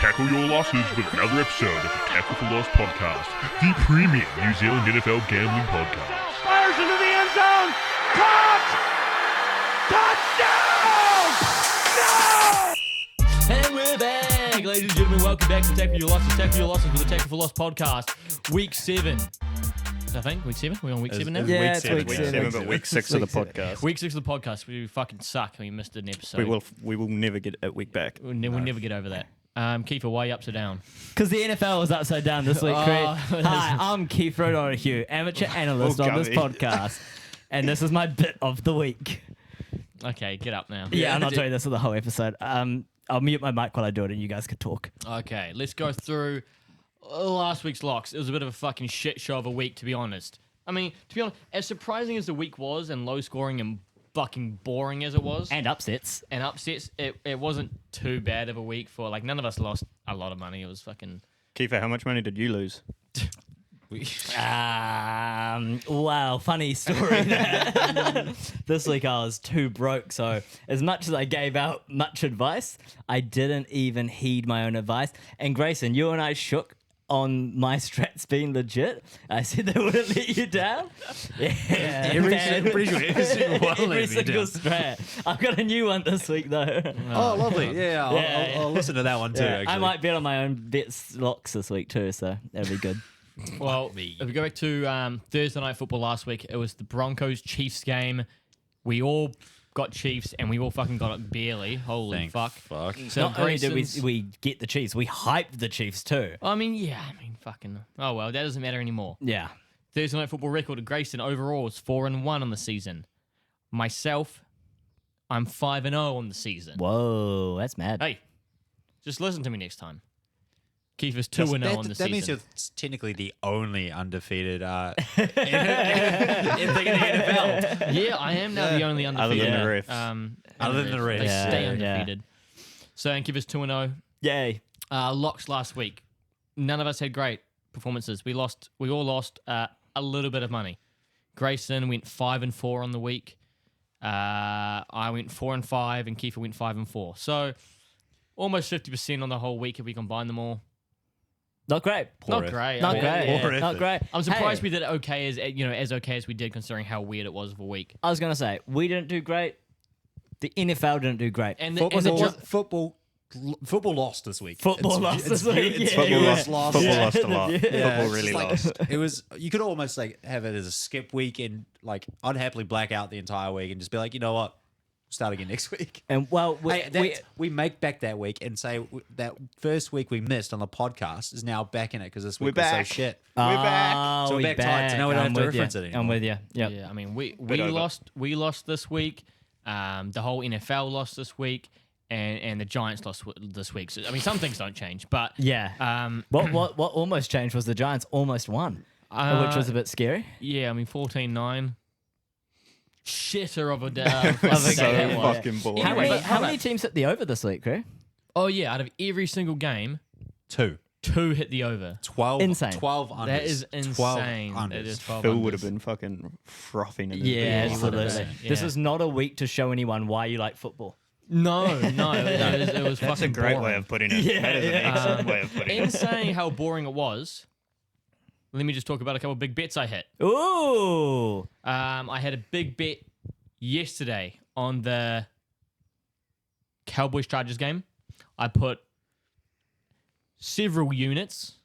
tackle your losses with another episode of the Tackle for Loss podcast, the premium New Zealand NFL gambling podcast. Fires into the end zone. Caught! Touchdown! No! And we're back, ladies and gentlemen. Welcome back to Tackle Your Losses with the Tackle for Loss podcast. Week 7. I think week 7. We're on week 7 now. Yeah, it's week 7, but week 6 of the podcast. Week 6 of the podcast. We fucking suck. We missed an episode. We will never get a week back. We'll never get over that. Kiefer, why are you upside down? Because the NFL was upside down this week, Craig. Hi, I'm Keith O'Donoghue, amateur analyst on this podcast, and this is my bit of the week. Okay, get up now. Yeah, I'm not doing this for the whole episode. I'll mute my mic while I do it, and you guys can talk. Okay, let's go through last week's locks. It was a bit of a fucking shit show of a week, to be honest. I mean, to be honest, as surprising as the week was and low scoring and fucking boring as it was. And upsets. It wasn't too bad of a week for, like, none of us lost a lot of money. It was fucking... Kiefer, how much money did you lose? Wow, funny story there. This week I was too broke, so as much as I gave out much advice, I didn't even heed my own advice. And Grayson, you and I shook on my strats being legit. I said they wouldn't let you down. Yeah, Every single strat. I've got a new one this week though. Oh, lovely. Yeah, I'll listen to that one too. Yeah, Actually. I might bet on my own bets locks this week too, so that'll be good. Well, if we go back to Thursday Night Football last week, it was the Broncos-Chiefs game. We all got Chiefs, and we all fucking got it barely. Holy fuck. So Not only did we get the Chiefs, we hyped the Chiefs too. Fucking... Oh, well, that doesn't matter anymore. Yeah. Thursday Night Football record of Grayson overall is 4-1 on the season. Myself, I'm 5-0 on the season. Whoa, that's mad. Hey, just listen to me next time. Kiefer's 2-0 on the season. That means you're technically the only undefeated in the NFL. Yeah, I am now the only undefeated. Other than the refs. Other than the refs. They stay Yeah. undefeated. So, and Kiefer's 2-0. Yay. Locks last week. None of us had great performances. We all lost a little bit of money. Grayson went 5-4 on the week. I went 4-5, and Kiefer went 5-4. So almost 50% on the whole week if we combine them all. Not great. Not great. Not I mean, great. yeah. Poor Not effort. great. I'm surprised Hey, we did okay as okay as we did, considering how weird it was of a week. I was going to say, we didn't do great. The NFL didn't do great. And Football lost this week. Football lost this week. Yeah. Football lost a lot. Yeah. Football it's really just like- lost. It was. You could almost like have it as a skip week and like unhappily black out the entire week and just be like, you know what, start again next week. And well, We make back that week and say that first week we missed on the podcast is now back in it because this week We're was back. so shit. We're back. So we're back tight, so now we don't have to reference it anymore. I'm with you. Yep. Yeah, I mean, we over. lost this week. The whole NFL lost this week, and the Giants lost this week. So, I mean, some things don't change, but Yeah. What almost changed was the Giants almost won, which was a bit scary. yeah, I mean, 14-9. Shitter of a day. So fucking boring. How many teams hit the over this week, Craig? Oh yeah, out of every single game, 2 hit the over. 12 Insane. 12 unders. That is 12 insane. That unders. is 12 Phil unders. would have been fucking frothing in his Yeah, boots. absolutely. Yeah. This is not a week to show anyone why you like football. No, it was That's a fucking great boring. way of putting it. That is an excellent way of putting In it. saying how boring it was, let me just talk about a couple of big bets I hit. Ooh. I had a big bet yesterday on the Cowboys-Chargers game. I put several units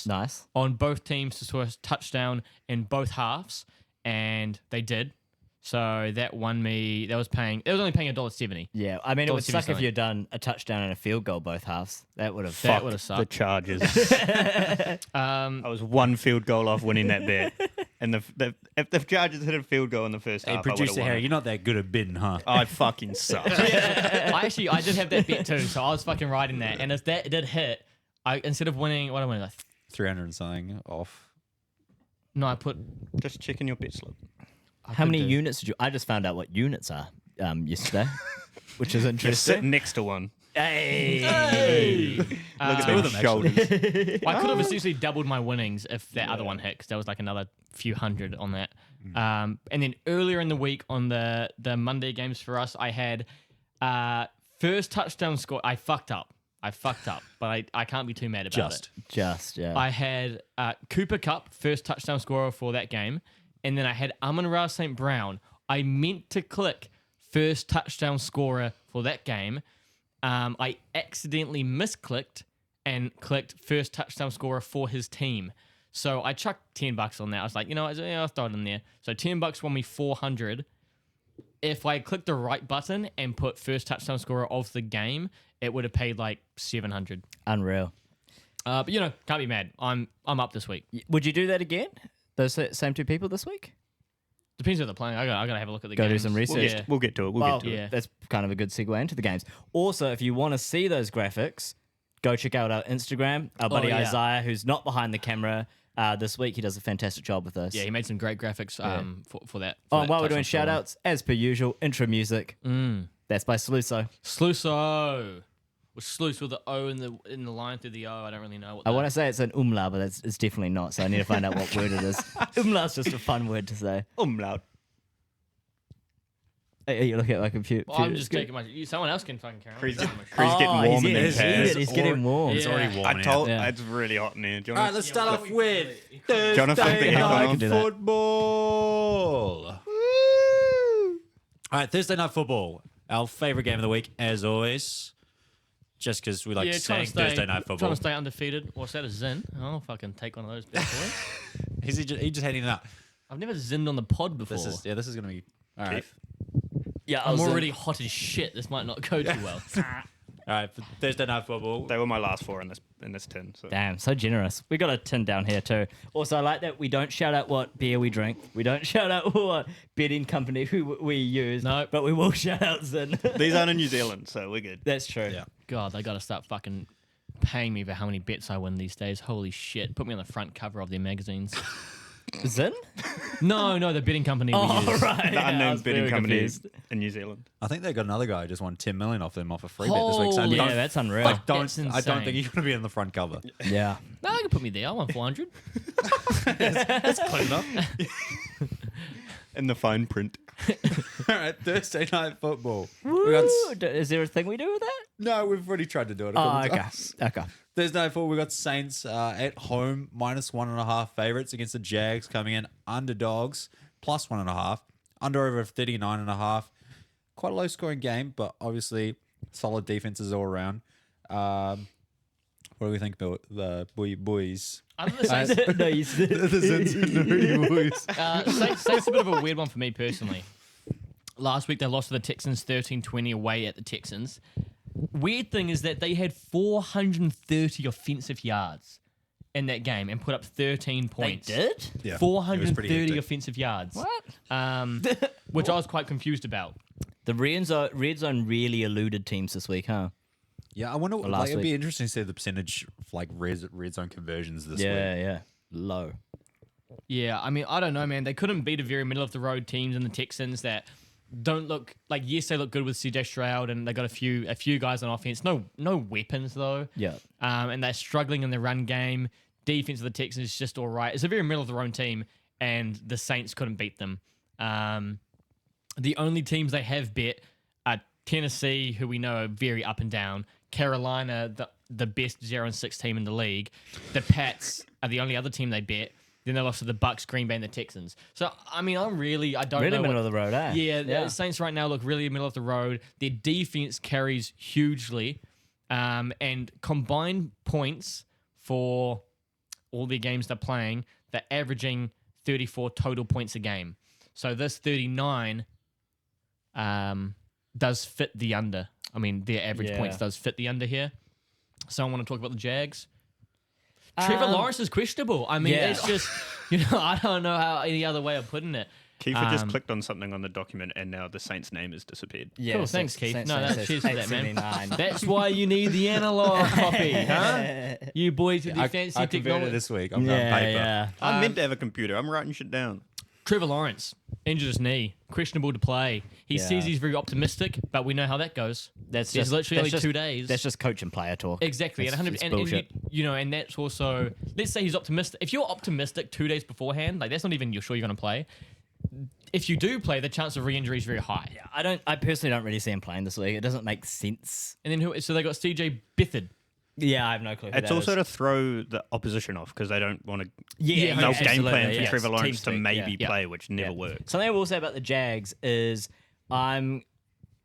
Nice. on both teams to score a touchdown in both halves, and they did. So that won me. It was only paying $1.70. Yeah, I mean, it would suck if something. you'd done a touchdown and a field goal both halves. That would have. Fuck sucked. the Chargers. I was one field goal off winning that bet. And if the Chargers hit a field goal in the first Hey, half, I would producer have Harry, won. you're not that good at bidding, huh? I fucking suck. I did have that bet too, so I was fucking riding that. And if that did hit, instead of winning, what I win, 300 and something off. no, I put. Just checking your bet slip. How many units did you? I just found out what units are yesterday, which is Just interesting. sitting next to one. Hey. Look at Two of those them, shoulders. I could have essentially doubled my winnings if that other one hit, because there was like another few hundred on that. And then earlier in the week on the Monday games for us, I had first touchdown score. I fucked up. I fucked up, but I can't be too mad about it. Yeah. I had Cooper Cup, first touchdown scorer for that game, and then I had Amon-Ra St. Brown. I meant to click first touchdown scorer for that game. I accidentally misclicked and clicked first touchdown scorer for his team. So I chucked $10 on that. I was like, you know what, I'll throw it in there. So $10 won me 400. If I clicked the right button and put first touchdown scorer of the game, it would have paid like 700. Unreal. But can't be mad. I'm up this week. Would you do that again? Those same two people this week? Depends who they're playing. I gotta have a look at the Go games. do some research. We'll get to it. We'll get to it. That's kind of a good segue into the games. Also, if you want to see those graphics, go check out our Instagram. Our buddy Isaiah, who's not behind the camera this week, he does a fantastic job with us. Yeah, he made some great graphics for that. While we're doing shout outs, as per usual, intro music. That's by Sluso. Sluso. With Sluice with the O in the line through the O. I don't really know what I want to say it's an umlaut, but it's definitely not. So I need to find out what word it is. Umlaut's just a fun word to say. Umlaut. Hey, you look at my computer. I'm just taking someone else can fucking carry on. He's getting warm in he's there. heated. He's getting warm. It's already warm. It's really hot in here. All right, let's start off with Jonathan, Thursday I night can do that. football. All right, Thursday night football. Our favorite game of the week, as always. Just because we like saying Thursday night football. Trying to stay undefeated. What's that, a Zin? I'll fucking take one of those bad boys. He just handing it up. I've never Zinned on the pod before. This is going to be... All right. Yeah, I'm already hot as shit. This might not go too well. All right, for Thursday night football. They were my last four in this tin. So. Damn, so generous. We got a tin down here too. Also, I like that we don't shout out what beer we drink. We don't shout out what betting company we use. No. But we will shout out Zin. These aren't in New Zealand, so we're good. That's true. Yeah. God, they got to start fucking paying me for how many bets I win these days. Holy shit. Put me on the front cover of their magazines. Zin? No, the betting company we use. Right. The I unknown was betting very company confused. in New Zealand. I think they got another guy who just won 10 million off them off a free bet this week. So Holy Yeah, don't- that's unreal. I don't That's think insane. you're going to be in the front cover. Yeah. No, they can put me there. I won 400. That's clean enough. In the fine print. All right, Thursday night football. We Woo! got Is there a thing we do with that? no, we've already tried to do it. A Oh, couple okay. times. Okay. Thursday night football, we got Saints at home, -1.5 favorites against the Jags, coming in underdogs, +1.5, under over 39.5. Quite a low scoring game, but obviously solid defenses all around. What do we think about the boys? Other than the Saints, No, you said The Cincinnati boys. Saints a bit of a weird one for me personally. Last week they lost to the Texans 13-20 away at the Texans. Weird thing is that they had 430 offensive yards in that game and put up 13 They points. did? Yeah, it was pretty 430 hectic. offensive yards. What? Which I was quite confused about. The red zone really eluded teams this week, huh? Yeah, I wonder. last It'd be week. interesting to see the percentage of like red zone conversions this Yeah, week. yeah. Low. Yeah, I mean, I don't know, man. They couldn't beat a very middle of the road teams in the Texans that don't look like. Yes, they look good with CJ Stroud, and they got a few guys on offense. No weapons though. Yeah. And they're struggling in the run game. Defense of the Texans is just all right. It's a very middle of the road team, and the Saints couldn't beat them. The only teams they have bet are Tennessee, who we know are very up and down. Carolina, the best 0-6 team in the league. The Pats are the only other team they bet. Then they lost to the Bucks, Green Bay, and the Texans. So, I mean, I don't Really know. middle of the road, eh? Yeah, the Saints right now look really middle of the road. Their defense carries hugely, and combined points for all their games they're playing, they're averaging 34 total points a game. So this 39 does fit the under. I mean, their average points does fit the under here. So I want to talk about the Jags. Trevor Lawrence is questionable. I mean, yeah. it's just, I don't know how any other way of putting it. Kiefer just clicked on something on the document and now the Saints name has disappeared. Yeah, Cool, thanks, Keith. Cheers for that, man. 879. That's why you need the analog copy, huh? You boys with your fancy I converted technology. this week. I'm on paper. Yeah. I'm meant to have a computer. I'm writing shit down. Trevor Lawrence, injured his knee, questionable to play. He says he's very optimistic, but we know how that goes. That's There's just literally only that's 2 just- days. That's just coach and player talk. Exactly, It's- and 100, it's and bullshit. and that's also. Let's say he's optimistic. If you're optimistic 2 days beforehand, like that's not even you're sure you're going to play. if you do play, the chance of re-injury is very high. I personally don't really see him playing this week. It doesn't make sense. And then so they got CJ Bifford. Yeah, I have no clue. Who It's that also is. to throw the opposition off because they don't want to. Yeah, No yeah, game plan absolutely, for yeah. Trevor Team Lawrence to speak, maybe yeah. play, which never works. Something I will say about the Jags is I'm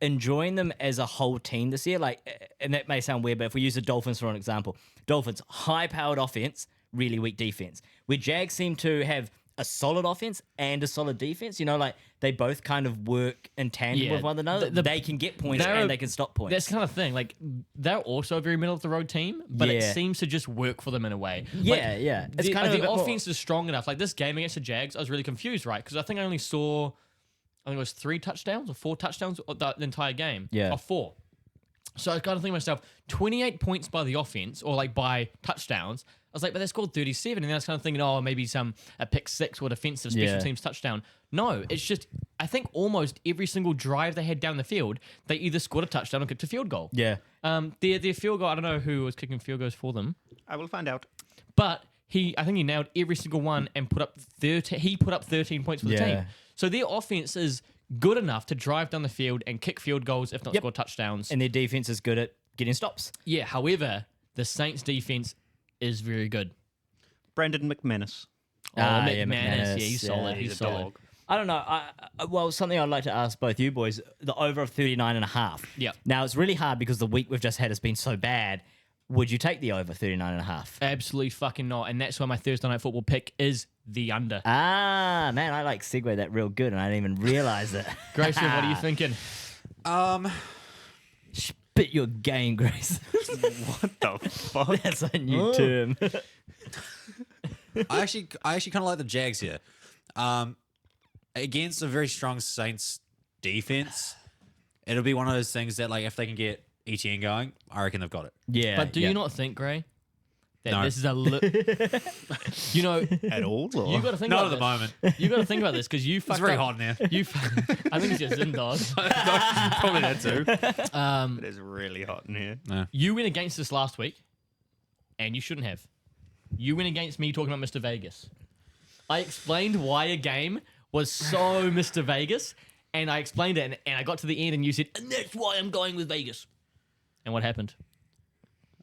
enjoying them as a whole team this year. Like, and that may sound weird, but if we use the Dolphins for an example, Dolphins high-powered offense, really weak defense. Where Jags seem to have a solid offense and a solid defense. You know, like they both kind of work in tandem Yeah, with one another. They can get points they're- and they can stop points. That's kind of thing. Like they're also a very middle of the road team, but it Yeah. seems to just work for them in a way. Yeah, Like, yeah. It's the, kind of a the bit more- offense is strong enough. Like this game against the Jags, I was really confused, right? Because I think I only saw, I think it was 3 touchdowns or 4 touchdowns the entire game. Yeah. Or 4. So I kind of think to myself, 28 points by the offense or like by touchdowns. I was like, but they scored 37. And then I was kind of thinking, oh, maybe a pick 6 or defensive special Yeah. teams touchdown. No, it's just, I think almost every single drive they had down the field, they either scored a touchdown or kicked a field goal. yeah. Their field goal, I don't know who was kicking field goals for them, I will find out. but I think he nailed every single one and put up 13 points for the Yeah. team. So their offense is good enough to drive down the field and kick field goals, if not Yep. score touchdowns. And their defense is good at getting stops. Yeah, however, the Saints defense is very good. Brandon McManus. McManus, yeah, yeah, he's yeah. solid. He's He's a solid. dog. I don't know. Well, something I'd like to ask both you boys, the over of 39.5. Yep. Now, it's really hard because the week we've just had has been so bad. Would you take the over 39.5? Absolutely fucking not. And that's why my Thursday night football pick is the under. Ah, man, I like segue that real good and I didn't even realize it. Grayson, what are you thinking? Spit your game, Grace. What the fuck? That's a new term. I actually kind of like the Jags here. Against a very strong Saints defense, it'll be one of those things that, like, if they can get ETN going, I reckon they've got it. Yeah. But do yeah. you not think, Gray, that No. this is you know, At all? Or? you got to think Not about at the this. moment. You got to think about this because you fucked It's very up. hot in there. I think it's just in dog. Probably that too. It is really hot in here. You went against this last week, and you shouldn't have. You went against me talking about Mr. Vegas. I explained why a game was so Mr. Vegas, and I explained it, and I got to the end, and you said, and that's why I'm going with Vegas. And what happened?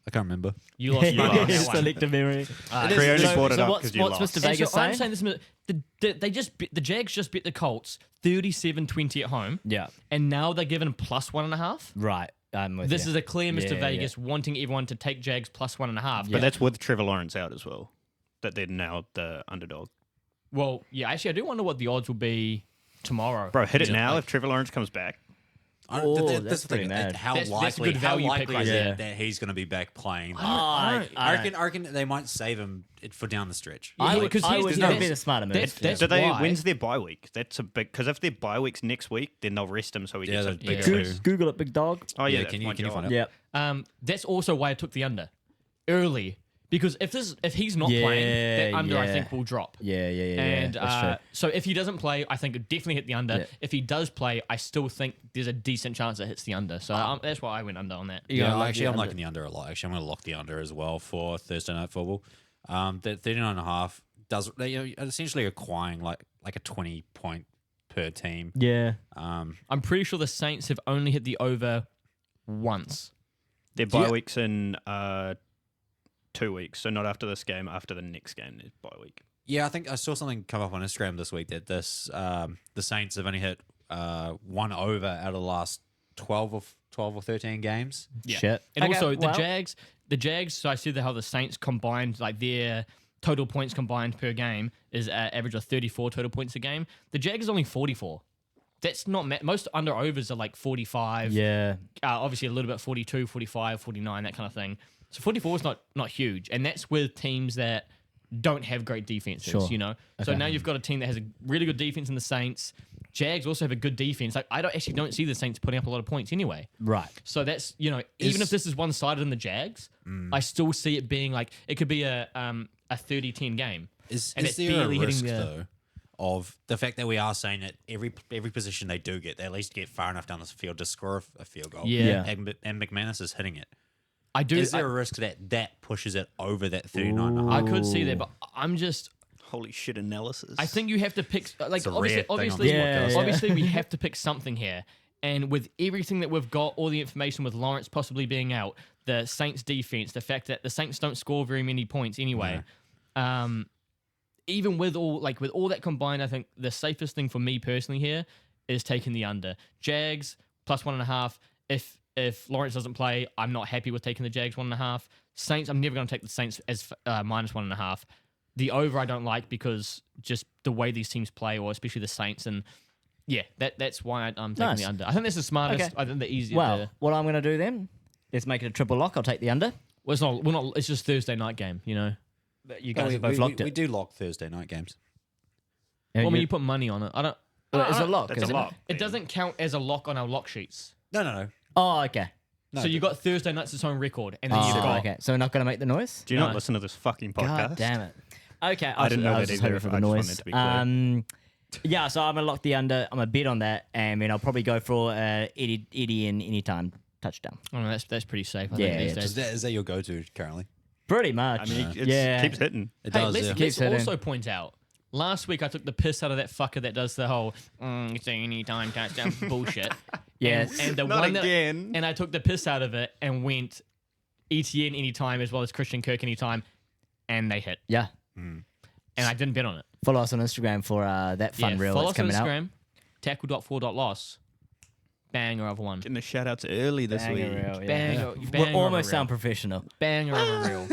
I can't remember. You lost money on that one. Selective memory. Cree only brought it up what's because you Mr. lost. And Vegas so I'm saying? saying this, the Jags just beat the Colts 37-20 at home, Yeah. and now they're given plus 1.5. Right. I'm with This you. is a clear Mr. Yeah, Vegas wanting everyone to take Jags plus 1.5. But that's with Trevor Lawrence out as well. That they're now the underdog. Well, yeah, actually, I do wonder what the odds will be tomorrow. Bro, hit it You know, now like- if Trevor Lawrence comes back. That's pretty mad. How That's a likely? good How value pick likely right is there. it that he's going to be back playing? I I reckon they might save him for down the stretch. Yeah, Like, because I here's would the not thing. be the smarter move. That's Do they? why. When's their bye week? That's a big. Because if their bye week's next week, then they'll rest him so he gets a that's big. big Yeah. too. Google it, big dog. Oh yeah, Yeah, that's can you- my can you God. find out? Yeah. That's also why I took the under early, because if he's not playing, that under I yeah. think will drop. Yeah. And That's true. so if he doesn't play, I think it definitely hit the under. Yeah. If he does play, I still think there's a decent chance it hits the under. So that's why I went under on that. You're Yeah, gonna lock actually, the I'm under. liking the under a lot. Actually, I'm going to lock the under as well for Thursday night football. That 39.5 does essentially acquiring like a 20 point per team. Yeah. I'm pretty sure the Saints have only hit the over once. Their bye Yeah. week's in 2 weeks, so not after this game. After the next game, there's bye week. Yeah, I think I saw something come up on Instagram this week that the Saints have only hit one over out of the last 12 or 13 games. Yeah. Shit. And Okay, also well- the Jags. So I see how the Saints combined, like their total points combined per game is average of 34 total points a game. The Jags is only 44. That's not most under overs are like 45. Yeah. Obviously a little bit 42, 45, 49, that kind of thing. So 44 is not huge, and that's with teams that don't have great defenses. Sure. You know. So Okay. now you've got a team that has a really good defense in the Saints. Jags also have a good defense. Like I don't see the Saints putting up a lot of points anyway. Right. So that's, even if this is one-sided in the Jags, I still see it being like, it could be a 30-10 game. Is And it's there a barely hitting risk the- though of the fact that we are saying that every position they do get, they at least get far enough down the field to score a field goal? Yeah. And McManus is hitting it. I do. Is there a risk that pushes it over that 39.5? I could see that, but I'm just, holy shit analysis. I think you have to pick like a rare obviously thing on obviously, this podcast. obviously we have to pick something here. And with everything that we've got, all the information with Lawrence possibly being out, the Saints defense, the fact that the Saints don't score very many points anyway, even with all that combined, I think the safest thing for me personally here is taking the under. Jags plus 1.5. If Lawrence doesn't play, I'm not happy with taking the Jags 1.5. Saints, I'm never going to take the Saints as minus 1.5. The over I don't like because just the way these teams play, or especially the Saints, and yeah, that's why I'm taking the under. I think that's the smartest. Okay. I think the easiest. Well, what I'm going to do then is make it a triple lock. I'll take the under. Well, we're not. It's just Thursday night game, you know. But you guys have both locked we it. do lock Thursday night games. Well, I mean, you put money on it. I don't. It's a lock. That's isn't a lock. It doesn't count as a lock on our lock sheets. No. Oh, okay. No, So you got Thursday night's its own record, and then you've Oh, got okay. So we're not going to make the noise? Do you No. not listen to this fucking podcast? God damn it. Okay. I didn't know was that just either. hoping for I the just noise. wanted to be clear. Yeah, so I'm going to lock the under. I'm going to bet on that. And then I'll probably go for Eddie in anytime touchdown. I don't know, that's pretty safe. I Yeah, think these yeah, days. is that your go-to currently? Pretty much. I mean, it yeah. keeps hitting. It Hey, does. let's, Yeah. let's hitting. also point out. Last week I took the piss out of that fucker that does the whole it's any time touchdown bullshit. Yes. And the Not one again. and I took the piss out of it and went ETN anytime as well as Christian Kirk anytime, and they hit. Yeah. And I didn't bet on it. Follow us on Instagram for that fun reel follow that's us on coming out. Instagram. Tackle.4.loss. Banger of one. Getting the shout outs early this Banger week. reel, yeah. Banger, We banger almost of a reel. sound professional. Banger of a reel.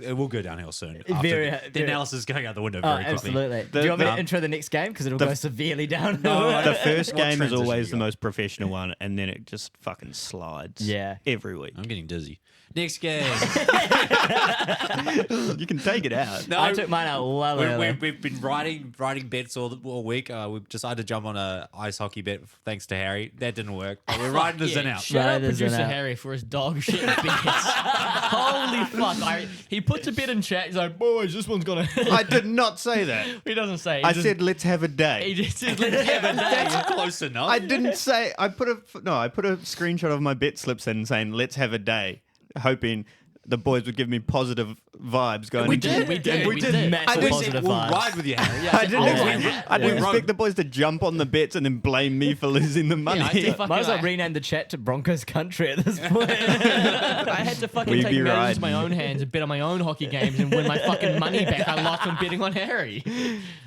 It will go downhill soon. Very- After the very- analysis is going out the window Oh, very quickly. absolutely. Do you want me to intro the next game? Because it'll go severely downhill. The first What game is transition always you the got? most professional one, and then it just fucking slides. Yeah. Every week. I'm getting dizzy. Next game. You can take it out. No, I took mine out well early. we've been writing bets all week. We've decided to jump on a ice hockey bet thanks to Harry. That didn't work. But we're riding this in out. Shout out Right, there's producer an out. Harry for his dog shit bets. Holy fuck. He puts a bet in chat. He's like, boys, this one's going to... I did not say that. He doesn't say. He I just- said let's have a He day. just says, let's have a day. That's close enough. I didn't say. I put a screenshot of my bet slips in saying let's have a day, hoping the boys would give me positive vibes going. We into did, it. we did. We did massive I didn't positive say we'll vibes. ride with you, Harry. I didn't, Yeah. I didn't expect the boys to jump on the bets and then blame me for losing the money. I had to fucking, Might as well like, rename the chat to Broncos Country at this point. I had to fucking We take be matters riding. into my own hands and bet on my own hockey games and win my fucking money back. I lost on betting on Harry.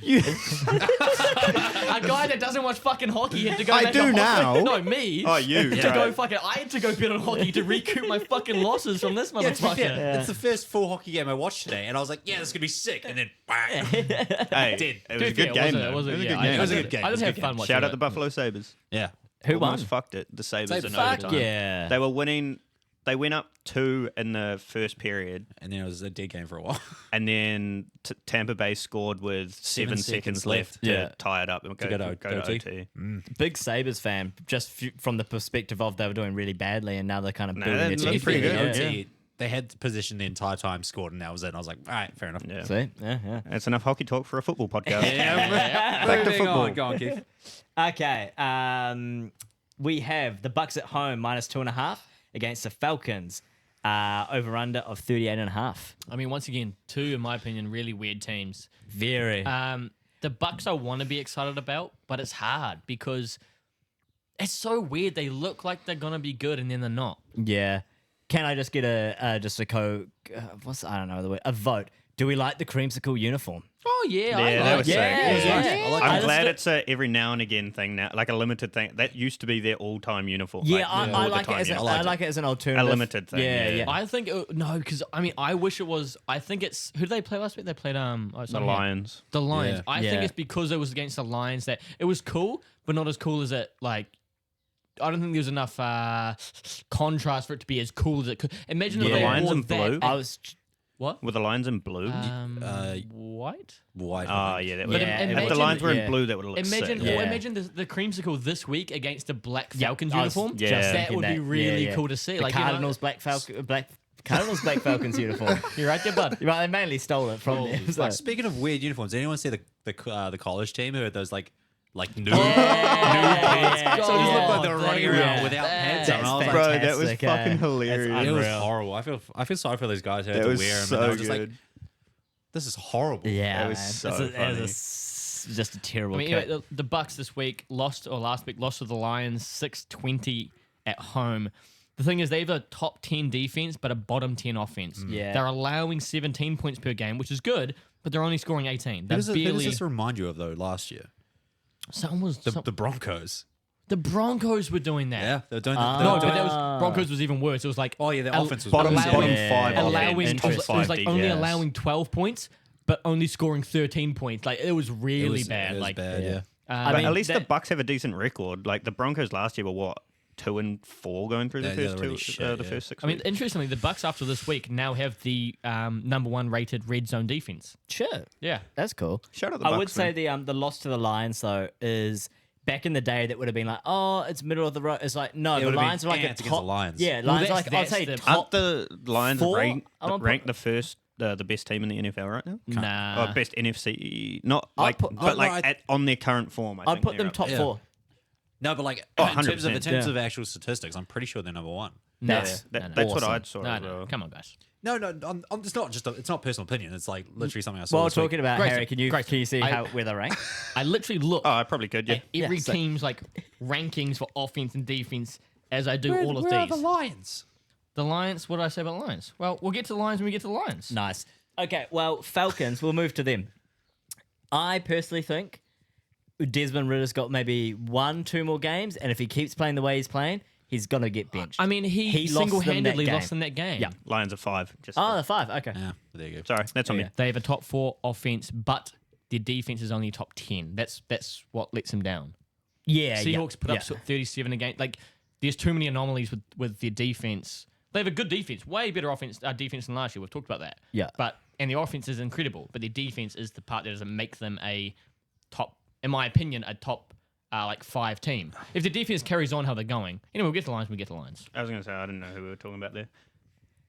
You- A guy that doesn't watch fucking hockey had to go I back do to now. hockey. No, me. Oh, you, To right. go fucking, I had to go bet on hockey to recoup my fucking losses from this Yeah, to be motherfucker. fair, it's the first full hockey game I watched today, and I was like, "Yeah, this is gonna be sick." And then, bang. Hey, did. it was a To be good fair, game. it though. was a It was a yeah, good I- game. It was a good game. I It was did a have good fun game. watching Shout out it. the Buffalo Sabres. yeah, Who Almost won? fucked it. The Sabres in Fuck overtime. yeah. They were winning. They went up 2 in the first period, and then it was a dead game for a while. and then Tampa Bay scored with 7 seconds seconds left left. to Yeah. tie it up and go go to to OT. OT. Big Sabres fan, just from the perspective of they were doing really badly and now they're kind of building they their team. look pretty good. together. Yeah. OT, they had the position the entire time, scored, and that was it. And I was like, "All right, fair enough." Yeah. See? Yeah. That's enough hockey talk for a football podcast. Back to football. Go on, Keith. Okay. We have the Bucks at home -2.5 against the Falcons. Over under of 38.5. I mean, once again, two, in my opinion, really weird teams. Very. The Bucks I want to be excited about, but it's hard because it's so weird. They look like they're gonna be good and then they're not. Yeah. Can I just get a vote? Do we like the creamsicle uniform? Oh yeah, Yeah, that was sick. Yeah, It was yeah. nice. I like I'm that. glad I it's a every now and again thing now, like a limited thing. That used to be their all-time uniform. Yeah, like, I all the like it time as uniform. I like it as an alternative. A limited thing, yeah. I think no, because I mean, I wish it was. I think it's who did they play last week? They played The Lions. The Lions. Yeah. I think Yeah. it's because it was against the Lions that it was cool, but not as cool as it like. I don't think there was enough contrast for it to be as cool as it could. Imagine if Were the they Lions wore in that blue? and- I was what? Were the Lions in blue? White. White. Oh, yeah. That was, But Yeah, imagine, if the Lions were in yeah. blue, that would have looked imagine, sick. or Yeah. imagine the creamsicle this week against the Black Yeah, Falcons I was uniform. just that thinking would be that. really Yeah, yeah. cool to see. the Like you know- Cardinals Black Falcons uniform. you're right there, bud. Right, they mainly stole it from them. so- Like, speaking of weird uniforms, did anyone see the college team who had those like nude Yeah. So it just looked like they were running damn. around Yeah. without pants That's on. I was like, Bro, that was fantastic, fucking eh? hilarious. That's it was unreal. horrible. I feel sorry for those guys who had That to was wear them. so and they were just good. like, This is horrible. Yeah, It was man. so It's a- funny. it's just a terrible. I mean, kick. anyway, the Bucks this week lost, or last week lost to the Lions 6-20 at home. The thing is, they have a top 10 defense, but a bottom 10 offense. Yeah. They're allowing 17 points per game, which is good, but they're only scoring 18. Who They're does, who does barely. this remind you of, though, last year? Someone was The Broncos. the Broncos were doing that. Yeah, they're doing No, that. but that was Broncos was even worse. It was like Oh, yeah, their al- offense was Bottom worse. bottom Yeah. five. allowing offense, it top was, it five was like only defense. allowing 12 points, but only scoring 13 points. Like it was really bad. It was like bad, yeah. I But mean, at least the that- Bucks have a decent record. Like the Broncos last year were what 2-4 going through the Yeah, first they're really two, shit, the yeah. first 6 I mean, weeks. interestingly, the Bucks after this week now have the number 1 rated red zone defense. Sure, Yeah. that's cool. Shout out the I Bucks, would say man. the loss to the Lions though is back in the day that would have been like, oh, it's middle of the road. It's like no, the would've been Lions are like a ants top. against the Lions. Yeah, Well, Lions are that's- like I'll that's say the- top. Aren't the Lions four? ranked the first, the best team in the NFL right now? Nah. Or best NFC, not I'd like, put- but no, like on their current form. I'd put them top Yeah. 4. No, but like Oh, in terms of 100%. of actual statistics, I'm pretty sure they're number 1. That's That's awesome. what I'd saw. No, as no, well. come on, guys. No, it's not just it's not personal opinion. It's like literally something I saw. While this week. talking about Grayson, Harry, can you Grayson, see I- how where they're ranked? I literally look Oh, I probably could. Yeah. at every Yeah, so- team's like rankings for offense and defense as I do all of Where are these. the Lions? The Lions, what did I say about the Lions? Well, we'll get to the Lions when we get to the Lions. Nice. Okay, well, Falcons. We'll move to them. I personally think Desmond Ritter's got maybe 1-2 more games, and if he keeps playing the way he's playing, he's gonna get benched. I mean, he He lost them that single-handedly game. lost in that game. Yeah. Lions are 5. Just Oh, the 5. Okay. Yeah, there you go. sorry, that's on Yeah. me. They have a top 4 offense, but their defense is only top 10. That's what lets them down. Yeah. Seahawks put up yeah. 37 again. Like, there's too many anomalies with their defense. They have a good defense, way better defense than last year. We've talked about that. Yeah. And the offense is incredible, but their defense is the part that doesn't make them a top, in my opinion, a top like 5 team. If the defense carries on how they're going, anyway, we'll get to the Lions. We get to the Lions. I was going to say I didn't know who we were talking about there.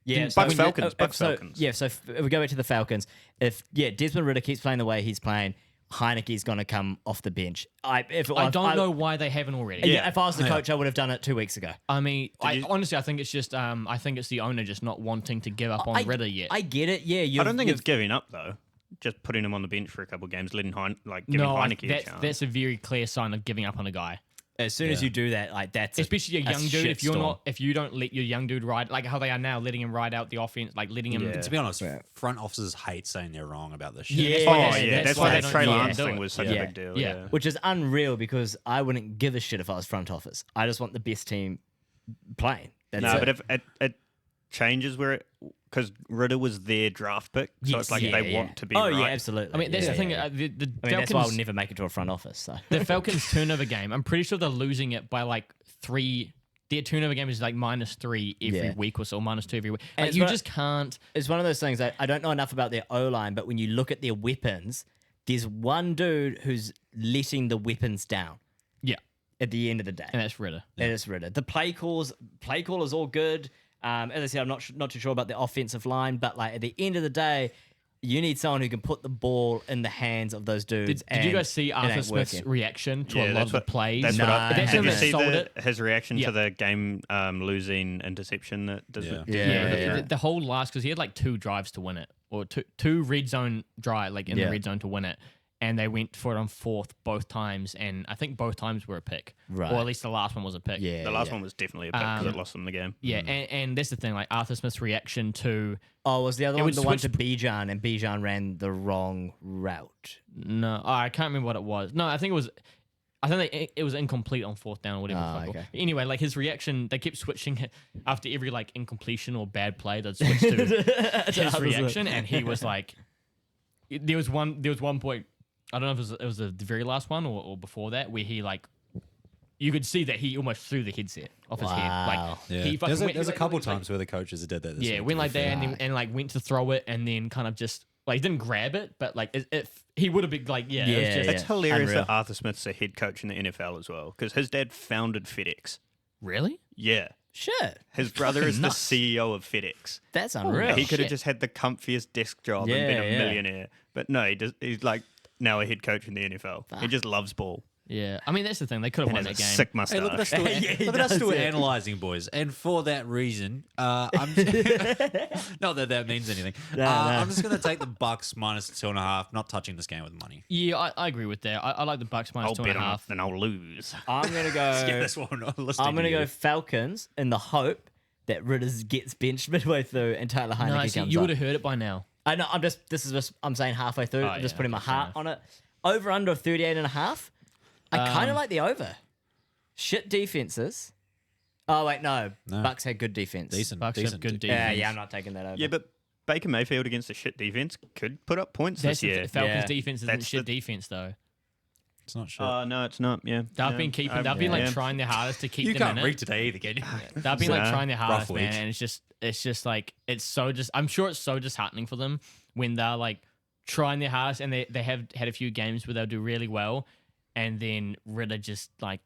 Yeah, Bucks, when you- Falcons, Bucks, so- Falcons. Yeah, so if we go back to the Falcons, if Desmond Ridder keeps playing the way he's playing, Heineke's going to come off the bench. I don't know why they haven't already. Yeah, if I was the coach, I would have done it 2 weeks ago. I mean, honestly, you- I think it's just, I think it's the owner just not wanting to give up on Ritter yet. I get it. Yeah, I don't think it's giving up though. Just putting him on the bench for a couple of games, letting giving Heineke a chance. that's a very clear sign of giving up on a guy. as soon as you do that, like that's Especially a young dude. shit If you're storm. not, if you don't let your young dude ride like how they are now, letting him ride out the offense, like letting him. Yeah. To be honest, front officers hate saying they're wrong about this shit. Yeah. Oh that's- yeah, that's why why they that don't- Trey yeah, Lance do thing it. was such Yeah. a big deal. Yeah. Yeah. which is unreal because I wouldn't give a shit if I was front office. I just want the best team playing. That's No, it. but if it changes where because Ritter was their draft pick, so Yes, it's like yeah, they yeah. want to be Oh right. yeah, absolutely. I mean, that's Yeah, the thing. yeah. The I mean, Falcons, that's why I'll never make it to a front office. So the Falcons turnover game. I'm pretty sure they're losing it by like 3. Their turnover game is like -3 every Yeah. week or so, -2 every week. And Like, it's you what- just can't. it's one of those things that I don't know enough about their O line, but when you look at their weapons, there's one dude who's letting the weapons down Yeah, at the end of the day. and that's Ritter. It is Ritter. The play call is all good. As I said, I'm not too sure about the offensive line, but like at the end of the day, you need someone who can put the ball in the hands of those dudes. Did you and guys see it Arthur ain't Smith's working. reaction to a Yeah, lot that's of the what- plays? That's what Nah, I, that's did him you that see sold it. his reaction Yeah. to the game losing interception that does Yeah. Yeah, Yeah. the whole last because he had like 2 drives to win it, or two red zone drive like in Yeah. the red zone to win it, and they went for it on 4th both times, and I think both times were a pick, Right. or at least the last one was a pick. Yeah, the last yeah. one was definitely a pick because it lost them the game. Yeah, and that's the thing. Like Arthur Smith's reaction to Oh, was the other one was the one to switched- Bijan, and Bijan ran the wrong route? no, I can't remember what it was. No, I think it was. I think it was incomplete on 4th down or whatever. Ah, the fuck it was. okay. Anyway, like his reaction, they kept switching it after every like incompletion or bad play. They'd switch to his reaction, and he was like, there was one point. I don't know if it was the very last one or before that where he like, you could see that he almost threw the headset off his head. Wow. Like Yeah. he fucking went- There's a like, couple like- times where the coaches did that. This Yeah, week, went to like be that fair. and like went to throw it and then kind of just like he didn't grab it, but like if he would have been like it was Yeah, just It's hilarious Unreal. that Arthur Smith's a head coach in the NFL as well because his dad founded FedEx. really. Yeah, Shit, his brother is the nuts. CEO of FedEx. that's unreal. He could have shit. just had the comfiest desk job and Yeah, been a yeah. millionaire, but no, he's like now a head coach in the NFL. He just loves ball. Yeah, I mean that's the thing. They could have And won has that a game. sick mustache. Hey, look at us still, he look at us does, still yeah. analysing, boys. And for that reason, I'm not that means anything. No. I'm just going to take the Bucks minus 2.5. Not touching this game with money. Yeah, I agree with that. I like the Bucks minus I'll two bet and a on it, half. then I'll lose. I'm gonna Yeah, go. that's what I'm not listening I'm gonna to you. go Falcons in the hope that Ritters gets benched midway through and Tyler Heineke No, comes see, you up. would have heard it by now. I know. I'm saying halfway through. Oh, I'm just yeah, putting my okay, fair heart on it. Over under 38.5. I kind of like the over. Shit defenses. Oh wait, no. Bucks had good defense. Decent. Bucks have decent good defense. defense. Yeah, I'm not taking that over. Yeah, but Baker Mayfield against a shit defense could put up points That's this year. the Falcons' Yeah. defense isn't That's shit the- defense though. It's not shit. No, it's not. Yeah, They've been keeping. They've been like trying their hardest to keep you them can't in read it. today either, can you? They've been like Nah. trying their hardest, man, week. and it's just like it's so just. I'm sure it's so disheartening for them when they're like trying their hardest, and they have had a few games where they'll do really well, and then Ritter just like,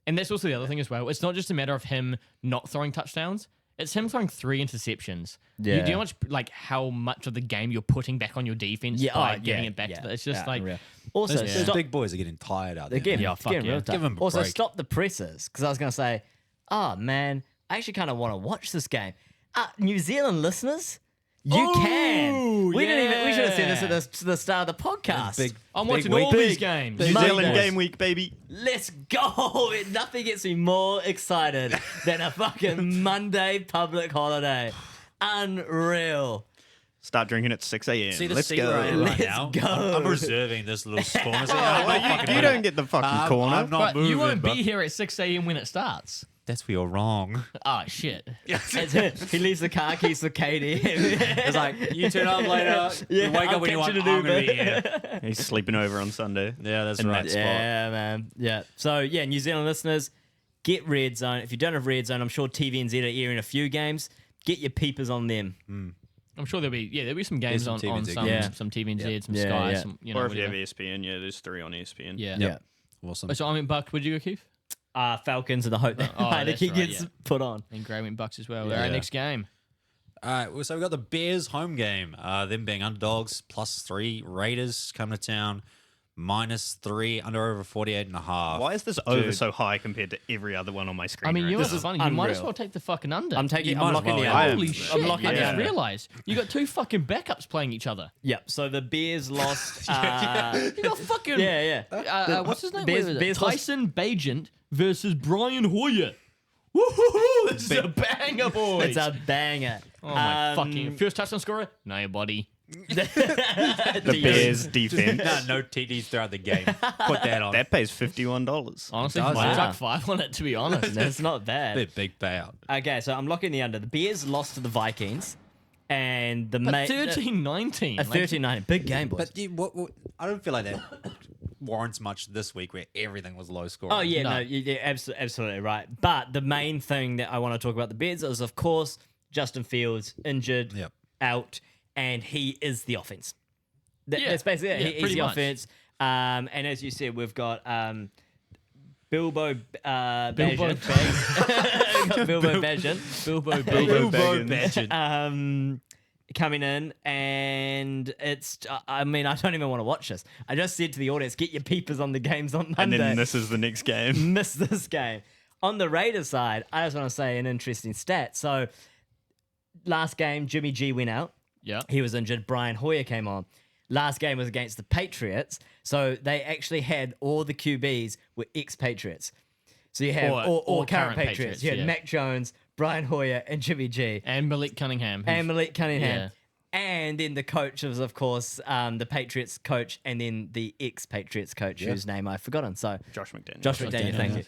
and that's also the other thing as well. It's not just a matter of him not throwing touchdowns. It's him throwing 3 interceptions. Yeah. You do how much like how much of the game you're putting back on your defense by getting it back to the, it's just like unreal. Also, Those stop, big boys are getting tired out there. they're getting, Yeah, fuck getting yeah. real tough. Give 'em a Also, break. stop the presses because I was going to say, oh man, I actually kind of want to watch this game. New Zealand listeners, you can. We didn't even. We should have said this at the start of the podcast. Big, I'm big watching week. all these games. New Monday. Zealand game week, baby. Let's go! Nothing gets me more excited than a fucking Monday public holiday. Unreal. Start drinking at 6 a.m. See the Let's secret go. right Let's now. go. I'm reserving this little corner. You don't get the fucking corner. I'm not But moving. you won't bro. be here at 6 a.m. when it starts. That's where you're wrong. Oh shit! He leaves the car keys for Katie. It's like you turn up later. Yeah, you wake I'll up when you catch want. you I'm an gonna be Uber. here. He's sleeping over on Sunday. Yeah, that's In right. that spot. Yeah, man. Yeah. So yeah, New Zealand listeners, get Red Zone. If you don't have Red Zone, I'm sure TVNZ are airing a few games. Get your peepers on them. I'm sure there'll be some games some on TVNZ some games. some TVNZ, some Yeah, Sky, yeah. some you know Or if you have whatever. ESPN, there's 3 on ESPN. Yeah. Yeah. Awesome. So I mean, Buck, would you go, Keith? Falcons and the hope that Oh, that's Heineke right, gets yeah. put on. And Gray went Bucks as well. Yeah. Our next game. All right, well, so we got the Bears home game. Them being underdogs, +3. Raiders coming to town, -3. Under over 48.5. Why is this over so high compared to every other one on my screen? I mean, right you know now? what's funny? You might as unreal. well take the fucking under. I'm taking. You I'm might as locking well, the yeah. under. Holy shit! I'm locking I the just under. realized you got 2 fucking backups playing each other. Yep. So the Bears lost. You got fucking yeah. what's his name? Bears- What is it? Bears lost- Tyson Bagent versus Brian Hoyer. Woohoo! This is a banger, boys. It's a banger. Oh my fucking first touchdown scorer? Nobody. the Bears defense. No TDs throughout the game. Put that on. That pays $51. Honestly, does, I yeah. chuck 5 on it to be honest. That's not bad. Big payout. Okay, so I'm locking the under. The Bears lost to the Vikings, and the But mate 13-19. a 13-9 big game, boys. But I don't feel like that warrants much this week where everything was low scoring. Oh yeah, No. no, you're absolutely right. But the main thing that I want to talk about the Bears is, of course, Justin Fields injured, Yep. out, and he is the offense. Yeah. That's basically it. Yeah, He's pretty the much. offense. And as you said, we've got Bilbo Bilbo Baggins. Bilbo Baggins. Bilbo Baggins. Coming in, and it's, I mean, I don't even want to watch this. I just said to the audience, get your peepers on the games on And Monday. then this is the next game. Miss this game. On the Raiders side, I just want to say an interesting stat. So, last game, Jimmy G went out. Yeah. He was injured. Brian Hoyer came on. Last game was against the Patriots. So, they actually had all the QBs were ex-Patriots. So, you have all current Patriots. You had yeah. Mac Jones, Brian Hoyer, and Jimmy G. And Malik Cunningham. And Malik Cunningham. Yeah. And then the coach was, of course, the Patriots coach, and then the ex-Patriots coach, whose name I've forgotten. So, Josh McDaniels. Josh McDaniels, thank you.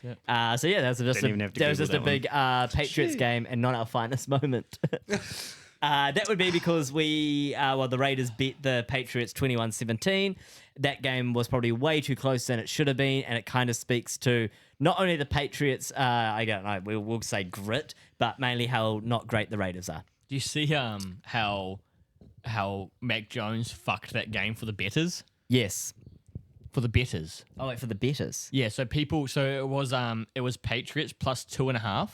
So yeah, that was just Didn't even have to that was Google just a that big Patriots game and not our finest moment. That would be because the Raiders beat the Patriots 21-17. That game was probably way too close than it should have been, and it kind of speaks to not only the Patriots, I don't know, we'll say grit, but mainly how not great the Raiders are. Do you see how Mac Jones fucked that game for the betters? Yes. For the betters. Oh, wait, for the betters. Yeah, so it was Patriots plus 2.5.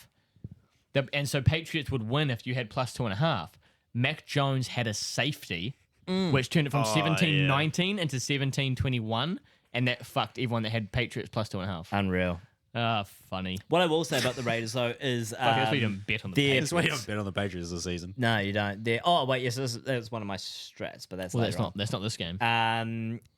And so Patriots would win if you had plus 2.5. Mac Jones had a safety, which turned it from 17-19 into 17-21, and that fucked everyone that had Patriots plus 2.5. Unreal. Ah, funny. What I will say about the Raiders though is Fuck, that's why you don't bet on the their- Patriots. That's why you don't bet on the Patriots this season. No, you don't. Oh wait, yes, that's one of my strats, but that's Well, later on. that's not this game.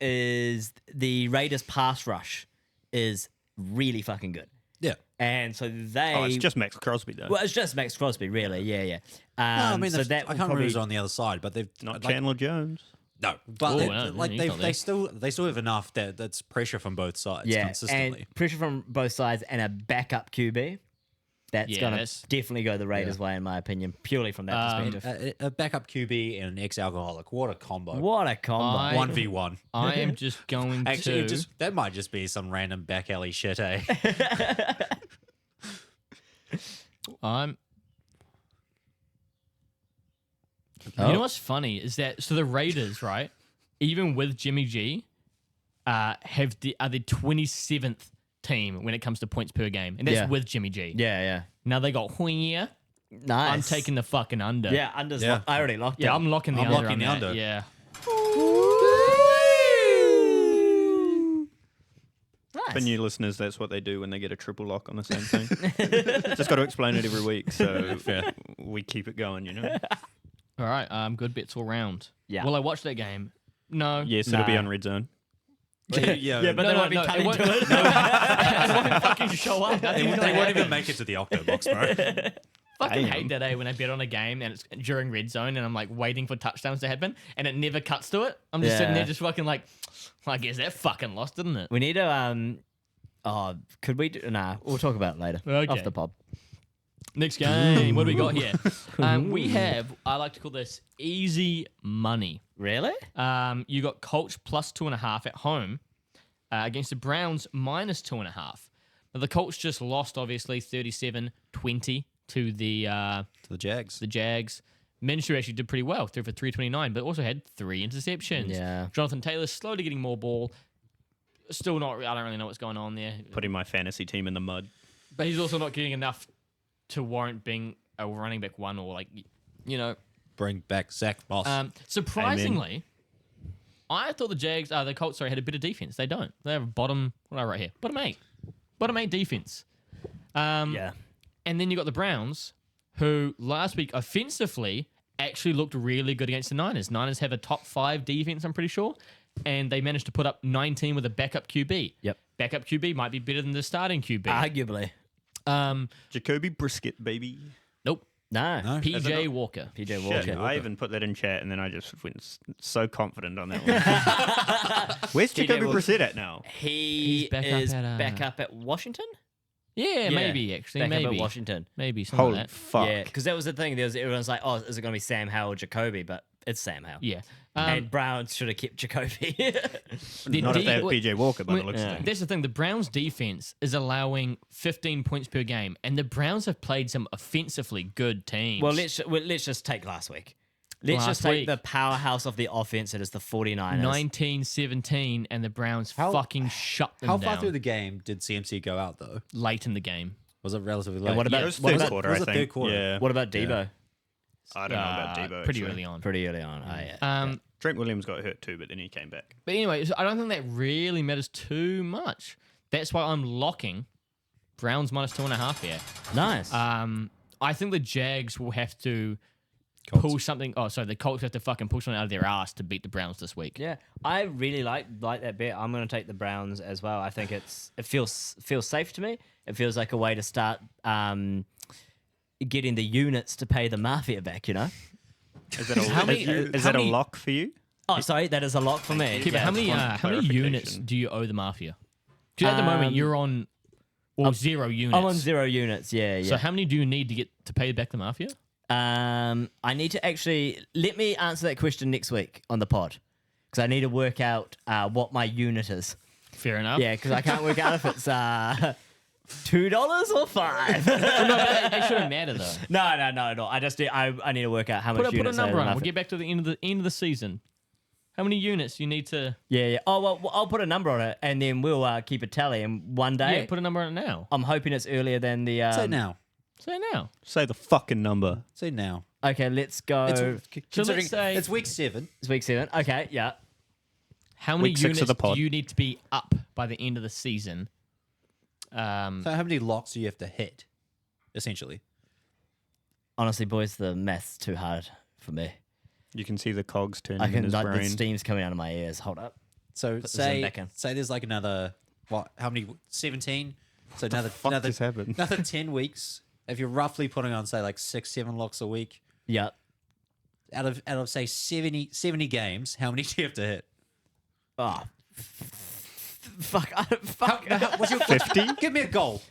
Is the Raiders pass rush is really fucking good. Yeah. And so they Oh, it's just Max Crosby though. well, it's just Max Crosby, really. Yeah. No, I mean, so I that can't will remember who's probably on the other side, but they've Not like, Chandler Jones. No, but Oh, they, no, like he's not they there. still have enough that's pressure from both sides consistently. and pressure from both sides and a backup QB. That's Yeah, gonna that's- definitely go the Raiders' way, in my opinion, purely from that perspective. A backup QB and an ex-alcoholic. What a combo! What a combo! I- 1v1. I am just going Actually, to. that might just be some random back alley shit, eh? I'm. Oh. You know what's funny is that the Raiders, right? Even with Jimmy G, are the 27th team when it comes to points per game, and that's Yeah. with Jimmy G. Yeah. Now they got Huinya. Nice. I'm taking the fucking under. Yeah, unders. Yeah. I already locked it. Yeah, I'm locking the I'm under. locking on the that, under. Yeah. Nice. For new listeners, that's what they do when they get a triple lock on the same thing. Just got to explain it every week, so we keep it going, you know. All right. Good bets all round. Yeah. Will I watch that game? No. Yes, it'll be Nah. on Red Zone. Yeah, but No, they no, won't be no, it cutting won't- to it. It won't fucking show up. they won't even make it to the octo box, bro. Fucking Damn. hate that day when I bet on a game and it's during red zone and I'm like waiting for touchdowns to happen and it never cuts to it. I'm just sitting there Yeah. just fucking like, I guess that fucking lost, didn't it? We need to. Could we do? Nah, we'll talk about it later. Okay. Off the pod. Next game, what do we got here? We have, I like to call this easy money. Really? You got Colts plus 2.5 at home against the Browns minus 2.5. Now the Colts just lost obviously 37-20 to the To the Jags. Jags. Minshew actually did pretty well, threw for 329, but also had 3 interceptions. Yeah. Jonathan Taylor slowly getting more ball. Still not, I don't really know what's going on there. Putting my fantasy team in the mud. But he's also not getting enough to warrant being a running back one or like, you know. Bring back Zach Moss. Surprisingly, I thought the Colts, had a bit of defense. They don't. They have a bottom, what do I write here? Bottom 8 defense. Yeah. And then you got the Browns, who last week offensively actually looked really good against the Niners. Niners have a top 5 defense, I'm pretty sure. And they managed to put up 19 with a backup QB. Yep. Backup QB might be better than the starting QB. Arguably. Jacoby Brisket, baby. Nope. No. No? PJ Walker. PJ Shit, Walker. I even put that in chat, and then I just went so confident on that one. Where's Jacoby Walker. Brissett at now? He He's back is up at, back up at Washington. Yeah, maybe actually. Back maybe. up at Washington. Maybe something Holy like that. fuck. Yeah, because that was the thing. Everyone's like, "Oh, is it going to be Sam Howell or Jacoby?" But it's Sam Howell. Yeah. And Browns should have kept Jacoby. the Not if they have well, PJ Walker by the looks Yeah. of things. That's the thing. The Browns' defense is allowing 15 points per game, and the Browns have played some offensively good teams. well, let's just take last week. Let's Last just take week. the powerhouse of the offense. It is the 49ers. 19-17, and the Browns fucking shut them How down far through the game did CMC go out, though? late in the game. Was it relatively late? And what about It was what third about, quarter, was I it think. third quarter? Yeah. what about Debo? I don't know about Debo. Pretty actually. early on. Pretty early on. Oh, yeah. Trent Williams got hurt too, but then he came back. But anyway, so I don't think that really matters too much. That's why I'm locking Browns minus 2.5 here. Nice. I think the Jags will have to pull something. Oh, sorry, the Colts have to fucking pull something out of their ass to beat the Browns this week. Yeah, I really like that bet. I'm going to take the Browns as well. I think it feels safe to me. It feels like a way to start getting the units to pay the mafia back. You know. Is that a, How many- is how that a many- lock for you? Oh, sorry, that is a lock for me. Okay, but Yeah, how many one how many units clarification. do you owe the Mafia? Because at the moment you're on 0 units. I'm on 0 units. Yeah. So how many do you need to get to pay back the Mafia? I need to actually let me answer that question next week on the pod because I need to work out what my unit is. Fair enough. Yeah, because I can't work out if it's $2 or $5. No, but it shouldn't matter though. No. I just I need to work out how much Put a units I number have on it. enough. We'll get back to the end of the season. How many units you need to? Yeah. Oh well, I'll put a number on it, and then we'll keep a tally. And one day, Yeah, put a number on it now. I'm hoping it's earlier than the. Say now. Say now. Say the fucking number. Say now. Okay, let's go. It's, considering say- it's week 7. It's week 7. Okay, yeah. How many Week 6 of units the pod. do you need to be up by the end of the season? So how many locks do you have to hit, essentially? Honestly, boys, the math's too hard for me. You can see the cogs turning I in can his like the brain. steam's coming out of my ears. Hold up. So this in back in. say there's like another how many 17? So fuck just happened? another 10 weeks. If you're roughly putting on say like 6-7 locks a week, Yep. out of say 70 games, how many do you have to hit? Oh. Fuck. Fuck. What's your 50? Give me a goal.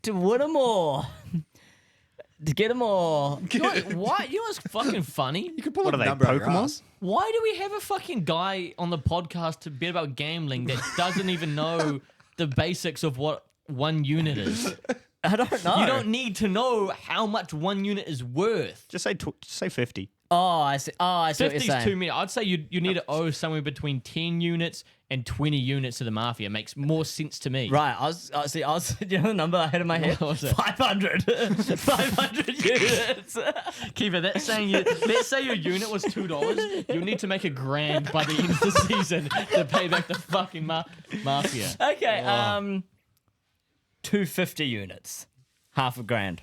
To win them all. To get them all. You know, why? You know what's fucking funny? You can pull What a are they, number out of your Pokemon? ass. Why do we have a fucking guy on the podcast to bet about gambling that doesn't even know the basics of what 1 unit is? I don't know. You don't need to know how much 1 unit is worth. Just say 50. Oh, I see. Oh, I see what you're 50's saying. too many. I'd say you need to owe somewhere between 10 units and 20 units to the mafia. It makes more sense to me. Right, I was, you know the number I had in my head? What was it? 500. 500 units. Kiva, that's saying let's say your unit was $2. You need to make $1,000 by the end of the season to pay back the fucking mafia. Okay, 250 units. Half a grand.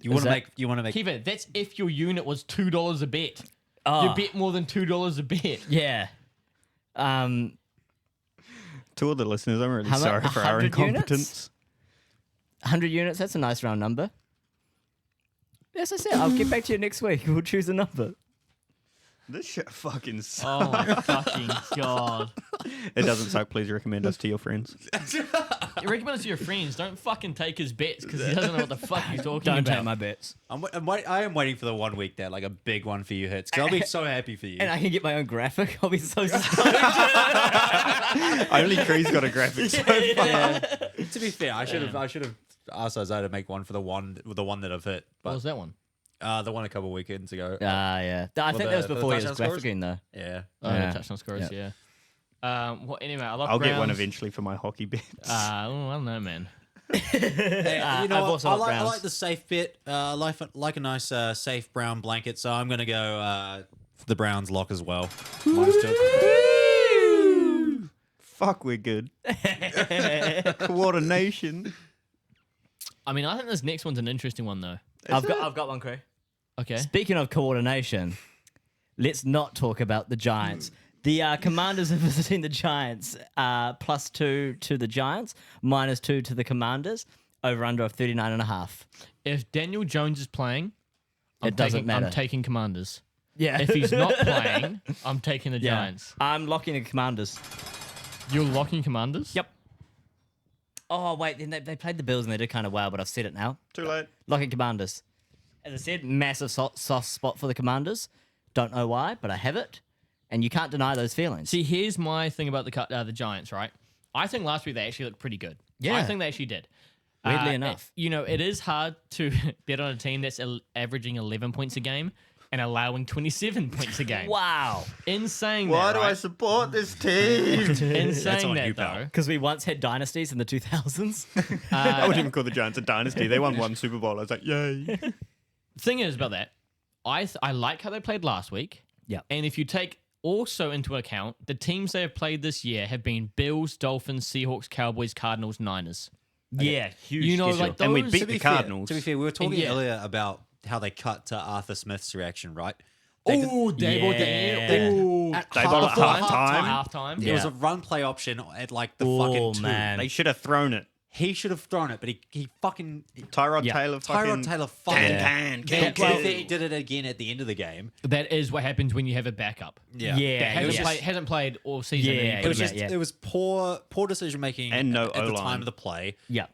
You want that- to make Kiva, that's if your unit was $2 a bet. Oh, You bet more than $2 a bet. yeah. To all the listeners, I'm really How mu- sorry for our 100 incompetence. 100 units, that's a nice round number. As I said, I'll get back to you next week. We'll choose a number. This shit fucking sucks. Oh my fucking god. It doesn't suck. Please recommend us to your friends. You recommend it to your friends. Don't fucking take his bets because he doesn't know what the fuck he's talking Don't about. take my bets. I am waiting for the 1 week that like a big one for you hits. Because I'll be so happy for you. And I can get my own graphic. I'll be so stoked. Only Cree's got a graphic so far. To be fair, I should have asked Isaiah to make one for the one that I've hit. What But was that one? the one a couple weekends ago. Yeah. I think that was for the before he was touchdown scores? graphicing, though. Yeah. Oh, Yeah. the touchdown scores, Yeah. yeah. Anyway, I love I'll get one Browns. eventually for my hockey bets. I don't know, man. Hey, you know I've what? also I got like Browns. the safe bet. Like a nice safe brown blanket. So I'm gonna go for the Browns lock as well. Fuck, we're good. Coordination. I mean, I think this next one's an interesting one, though. I've got one, Crew. Okay. Speaking of coordination, let's not talk about the Giants. The Commanders are visiting the Giants. +2 to the Giants, -2 to the Commanders. Over under of 39.5. If Daniel Jones is playing, It doesn't matter. I'm taking Commanders. Yeah. If he's not playing, I'm taking the Giants. I'm locking the Commanders. You're locking Commanders? Yep. Oh, wait. Then they played the Bills and they did kind of well, but I've said it now. Too late. Locking Commanders. As I said, massive soft spot for the Commanders. Don't know why, but I have it. And you can't deny those feelings. See, here's my thing about the Giants, right? I think last week they actually looked pretty good. Yeah. I think they actually did. Weirdly enough. It is hard to bet on a team that's averaging 11 points a game and allowing 27 points a game. Wow. In saying Why that, do I right? support this team? In saying on that, you, pal. though, Because we once had dynasties in the 2000s. I wouldn't even call the Giants a dynasty. They won 1 Super Bowl. I was like, yay. thing is about that, I like how they played last week. Yeah. And if you take also into account, the teams they have played this year have been Bills, Dolphins, Seahawks, Cowboys, Cardinals, Niners. Yeah, huge. You know, schedule. like And we those- beat To be the fair- Cardinals. to be fair, we were talking Yeah. earlier about how they cut to Arthur Smith's reaction, right? Oh, Dable Yeah. Daniel. At Dable at before halftime. Halftime. There was Yeah. a run play option at like the Oh, fucking 2. man. They should have thrown it. He should have thrown it, but he fucking Tyrod Yeah. Taylor fucking... Tyrod Taylor fucking Can. he did it again at the end of the game. That is what happens when you have a backup. Yeah, Yeah, That hasn't, yeah. hasn't played all season. Yeah, and you It put was him just in. yeah. it was poor decision making And no at the O-line. time of the play. Yeah.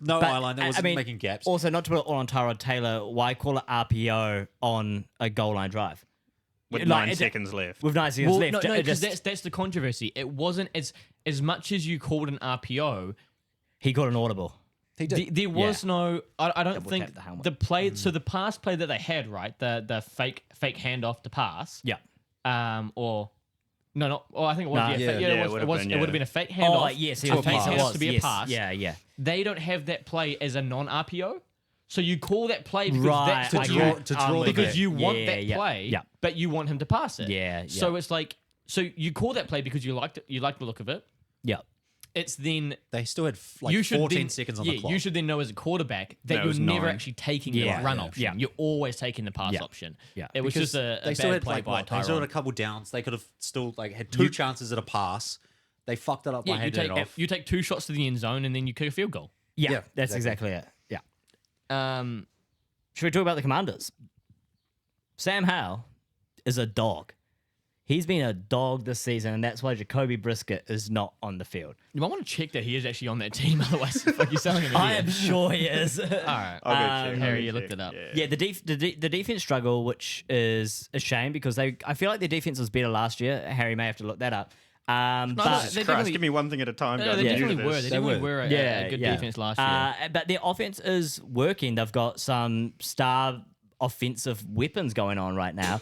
No But, eye-line that I wasn't mean, making gaps. Also, not to put it all on Tyrod Taylor, why call it RPO on a goal line drive? With Like, 9 it- seconds left. With 9 seconds Well, left. no, it because just- that's the controversy. It wasn't as much as you called an RPO. he got an audible. he did. There was no. I don't Double think tap the helmet. the play. So the pass play that they had, right? The fake handoff to pass. Yeah. Or no, not. Oh, I think it was. Nah. yeah, Yeah, fake- yeah, it it was. would've It was. been, It would have yeah. been a fake handoff. Oh, yes. to a face pass it handoff was. to be yes. a pass. Yeah, yeah. They don't have that play as a non-RPO. So you call that play because Right, that's to what draw- you to draw the because bet. you want Yeah, that yeah, play, yeah. but you want him to pass it. Yeah, So yeah. it's like So you call that play because you liked it. You liked the look of it. Yeah. It's then They still had like you should 14 then, seconds on yeah, the clock. You should then know as a quarterback that That you're was never 9. actually taking Yeah, the run yeah, option. yeah. You're always taking the pass Yeah. option. Yeah. It was Because just a they still bad had play like by what? They still had a Tyron. couple downs. They could have still like had 2 chances at a pass. They fucked it up by Yeah, handing it off. you take 2 shots to the end zone and then you kick a field goal. Yeah, Yeah, that's exactly. exactly it. Yeah. Um, Should we talk about the Commanders? Sam Howell is a dog. He's been a dog this season, and that's why Jacoby Brisket is not on the field. you might want to check that he is actually on that team. Otherwise, like you're selling him. I am sure he is. All right, I'll go check. Harry, I'll you go looked check. it up. Yeah, the defense struggle, which is a shame because I feel like their defense was better last year. Harry may have to look that up. no, But they Christ, definitely- give me one thing at a time. No, guys. they I'm new to definitely were. this. They definitely were a good defense last year. But their offense is working. They've got some star offensive weapons going on right now.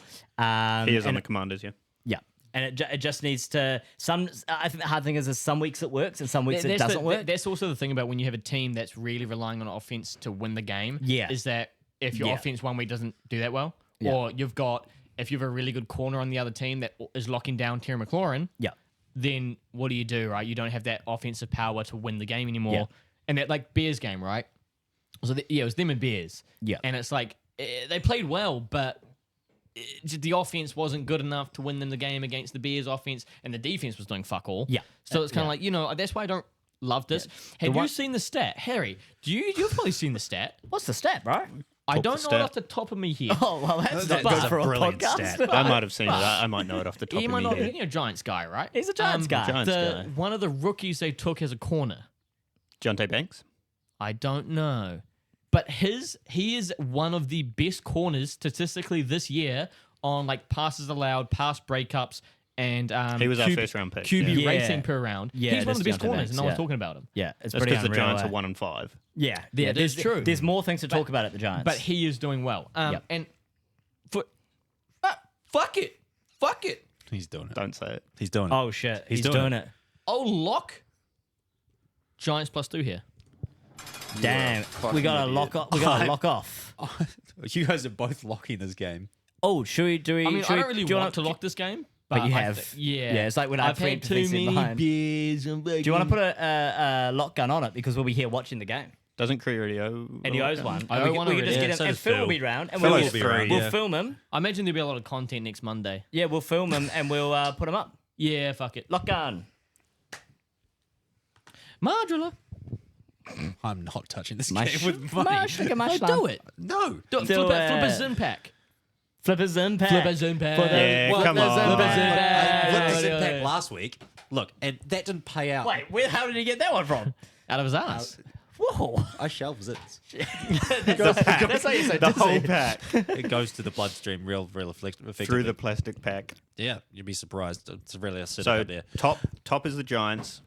He is on and- the Commanders, yeah. Yeah. And it just needs to I think the hard thing is some weeks it works and some weeks it That's doesn't work. That's also the thing about when you have a team that's really relying on offense to win the game. Yeah. Is that if your Yeah. offense one week doesn't do that well, Yeah. or if you have a really good corner on the other team that is locking down Terry McLaurin, Yeah. then what do, right? You don't have that offensive power to win the game anymore. Yeah. And that like Bears game, right? So it was them and Bears. Yeah. And it's like they played well, but the offense wasn't good enough to win them the game against the Bears offense, and the defense was doing fuck all. Yeah. So it's kind of like, that's why I don't love this. Have you seen the stat? Harry, you've probably seen the stat. What's the stat, bro? I don't know stat. it off the top of my head. Oh, well, that's not That's good a for a brilliant podcast. stat. I might have seen it. I might know it off the top He of might my not head. be a Giants guy, right? He's a Giants guy. Giants guy. One of the rookies they took as a corner. Jonte Banks? I don't know. But he is one of the best corners statistically this year on like passes allowed, pass breakups, and He was our first round pick, QB yeah. rating per round. Yeah, He's one of the it is best corners, Banks, and no one's yeah. talking about him. Yeah, it's That's pretty because the unreal, Giants eh? are 1-5. Yeah, Yeah, that's there's, true. There's more things to talk about at the Giants. But he is doing well. Yep. And fuck it. He's doing it. Don't say it. He's doing it. oh shit, he's doing doing it. it. Oh, lock. Giants +2 here. Damn, we got to lock off. We got to lock off. You guys are both locking this game. Oh, should we? Do we? I mean, should I we- don't really do you want to wanna- lock this game. But you I have. yeah. Yeah, it's like when I I've had preemptively too said many behind. beers. Do you want to put a lock gun on it because we'll be here watching the game? Doesn't Creary owe? And he owes one. I And owe we one can already. just Yeah, get him, so and does Phil will Phil. be round, and Phil we'll will be around, we'll yeah. film him. I imagine there'll be a lot of content next Monday. Yeah, we'll film him and we'll put him up. Yeah, fuck it. Lock gun. Mardrilla. I'm not touching this Mush. game with money. Mush, like a mush Do it. No. Do it. Do Flip a it. Zim pack. Flippers impact. Flip a Zim pack. For the- Yeah, Flip come a on. Zim Flip a pack. Zim I flipped Yeah, this yeah, impact yeah. last week. Look, and that didn't pay out. Wait, how did he get that one from? Out of his ass. Whoa. I shelves it. That's how you say The dizzy. whole pack It goes to the bloodstream real effectively. through the plastic pack. Yeah, you'd be surprised. It's really a setup So out there. top is the Giants,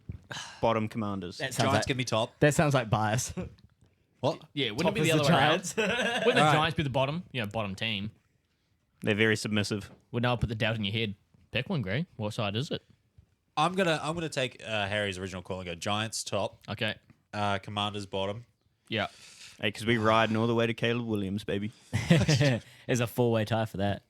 bottom Commanders. That sounds Giants like, give me top. that sounds like bias. What? Yeah, wouldn't Top it be is the other way around? Giants. Wouldn't the All right. Giants be the bottom? Bottom team. They're very submissive. Would now put the doubt in your head. Pick one, Gray. What side is it? I'm gonna take Harry's original call and go Giants top, Okay. Commanders bottom. Yeah. Hey, because we riding all the way to Caleb Williams, baby. There's a 4-way tie for that.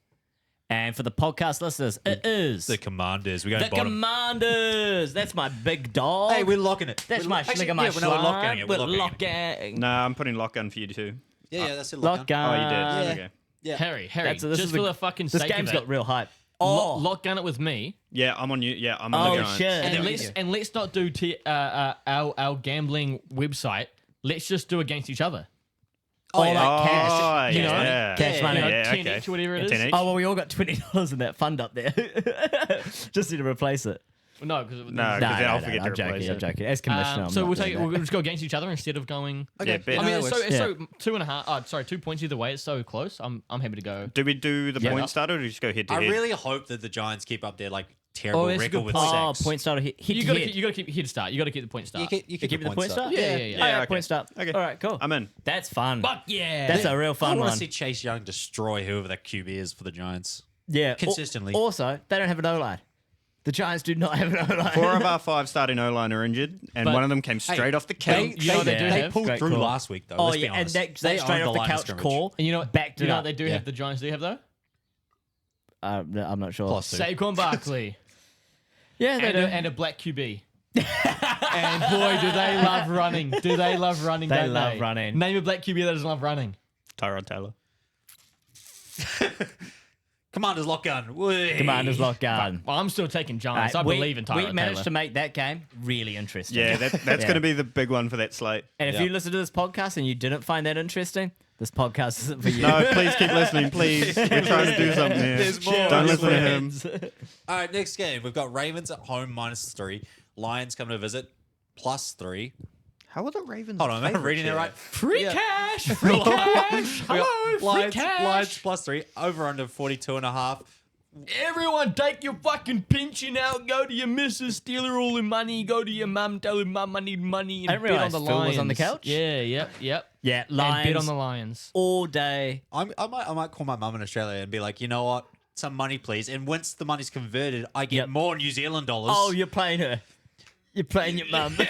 And for the podcast listeners, it is The Commanders. We go the bottom. Commanders. That's my big dog. Hey, we're locking it. That's We're my actually, schlicker, my yeah, we're locking it. We're We're locking it. locking. Nah, I'm putting lock gun for you too. Yeah, that's it. Lock gun. Oh, you did. yeah. Okay. Yeah. Harry, This just is for the fucking This sake game's of it, got real hype. Oh, lock gun it with me. Yeah, I'm on you. Yeah, I'm on Oh, the Giants. shit. And there we let's not do our gambling website. Let's just do against each other. all yeah. that cash. Oh, you know, yeah. cash money. You know, Yeah, 10 okay. each or whatever it is. 10 each. Oh well, we all got $20 in that fund up there. Just need to replace it. No, because No, because then I'll forget to I'm replace joking. I'm it. joking. As commissioner, I'm so not we'll doing take that. we'll just go against each other instead of going. Yeah, bet. I mean, that it's so works. it's so 2.5. Oh, sorry, 2 points either way. It's so close. I'm happy to go. Do we do the Yeah. point starter or do we just go head to I head? really hope that the Giants keep up their terrible that's a record good with point. Oh, six. point starter hit. You got to keep head start. You got to keep the point start. You You keep it the point start. Yeah, yeah, yeah. Yeah, All right, okay. point start. Okay. All right, cool. I'm in. That's fun. Fuck yeah. That's a real I fun want one. to see Chase Young destroy whoever that QB is for the Giants. Yeah, consistently. Also, they don't have an O-line. The Giants do not have an O-line. 4 of our 5 starting O-line are injured, and But- one of them came straight off the couch. you know what they do have? pulled Great through call. last week though. Oh let's be yeah, and honest. that They straight owned off the line of couch scrimmage. call. And you know, backed it you know up. what they do Yeah. have. The Giants do have though. I'm not sure. Plus two. Saquon Barkley. Yeah, they do. And a black QB. And boy, do they love running. Do they love running? They don't love running. Name a black QB that doesn't love running. Tyrod Taylor. Commander's lock gun. Whee! Commander's lock gun. Well, I'm still taking Giants. Right, I believe in Tyrod We managed Taylor. to make that game really interesting. Yeah, that's Yeah. going to be the big one for that slate. And if Yeah. you listen to this podcast and you didn't find that interesting, this podcast isn't for you. No, please keep listening, please. We're trying to do something here. There's more. Don't There's listen to him. All right, next game. We've got Ravens at home -3. Lions coming to visit +3. How are the Ravens? Hold on, am I favourites reading it here? right? Free Yeah. cash. Free cash. We got Hello, free Lions, cash. Lions +3. Over under 42.5. Everyone take your fucking pension out, go to your missus, steal her all the money, go to your mum, tell her mum I need money, and I didn't bet on realise the Phil Lions. was on the couch. Yeah, yep. Yeah, And Lions bet on the Lions. all day. I might call my mum in Australia and be like, you know what? Some money, please. And once the money's converted, I get Yep. more New Zealand dollars. Oh, you're playing her. You're playing your mum. she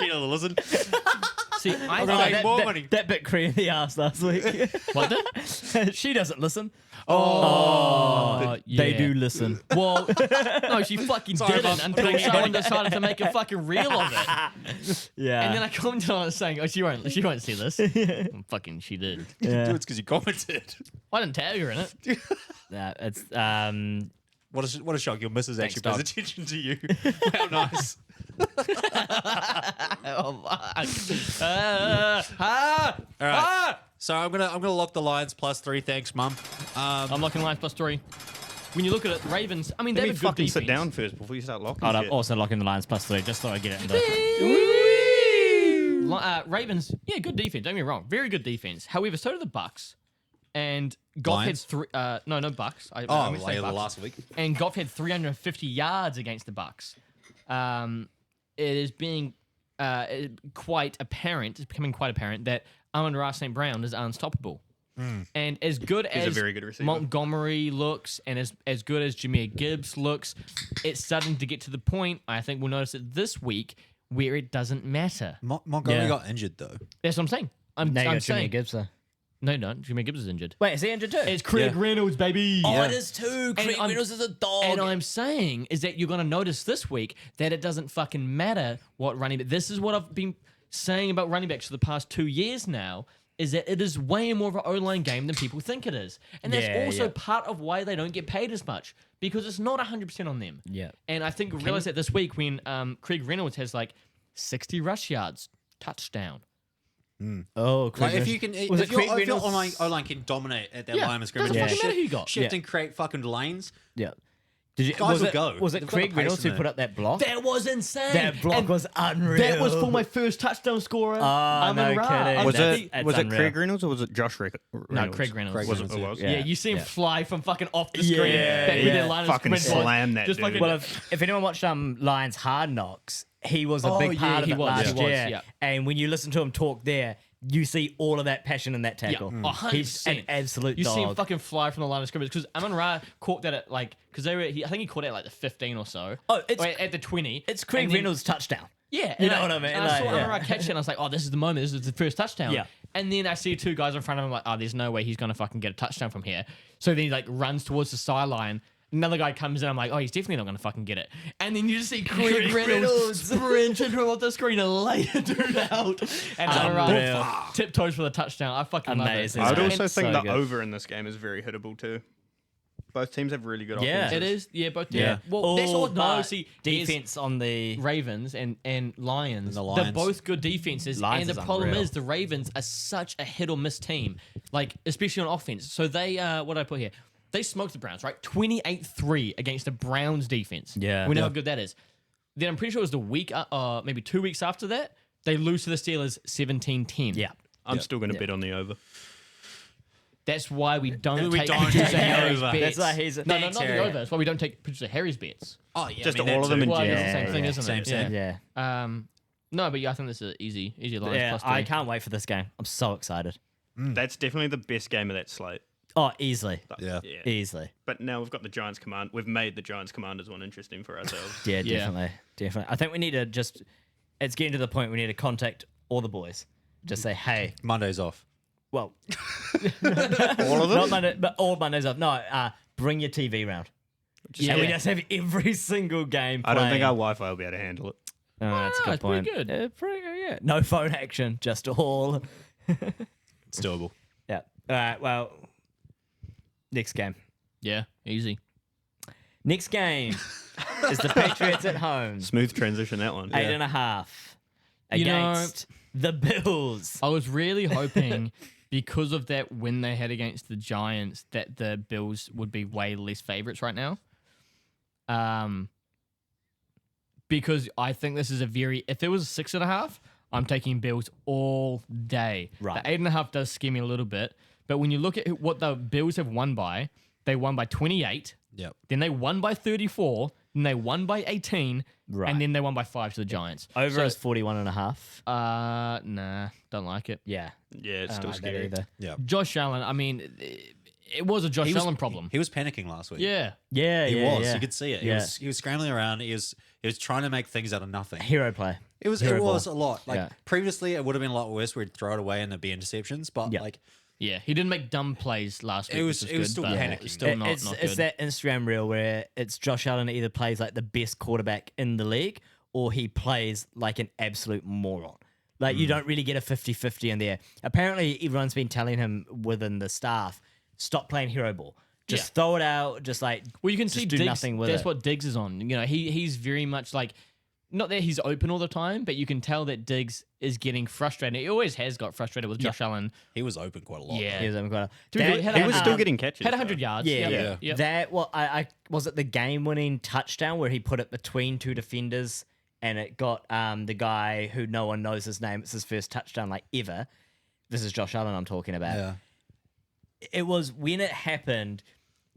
doesn't listen. See, I Right. thought more that, money. that bit creamed the ass last week. what the? She doesn't listen. Oh, They yeah. do listen. Well, no, she fucking Sorry, didn't Mum. until someone decided to make a fucking reel of it. Yeah. And then I commented on it saying, "Oh, she won't see this." Fucking, she did. yeah. It's because you commented. I didn't tag her in it. Yeah, it's What a shock. Your missus actually dog. pays attention to you. How nice. Oh, fuck. All right. So I'm gonna lock the Lions +3. Thanks, Mum. I'm locking Lions +3. When you look at it, Ravens. I mean, Let they me have a good fucking defense. sit down first before you start locking I'm shit. also locking the Lions +3 just so I get it in the. Ravens, yeah, good defense. Don't get me wrong, very good defense. However, so do the Bucks. And Goff Lions? had three. No Bucks. I Oh, meant to say like Bucks. last week. And Goff had 350 yards against the Bucks. It is being quite apparent. It's becoming quite apparent that Amon-Ra St. Brown is unstoppable. And as good He's a as very good receiver. Montgomery looks, and as good as Jameer Gibbs looks, it's starting to get to the point. I think we'll notice it this week where it doesn't matter. Montgomery Yeah. got injured though. That's what I'm saying. I'm Now you got saying. Jimmy Gibbs though. No, Jameer Gibbs is injured. Wait, is he injured too? It's Craig Reynolds, baby. Oh, it is too. Craig I'm- Reynolds is a dog. And I'm saying is that you're going to notice this week that it doesn't fucking matter what running back. This is what I've been saying about running backs for the past 2 years now. Is that it is way more of an O-line game than people think it is. And that's Yeah, also yeah. part of why they don't get paid as much. Because it's not 100% on them. Yeah. And I think we realized that this week when Craig Reynolds has like 60 rush yards, touchdown. Oh, Craig Like if Reynolds. you can, Was if it Craig your Reynolds? O-line can dominate at that Yeah, line of scrimmage, doesn't fucking matter who you got. shift Yeah. and create fucking lanes. Yeah. Did you? Guys was will it, go. Was it They've got Craig the pace Reynolds who in put there. up that block? That was insane. That block And was unreal. That was for my first touchdown scorer. Oh, no Amon-Ra. kidding. Was That's- it that's was it unreal. Craig Reynolds or was it Josh Reynolds? No, Craig Reynolds. Craig Was Reynolds, it? It was. Yeah, Yeah. you see him Yeah. fly from fucking off the screen. Yeah, back with yeah. their line of Fucking scrimmage. slam that Just dude. fucking Well, if anyone watched Lions Hard Knocks, he was a Oh, big yeah, part he of it was, last he was, year. yeah. And when you listen to him talk there, you see all of that passion in that tackle. Yeah, 100%. He's an absolute You dog. see him fucking fly from the line of scrimmage because Amon-Ra caught that at like because they were. I think he caught it at like the 15 or so. Oh, it's- Or at the 20. It's Craig And then- Reynolds' touchdown. Yeah, You and know what I mean? And I Like, saw yeah. Amon-Ra catch it, and I was like, "Oh, this is the moment. This is the first touchdown." Yeah. And then I see two guys in front of him, like, "Oh, there's no way he's gonna fucking get a touchdown from here." So then he like runs towards the sideline. Another guy comes in. I'm like, "Oh, he's definitely not gonna fucking get it." And then you just see Craig Reynolds sprinting from off the screen and lay the dude out. And Unreal. Amon-Ra tiptoes for the touchdown. I fucking Amazing. love it. I would And also think so the good. over in this game is very hittable too. Both teams have really good Yeah. offenses. It is, yeah, both. Yeah. Yeah. Well, that's all. No, but see, defense on the. Ravens and Lions. the They're Lions. both good defenses. Lions and the is problem unreal. is the Ravens are such a hit or miss team. Like, especially on offense. So they what did I put here? They smoked the Browns, right? 28-3 against the Browns defense. Yeah. We know Yeah. how good that is. Then I'm pretty sure it was the week maybe 2 weeks after that, they lose to the Steelers 17-10. Yeah. I'm still going to bet on the over. That's why we don't We take don't producer take the Harry's over. bets. That's why he's. no, Thanks, not the Harry. over. That's why we don't take producer Harry's bets. Oh yeah, Just I mean, all of them in Well, general. it's the same thing, isn't Same, it? same. Yeah. Yeah. No, but yeah, I think this is easy lines Yeah, plus I 3. can't wait for this game. I'm so excited. That's definitely the best game of that slate. Oh, easily. Yeah. Yeah. Easily. But now we've got the Giants command. We've made the Giants Commanders one interesting for ourselves. Yeah, Yeah. definitely. Definitely. I think we need to just. It's getting to the point we need to contact all the boys. Just say, hey, Monday's off. well, All of them? not Monday, but all Mondays off. No, bring your TV round. Yeah. And we just have every single game I don't think playing. our Wi-Fi will be able to handle it. Oh, that's a good it's pretty point. good. Pretty good, yeah. No phone action, just all. It's doable. Yeah. All right, well, next game. Yeah, easy. Next game is the Patriots at home. Smooth transition, that one. 8.5 You know- against the Bills. I was really hoping because of that win they had against the Giants that the Bills would be way less favorites right now. Because I think this is if it was 6.5, I'm taking Bills all day. Right. The 8.5 does scare me a little bit, but when you look at what the Bills have won by, they won by 28, Yep. then they won by 34, then they won by 18, Right. and then they won by 5 to the Giants. Over is 41.5. Nah, don't like it. Yeah. Yeah, it's I still don't like that scary. either. Yeah. Josh Allen, I mean, it was a Josh Allen problem. He was panicking last week. Yeah. Yeah, He yeah, was. yeah. You could see it. Yeah. He was scrambling around. He was trying to make things out of nothing. Hero play. It was Hero ball. a lot. Like Yeah. previously, it would have been a lot worse. We'd throw it away and there'd be interceptions. But Yeah. like Yeah, he didn't make dumb plays last week. It was- which it was good, still but panicking. it's still It- not it's good. that Instagram reel where it's Josh Allen either plays like the best quarterback in the league or he plays like an absolute moron. Like you don't really get a 50-50 in there. Apparently everyone's been telling him within the staff, stop playing hero ball. Just Yeah. throw it out. Just like Well, you can just see do Diggs, nothing with that's it. what Diggs is on. You know, he's very much like, not that he's open all the time, but you can tell that Diggs is getting frustrated. He always has got frustrated with Josh Allen. he was open quite a lot. Yeah. He was having quite a- To be fair, That- had He a was hundred- still getting catches. Had though. 100 yards. Yeah, Yep, yeah. yep. That I was it the game-winning touchdown where he put it between two defenders and it got the guy who no one knows his name. It's his first touchdown like ever. This is Josh Allen I'm talking about. Yeah. It was when it happened.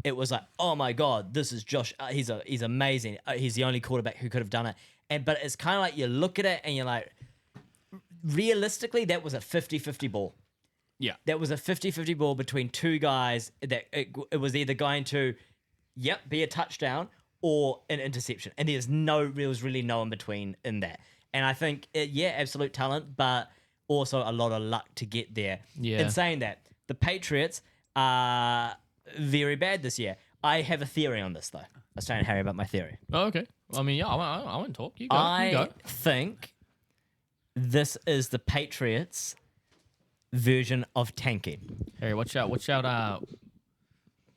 It was like, oh my god, this is Josh. He's amazing. He's the only quarterback who could have done it. But it's kind of like you look at it and you're like, realistically, that was a 50-50 ball. Yeah. That was a 50-50 ball between two guys that it was either going to, be a touchdown or an interception. And there was really no in between in that. And I think, absolute talent, but also a lot of luck to get there. Yeah. In saying that, the Patriots are very bad this year. I have a theory on this, though. I was telling Harry about my theory. Oh, okay. I mean, yeah, I won't talk. You go. I you go. think this is the Patriots' version of tanking. Harry, watch out.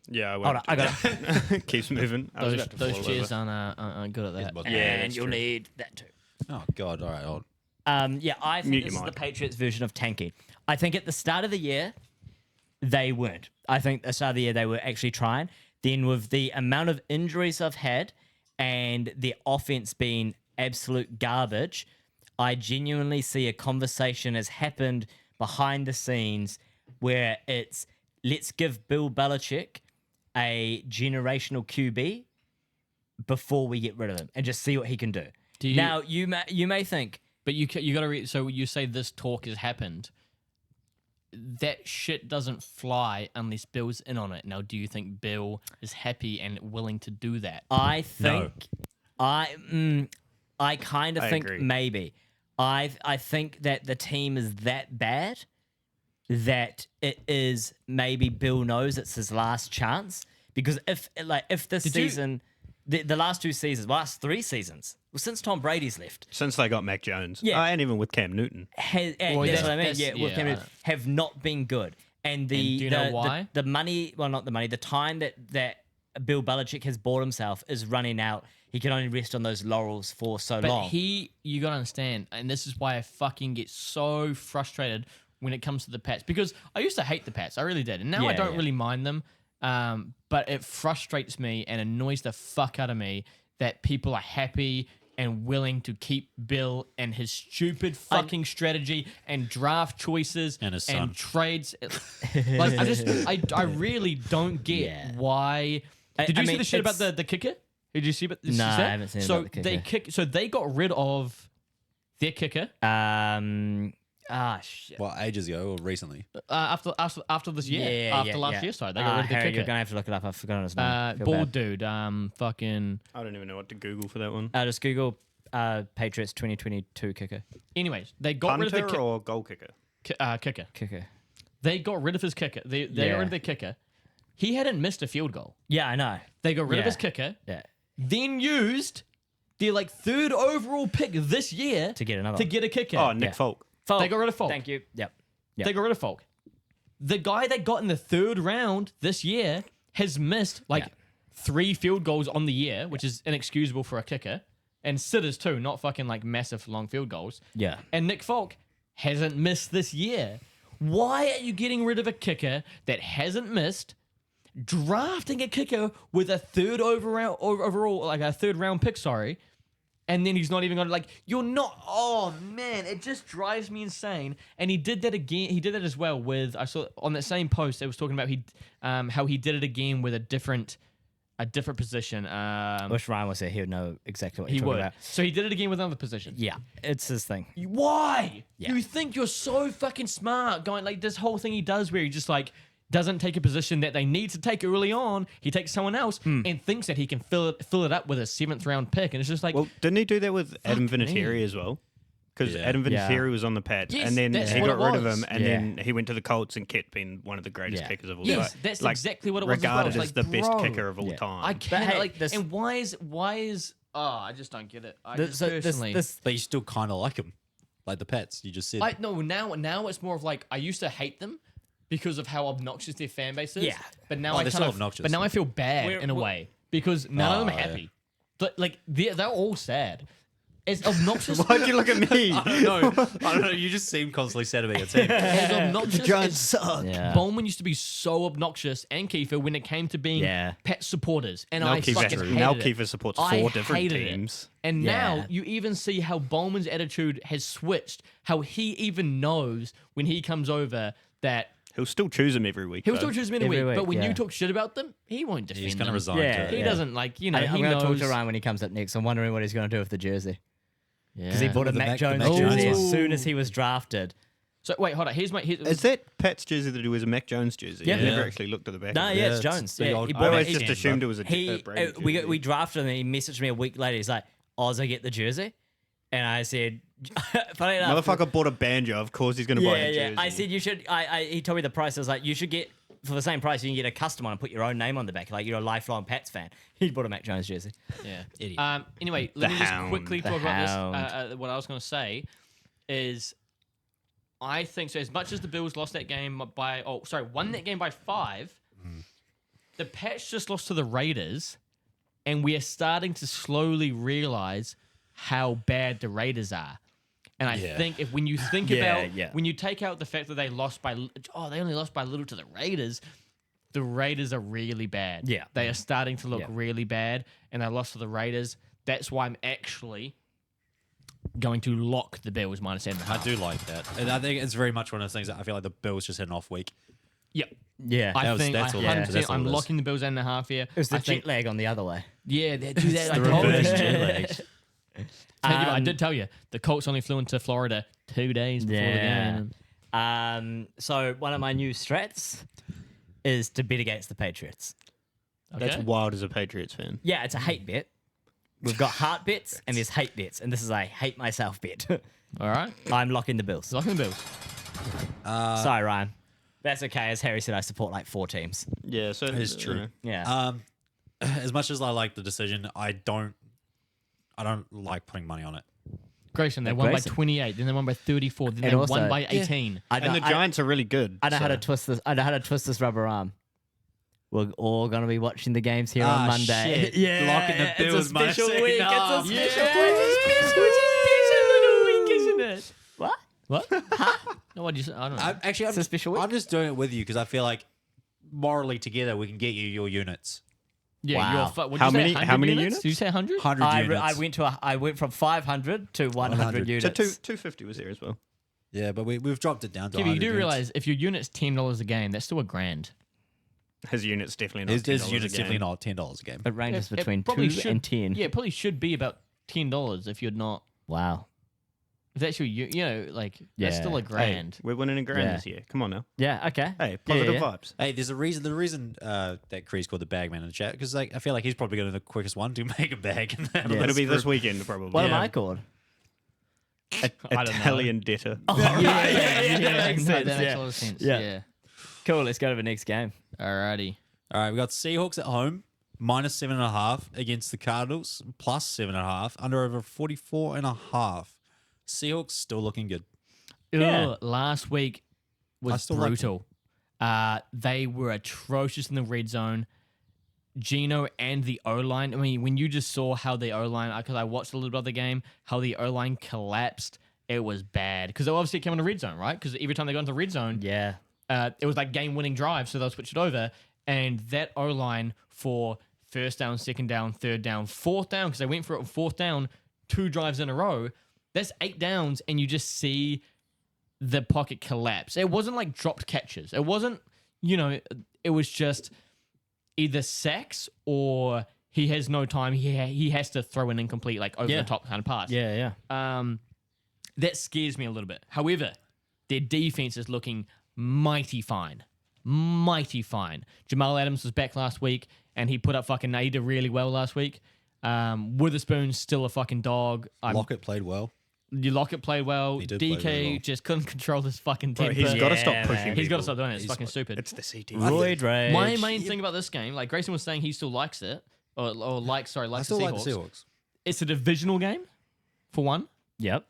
Yeah, I Hold on, I got it. it. Keeps moving. I was Those about to those fall chairs over. aren't good at that. But- Yeah, and that's you'll true. need that too. Oh God! All right. Hold. I think Mute this your is the mic. Patriots' version of tanking. I think at the start of the year, they weren't. I think at the start of the year, they were actually trying. Then with the amount of injuries I've had and the offense being absolute garbage, I genuinely see a conversation has happened behind the scenes where it's let's give Bill Belichick a generational QB before we get rid of him and just see what he can do. Do you- Now you may think, But you got to so you say this talk has happened. That shit doesn't fly unless Bill's in on it. Now, do you think Bill is happy and willing to do that? I think I kind of I think agree. maybe I think that the team is that bad that it is maybe Bill knows it's his last chance because if this Did you- season the last 2 seasons, last 3 seasons, well, since Tom Brady's left, Since they got Mac Jones. Yeah. And even with Cam Newton. that's Well, what I mean. that's- Yeah, with yeah, Cam Newton, have not been good. And do you know why? The money, well, not the money, the time that Bill Belichick has bought himself is running out. He can only rest on those laurels for so But long. you got to understand, and this is why I fucking get so frustrated when it comes to the Pats, because I used to hate the Pats, I really did, and now I Yeah, don't yeah. really mind them. But it frustrates me and annoys the fuck out of me that people are happy and willing to keep Bill and his stupid fucking strategy and draft choices And his son. trades. Like, I really don't get Yeah. why. Did I you see mean, the shit about it's- the kicker? Did you see about this? No, I haven't seen so about the they kicker. So they got rid of their kicker Shit. Well, ages ago or recently? after this year. after last year, sorry, they got rid of the Harry, kicker. you're gonna have to look it up. I've forgotten his name. Feel Bald bad. dude. Fucking. I don't even know what to Google for that one. Just Google Patriots 2022 kicker. Anyways, they got rid of Punter the or goal kicker? kicker. Kicker. They got rid of his kicker. They got Yeah. rid of their kicker. he hadn't missed a field goal. Yeah, I know. They got rid of Yeah. his kicker, Yeah. then used their like third overall pick this year To get another to one. get a kicker. Oh, Nick Yeah. Folk. Folk. They got rid of Folk. Thank you. Yep. They got rid of Folk. The guy they got in the third round this year has missed like Yeah. 3 field goals on the year, which is inexcusable for a kicker, and sitters too, not fucking like massive long field goals. Yeah. And Nick Folk hasn't missed this year. Why are you getting rid of a kicker that hasn't missed, drafting a kicker with a third overall, like a third round pick, sorry, and then he's not even going to, like, you're not, oh man, it just drives me insane. And he did that again, he did that as well with, I saw on that same post, it was talking about how he did it again with a different position. Wish Ryan was there. He would know exactly what He you're talking would. about. So he did it again with another position. Yeah, it's his thing. Why? Yeah. You think you're so fucking smart going like this whole thing he does where he just like doesn't take a position that they need to take early on. He takes someone else and thinks that he can fill it up with a 7th round pick. And it's just like, Well, didn't he do that with Adam Fuck me. Vinatieri as well? Because Yeah. Adam Yeah. Vinatieri was on the Pats, Yes, and then that's he what got it rid of was. him, and Yeah. then he went to the Colts and kept being one of the greatest Yeah. kickers of all yes, time. that's Like, exactly what it was. regarded as, well. as It's the like, best bro, kicker of all Yeah. time. I can't hey, like this- and why is I just don't get it. I This, just so personally this But you still kind of like him, like the Pets. You just said. I no now it's more of like I used to hate them because of how obnoxious their fan base is. Yeah. But now Oh, I they're kind still of obnoxious. but now I feel bad We're- in a we're- way because none of them are Oh, yeah. happy. But like they're all sad. It's obnoxious. Why'd you look at me? I don't know. You just seem constantly sad about your team. As obnoxious Giants as- suck. Yeah. Bowman used to be so obnoxious, and Kiefer when it came to being Yeah. Pet supporters, and Now I fucking hated now it. Kiefer supports I 4 different hated it. teams. And Yeah. now you even see how Bowman's attitude has switched. How he even knows when he comes over that He'll still choose him every week. he'll though. still choose him in a Every week. week, But when yeah. you talk shit about them, he won't defend He's them. kind of resigned Yeah, to He it. doesn't like you know. I'm he going knows. to talk to Ryan when he comes up next. I'm wondering what he's going to do with the jersey because he Yeah. bought a The Mac Mac- the Jones Mac jersey Jones as one. soon as he was drafted. So wait, hold on. Here's Is that Pat's jersey that he wears a Mac Jones jersey? Yeah. I never Yeah. actually looked at the back. No, of it. yeah, it's Yeah, it's Jones. big Yeah, old- he I bought always it. just again, assumed it was a He, Brady we jersey. we drafted him and he messaged me a week later. He's like, Oz, I get the jersey. And I said, funny enough. Motherfucker bought a banjo. Of course he's going to buy a jersey. I said, you should, he told me the price. I was like, you should get, for the same price, you can get a custom one and put your own name on the back. Like you're a lifelong Pats fan. He bought a Mac Jones jersey. Yeah. Idiot. Anyway, let me just Hound. quickly The talk about Hound. this. What I was going to say is, I think so. As much as the Bills lost that game won that game by 5, the Pats just lost to the Raiders, and we are starting to slowly realize how bad the Raiders are. And I Yeah. think when you think Yeah, about yeah. when you take out the fact that they only lost by little to the Raiders. The Raiders are really bad. Yeah. They are starting to look Yeah. really bad, and they lost to the Raiders. That's why I'm actually going to lock the Bills minus 7.5. I do like that. And I think it's very much one of those things that I feel like the Bills just had an off week. Yep. Yeah. I was- think that's all- 100%, that's all I'm it is. locking the Bills 8.5 here. it was the I think, jet lag on the other way. yeah, they do that. I the told you. reverse jet lag. I did tell you the Colts only flew into Florida 2 days before the game. So one of my new strats is to bet against the Patriots. Okay. That's wild as a Patriots fan. Yeah, it's a hate bet. We've got heart bets and there's hate bets, and this is a hate myself bet. All right, I'm locking the Bills. locking the Bills. Sorry, Ryan. That's okay. As Harry said, I support like 4 teams. Yeah, so It's true. Yeah. As much as I like the decision, I don't like putting money on it. Grayson, they won Grayson. by 28, then they won by 34, then And they also- won by 18. I and the Giants are really good. I know how to so- twist this. I know how to twist this rubber arm. We're all gonna be watching the games here on Monday. shit. Yeah, Locking the it's Bills a minus special eight. week. No. It's a Yeah. special week. Isn't it? What? What? No, what did you say? I don't know. It's a special week. I'm just doing it with you because I feel like morally together we can get you your units. Yeah, Wow. you're what'd How you say, many- 100 how many units? units? Did you say 100? 100 units. I went from 500 to 100 100. units. So 250 was there as well. Yeah, but we've dropped it down to Yeah, but 100 you do units. realize if your unit's $10 a game, that's still $1,000. His unit's definitely not. His $10 units a game. definitely not $10 a game. It ranges It between probably 2 should- and 10. Yeah, it probably should be about $10 if you're not. Wow. If that's your, like that's Yeah. still Hey, $1,000. we're winning a grand Yeah. this year. Come on now. Yeah. Okay. Hey, positive yeah. vibes. Hey, there's a reason. The reason that Cree's called the bagman in the chat because like I feel like he's probably going to be the quickest one to make a bag. It'll be this weekend probably. What am Yeah. I called? I don't know. Italian debtor. Yeah, that makes no, sense, that makes yeah. a lot of sense. Yeah. Yeah. Cool. Let's go to the next game. Alrighty. All right, we got Seahawks at home, -7.5 against the Cardinals, +7.5, under over 44.5. Seahawks still looking good. Yeah. Last week I was still like brutal. They were atrocious in the red zone. Gino and the O-line. I mean, when you just saw how the O-line, because I watched a little bit of the game, how the O-line collapsed, it was bad. Because they obviously came in the red zone, right? Because every time they got into the red zone, Yeah. it was like game-winning drive, so they'll switch it over. And that O-line for first down, second down, third down, fourth down, because they went for it on fourth down, 2 drives in a row. That's 8 downs, and you just see the pocket collapse. It wasn't like dropped catches. It wasn't, it was just either sacks or he has no time. He has to throw an incomplete, like over the top kind of pass. Yeah. That scares me a little bit. However, their defense is looking mighty fine. Mighty fine. Jamal Adams was back last week and he put up he did really well last week. Witherspoon's still a fucking dog. Lockett played well. Lockett played well. He did play DK really well. just couldn't control his fucking temper. He's got to stop Yeah, pushing man. He's got to people. stop doing it. It's fucking stupid. It's the CT. Roid rage. My main thing about this game, like Grayson was saying, he still likes it, or likes I the still Seahawks. like the Seahawks. It's a divisional game, for one, Yep.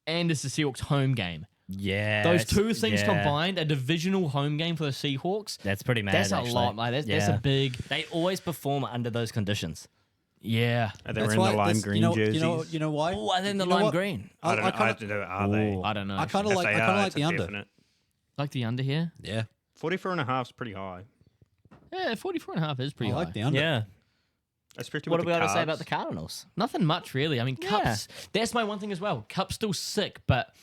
and it's the Seahawks home game. Yeah. Those two things combined, a divisional home game for the Seahawks. That's pretty mad. That's a actually. lot, mate. That's a big. They always perform under those conditions. Yeah. They were in the lime green jerseys. You know why? Oh, and then the You know lime what? green. I don't know. kinda- Are they? Ooh. I don't know. I kind of If like. they I kind are, of like it's the a under. definite. like the under here. Yeah, 44 and a half is pretty high. Yeah, 44.5 is pretty I high. like the under. Yeah. Especially What with do we the got to say Cards. about the Cardinals? Nothing much, really. I mean, Yeah. Cup's. That's my one thing as well. Cup's still sick, but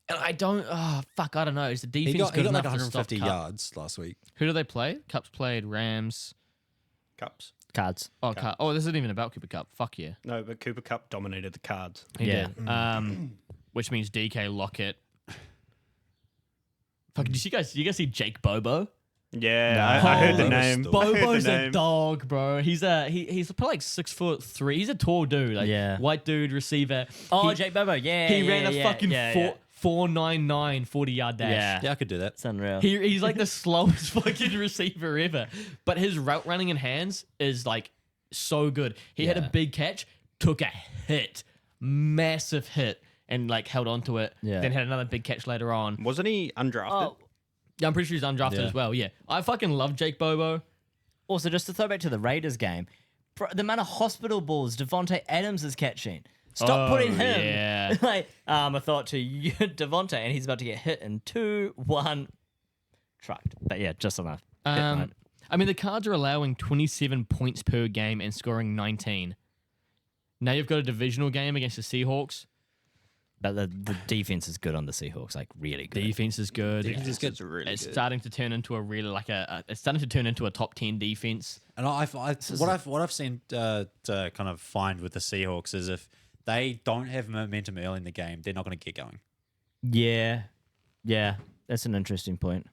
I don't. Oh, fuck. I don't know. Is the defense He got good like enough to stop 150 Cup? yards last week. Who do they play? Cup's played Rams. Cups. Cards. Oh, oh, this isn't even about Cooper Cup. Fuck yeah. No, but Cooper Cup dominated the Cards. He Yeah. did. Which means DK Lockett. Fuck, did you guys see Jake Bobo? Yeah, I heard the Bobo's name. still- I heard the Bobo's a name. dog, bro. He's probably like 6'3". He's a tall dude, like Yeah. white dude receiver. Oh, he, Jake Bobo. Yeah. he yeah, ran a yeah, fucking yeah. 4.99 40-yard dash. Yeah. Yeah, I could do that. It's unreal. He's like the slowest fucking receiver ever. But his route running in hands is like so good. He had a Yeah. big catch, took a hit, massive hit, and like held onto it. Yeah. Then had another big catch later on. Wasn't he undrafted? Oh, Yeah, I'm pretty sure he's undrafted Yeah. as well. Yeah. I fucking love Jake Bobo. also, just to throw back to the Raiders game, the amount of hospital balls Devontae Adams is catching. Stop Oh, putting him. yeah. like, a thought to you, Devontae, and he's about to get hit in 2-1. Trucked. But yeah, just enough. I mean, the Cards are allowing 27 points per game and scoring 19. Now you've got a divisional game against the Seahawks. But the defense is good on the Seahawks, like really good. Defense is good. It's really It's good. starting to turn into a really it's starting to turn into a top 10 defense. And what I've seen to kind of find with the Seahawks is if they don't have momentum early in the game, they're not going to get going. Yeah. Yeah. That's an interesting point.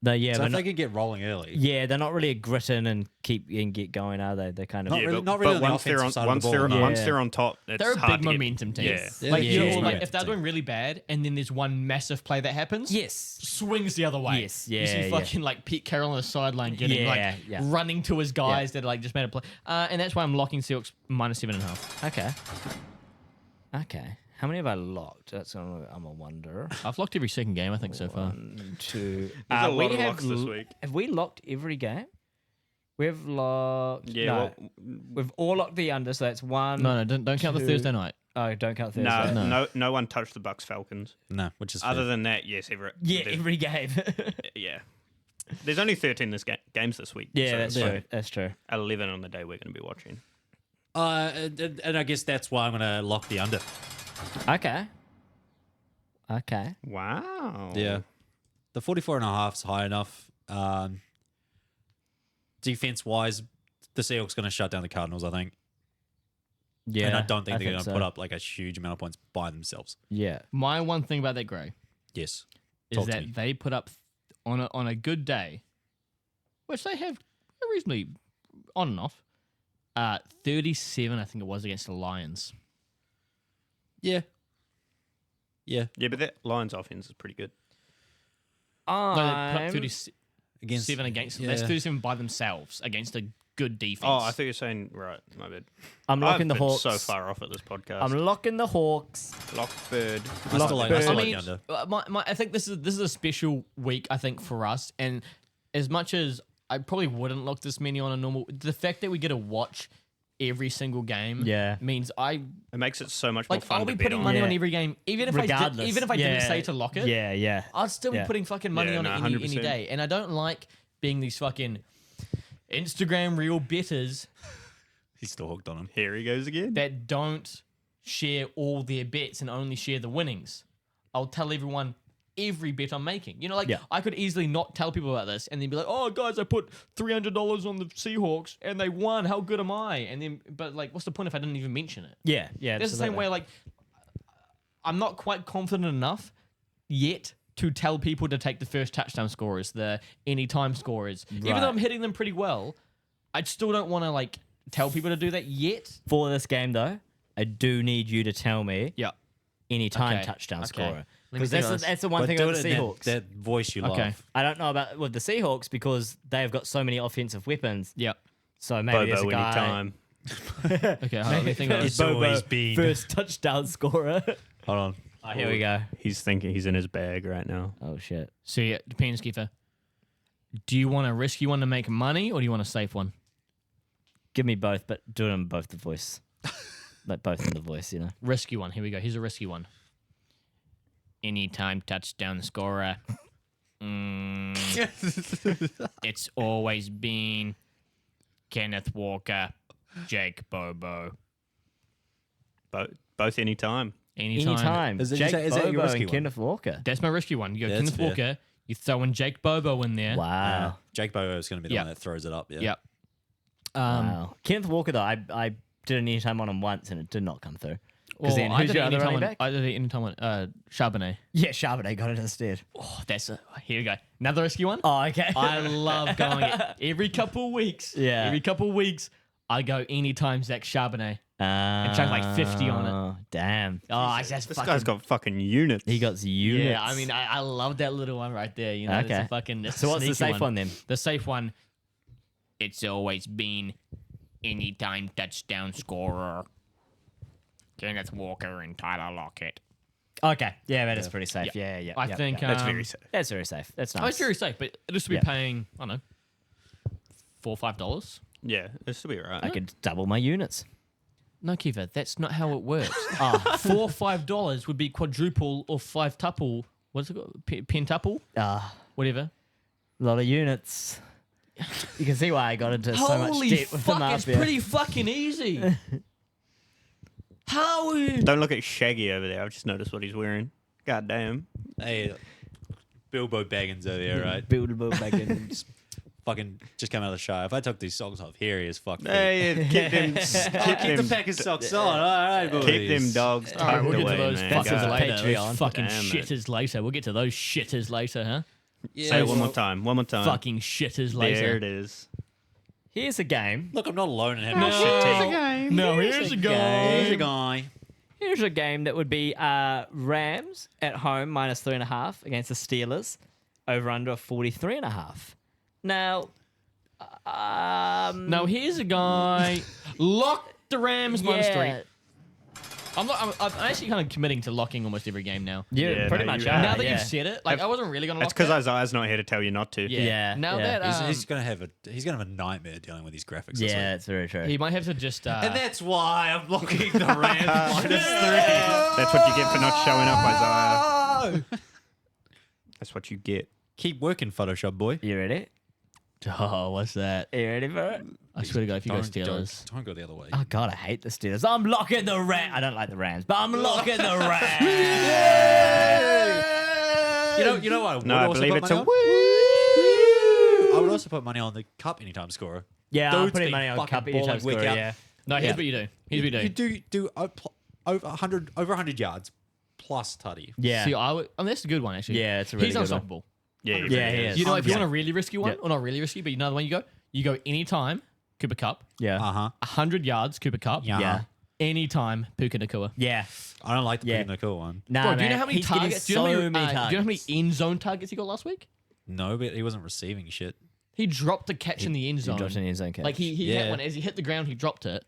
Yeah, So but if they can get rolling early, yeah, they're not really a grit in and get going, are they? They're kind of Not Yeah, really- but, really but on the once they're offensive on, side of the once ball, they're no. once Yeah. they're on top, it's They're a hard big to get- momentum team. Yeah. Yeah, Like, they're you huge know, like momentum if they're team. doing really bad and then there's one massive play that happens, yes. swings the other way. Yes, You yeah, see yeah. fucking like Pete Carroll on the sideline getting Yeah, yeah. running to his guys that like just made a play. And that's why I'm locking Seahawks -7.5. Okay. How many have I locked? I'm a wonder. I've locked every second game, I think, so far. 1, 2. There's a lot we of have locks this week. Have we locked every game? We've locked. Yeah, no, well, we've all locked the under, so that's one. No, don't count the two. Thursday night. Oh, don't count Thursday. no one touched the Bucks Falcons. no, which is Other fair. than that, yes, Yeah, there's- every game. yeah. There's only 13 games this week. yeah, so that's it's true. like That's true. 11 on the day we're going to be watching. And I guess that's why I'm going to lock the under. Okay. Okay. Wow. Yeah. The 44.5 is high enough. Defense-wise, the Seahawks going to shut down the Cardinals, I think. Yeah. And I don't think they're going to so. put up like a huge amount of points by themselves. Yeah. My one thing about that, Gray, Yes. is Talk to that me. they put up on a good day, which they have reasonably on and off, 37, I think it was, against the Lions. Yeah. Yeah. Yeah, but that Lions offense is pretty good. No, they put up I'm 30. against 7 against them. That's 37 by themselves against a good defense. Oh, I thought you were saying right. My bad. I'm locking I've the been Hawks. so far off at this podcast. I'm locking the Hawks. Lockbird. I still like I mean, the under. I think this is a special week. I think for us, and as much as I probably wouldn't look this many on a normal, the fact that we get to watch every single game, means It makes it so much more fun I'll to be bet putting on. money Yeah. on every game, even if Regardless. even if I didn't say to lock it. Yeah. I'd still be Yeah. putting fucking money Yeah, on no, it any 100%. day. And I don't like being these fucking Instagram real betters He's still hooked on him. Here he goes again. that don't share all their bets and only share the winnings. I'll tell everyone every bet I'm making. You know, like Yeah. I could easily not tell people about this and then be like, oh guys, I put $300 on the Seahawks and they won. How good am I? And then, but like, what's the point if I didn't even mention it? Yeah. That's the same way, like, I'm not quite confident enough yet to tell people to take the first touchdown scorers, the anytime scorers. Even Right. though I'm hitting them pretty well, I still don't want to, like, tell people to do that yet. For this game, though, I do need you to tell me Yeah. anytime Okay. touchdown Okay. scorer. Let me Because think of this. that's the one But thing do about it the in Seahawks. that voice you love. Okay. I don't know about with the Seahawks because they've got so many offensive weapons. Yeah. So maybe there's a Bobo guy. anytime. Okay, hold on, let me think of It's this. always been. First touchdown scorer. Hold on. Oh, here we go. He's thinking he's in his bag right now. Oh shit. So, yeah, depends, Kiefer. Do you want a risky one to make money or do you want a safe one? Give me both, but do them both the voice. Like both in the voice, you know. Risky one. Here we go. Here's a risky one. Anytime touchdown scorer. It's always been Kenneth Walker, Jake Bobo. Both anytime. Anytime. Is that Jake your Bobo risky and one? Kenneth Walker. That's my risky one. You go Yeah, Kenneth that's fair. Walker. You throw in Jake Bobo in there. Wow. Jake Bobo is going to be the Yeah. one that throws it up. Yeah. Yep. Wow. Kenneth Walker though, I did an anytime on him once and it did not come through. Well, then I who's did your it other anytime running one. back? I did it anytime one. Charbonnet. Yeah, Charbonnet got it instead. Oh, that's a. Here we go. Another risky one. Oh, okay. I love going it every couple of weeks. Yeah. Every couple of weeks, I go anytime Zach Charbonnet. and chuck like 50 on it. Damn. Oh, I just This fucking. guy's got fucking units. He got units. Yeah, I mean, I love that little one right there. You know, it's Okay. a fucking. It's So a what's the sneaky safe one then? The safe one. It's always been anytime touchdown scorer. Kenneth Walker and Tyler Lockett. Okay. Yeah, that is pretty safe. Yeah. I yeah, think yeah. That's very safe. That's very safe. That's nice. Oh, it's very safe, but this will be Yeah. paying, I don't know, $4 or $5. Yeah, this will be right. I could double my units. No, Kiva, that's not how it works. $4 or $5 would be quadruple or five tuple. What's it called? Pentuple? Whatever. A lot of units. You can see why I got into so much Holy debt with the fuck, it's mafia. pretty fucking easy. How? Don't look at Shaggy over there. I've just noticed what he's wearing. God damn. Hey, Bilbo Baggins over here, right? Buildable back in. Fucking just come out of the show. If I took these socks off, hairy as fuck. Hey, keep them, Keep the Packers socks on. All right, boys. keep them dogs All right, tucked we'll get away, to those man. fuckers God. later. Patreon. Those fucking Damn it. shitters later. We'll get to those shitters later, huh? Yeah, Say it one well, more time. One more time. Fucking shitters later. There it is. Here's a game. Look, I'm not alone in having a shit team. No, Here's a go. game. Here's a guy. Here's a game that would be Rams at home -3.5 against the Steelers, over under a 43.5. Now, No, here's a guy. Lock the Rams -3. I'm actually kind of committing to locking almost every game now. Yeah, pretty no, much you are. are. Now that yeah. you've said it, like I wasn't really gonna lock That's because that. Isaiah's not here to tell you not to. Yeah, Now yeah. that He's gonna have a nightmare dealing with these graphics. this week. Yeah, it's very true. he might have to just. And that's why I'm blocking the Rams -3. That's what you get for not showing up, Isaiah. That's what you get. Keep working, Photoshop boy. You ready? Oh, what's that? You ready for it? I swear to God, if you go Steelers. Don't go the other way. Oh God, I hate the Steelers. I'm locking the Rams. I don't like the Rams, but I'm locking the Rams. You know what? No, I believe it's a woo. I would also put money on the cup anytime scorer. Yeah, I'm Dude's putting been money on fucking Cup anytime balling week scorer. out. Yeah. No, here's Yeah. what you do. Here's what you do. You do over 100 yards plus tutty. Yeah. See, I would. I mean, that's a good one actually. Yeah, it's a really He's good one. unstoppable. Yeah, Yeah, he is. You know, if you Yeah. want a really risky one, Yeah. or not really risky, but you know the one you go anytime, Cooper Cup, Yeah. huh. 100 yards, Cooper Cup, Yeah. Yeah. anytime, Puka Nakua. Yeah. I don't like the Yeah. Puka Nakua one. Nah, Bro, do you know man, how many he's getting targets? So many do you know how many targets. end zone targets he got last week? No, but he wasn't receiving shit. He dropped the catch in the end zone. dropped an end zone catch. Like he Yeah. had one as he hit the ground, he dropped it.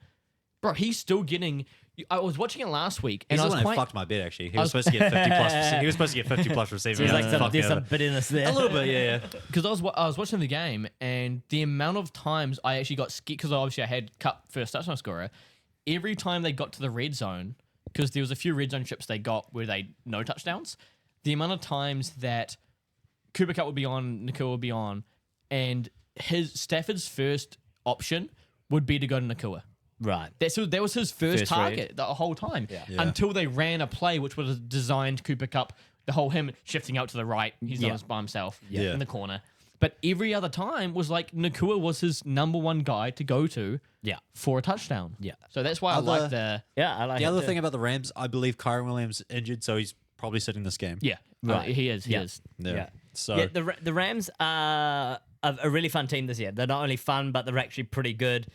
Bro, he's still getting. I was watching it last week, and He's I the was one quite. that fucked my bet. Actually, he was supposed to get 50 plus. He was supposed to get 50 plus receiving. There's like yards. Fucked me there's some over. bitterness there. A little bit, yeah. Because I was watching the game, and the amount of times I actually got scared, because obviously I had Cup first touchdown scorer. Every time they got to the red zone, because there was a few red zone trips they got where they no touchdowns, the amount of times that Cooper Cup would be on, Nakua would be on, and his Stafford's first option would be to go to Nakua. Right. That was his first First target the whole time. Yeah. Until they ran a play which was designed Cooper Cup, the whole him shifting out to the right, he's Yeah. by himself Yeah. in the corner. But every other time was like Nakua was his number one guy to go to Yeah. for a touchdown. Yeah. So that's why I Other- like the Yeah, I like The it other too. thing about the Rams, I believe Kyron Williams injured, so he's probably sitting this game. yeah. Right. He is. He Yeah. is. Yeah. So Yeah, the Rams are a really fun team this year. They're not only fun, but they're actually pretty good.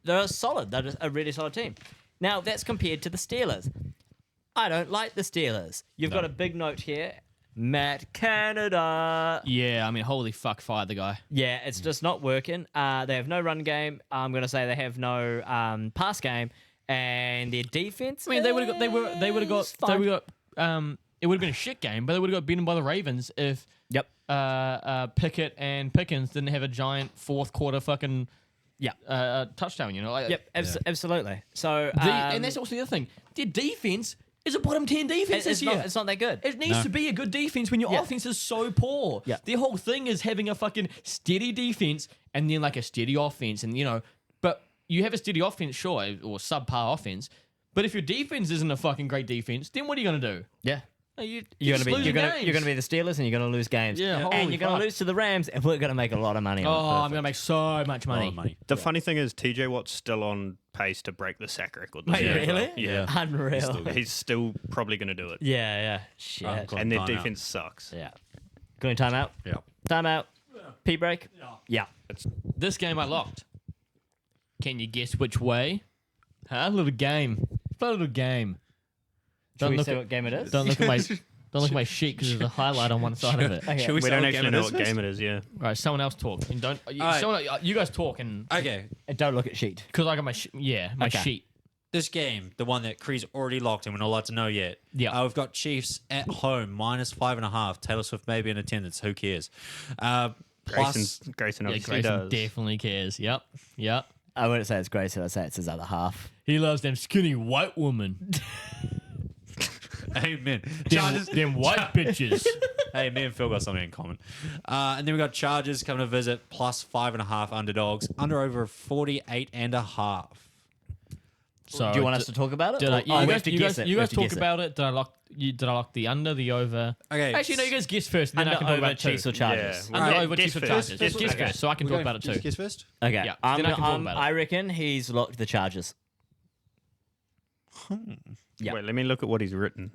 They're solid. They're just a really solid team. Now that's compared to the Steelers. I don't like the Steelers. You've got a big note here, Matt Canada. Yeah. I mean, holy fuck, fire the guy. Yeah, it's just not working. They have no run game. I'm gonna say they have no pass game, and their defense. I mean, they would have got. They would have got. is fine. It would have been a shit game, but they would have got beaten by the Ravens if Yep. Pickett and Pickens didn't have a giant fourth quarter fucking Yeah. touchdown. You know. Like, Yep. Absolutely. So and that's also the other thing. Their defense is a bottom 10 defense this year. it's not that good. It needs to be a good defense when your Yeah. offense is so poor. Yeah. Their whole thing is having a fucking steady defense and then like a steady offense. And, you know, but you have a steady offense, sure, or subpar offense. But if your defense isn't a fucking great defense, then what are you going to do? Yeah. You're You're just gonna be losing you're games. gonna be the Steelers and you're gonna lose games. Yeah, holy and you're gonna fuck. lose to the Rams and we're gonna make a lot of money. Oh, on I'm going to make so much money. The funny thing is, TJ Watt's still on pace to break the sack record. This Wait, year as well. really? Yeah. Unreal. He's still probably going to do it. Yeah. Shit. Cool. And their Timeout. defense sucks. Yeah. Going timeout. Yeah. Timeout. Pee break. Yeah. This game I locked. Can you guess which way? Huh? A little game. Play a little game. Should we look say at- what game it is? Don't look at my sheet because there's a highlight on one side of it. Okay. Should we We say don't what actually game know it what is? game it is, yeah. Right, someone else talk. And don't you guys talk and Okay, Don't look at sheet. because I got my my Okay. sheet. this game, the one that Cree's already locked and we're not allowed to know yet. Yeah. We've got Chiefs at home, -5.5. Taylor Swift maybe in attendance. Who cares? Plus, Grayson Yeah, obviously Grayson does. definitely cares. Yep. I wouldn't say it's Grayson. I'd say it's his other half. He loves them skinny white woman. amen. Them, Chargers, them white bitches. hey, me and Phil got something in common. And then we got Chargers coming to visit, +5.5 underdogs, under over 48.5. So Do you want us to talk about it? Did Or- I, oh, you we guys, have to you guess guys, it. you We guys have to talk guess it. about it. Did I lock the under, the over? Okay. Actually, no. You guys guess first, then I Under, can talk over about Chiefs two. or Chargers? Yeah. Under, Right. over Guess Chiefs or first. Chargers. Guess Guess first. first, so I can talk about it too. Guess first? Okay. Yeah, then I can talk about it. I reckon he's locked the Chargers. Yeah. Wait, let me look at what he's written.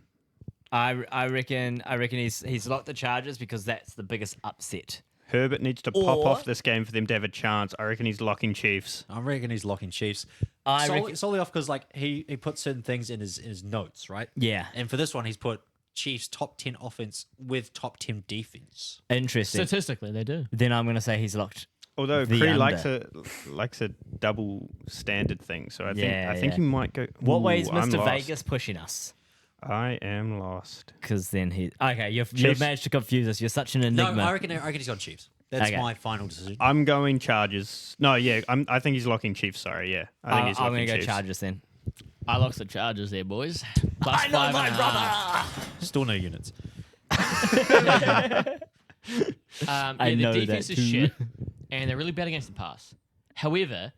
I reckon he's locked the Chargers because that's the biggest upset. Herbert needs to pop off this game for them to have a chance. I reckon he's locking Chiefs. I reckon he's locking Chiefs. I solely, reckon- solely off because like he put certain things in his notes, right? Yeah. And for this one, he's put Chiefs top 10 offense with top 10 defense. Interesting. Statistically, they do. Then I'm going to say he's locked. Although The Cree under. likes a double standard thing, so I Yeah, think yeah. he might go. What way is Ooh, I'm Mr. lost. Vegas pushing us? I am lost. Because then he. Okay, you've Chiefs. managed to confuse us. You're such an No, enigma. I reckon he's got Chiefs. That's Okay. my final decision. I'm going Chargers. No, yeah, I think he's locking Chiefs. Sorry, yeah, I think he's I'm locking going to go Chiefs. Chargers then. I locked the Chargers there, boys. I know my +5.5. brother. Still no units. Yeah, I know the defense that is too. shit, and they're really bad against the pass. However,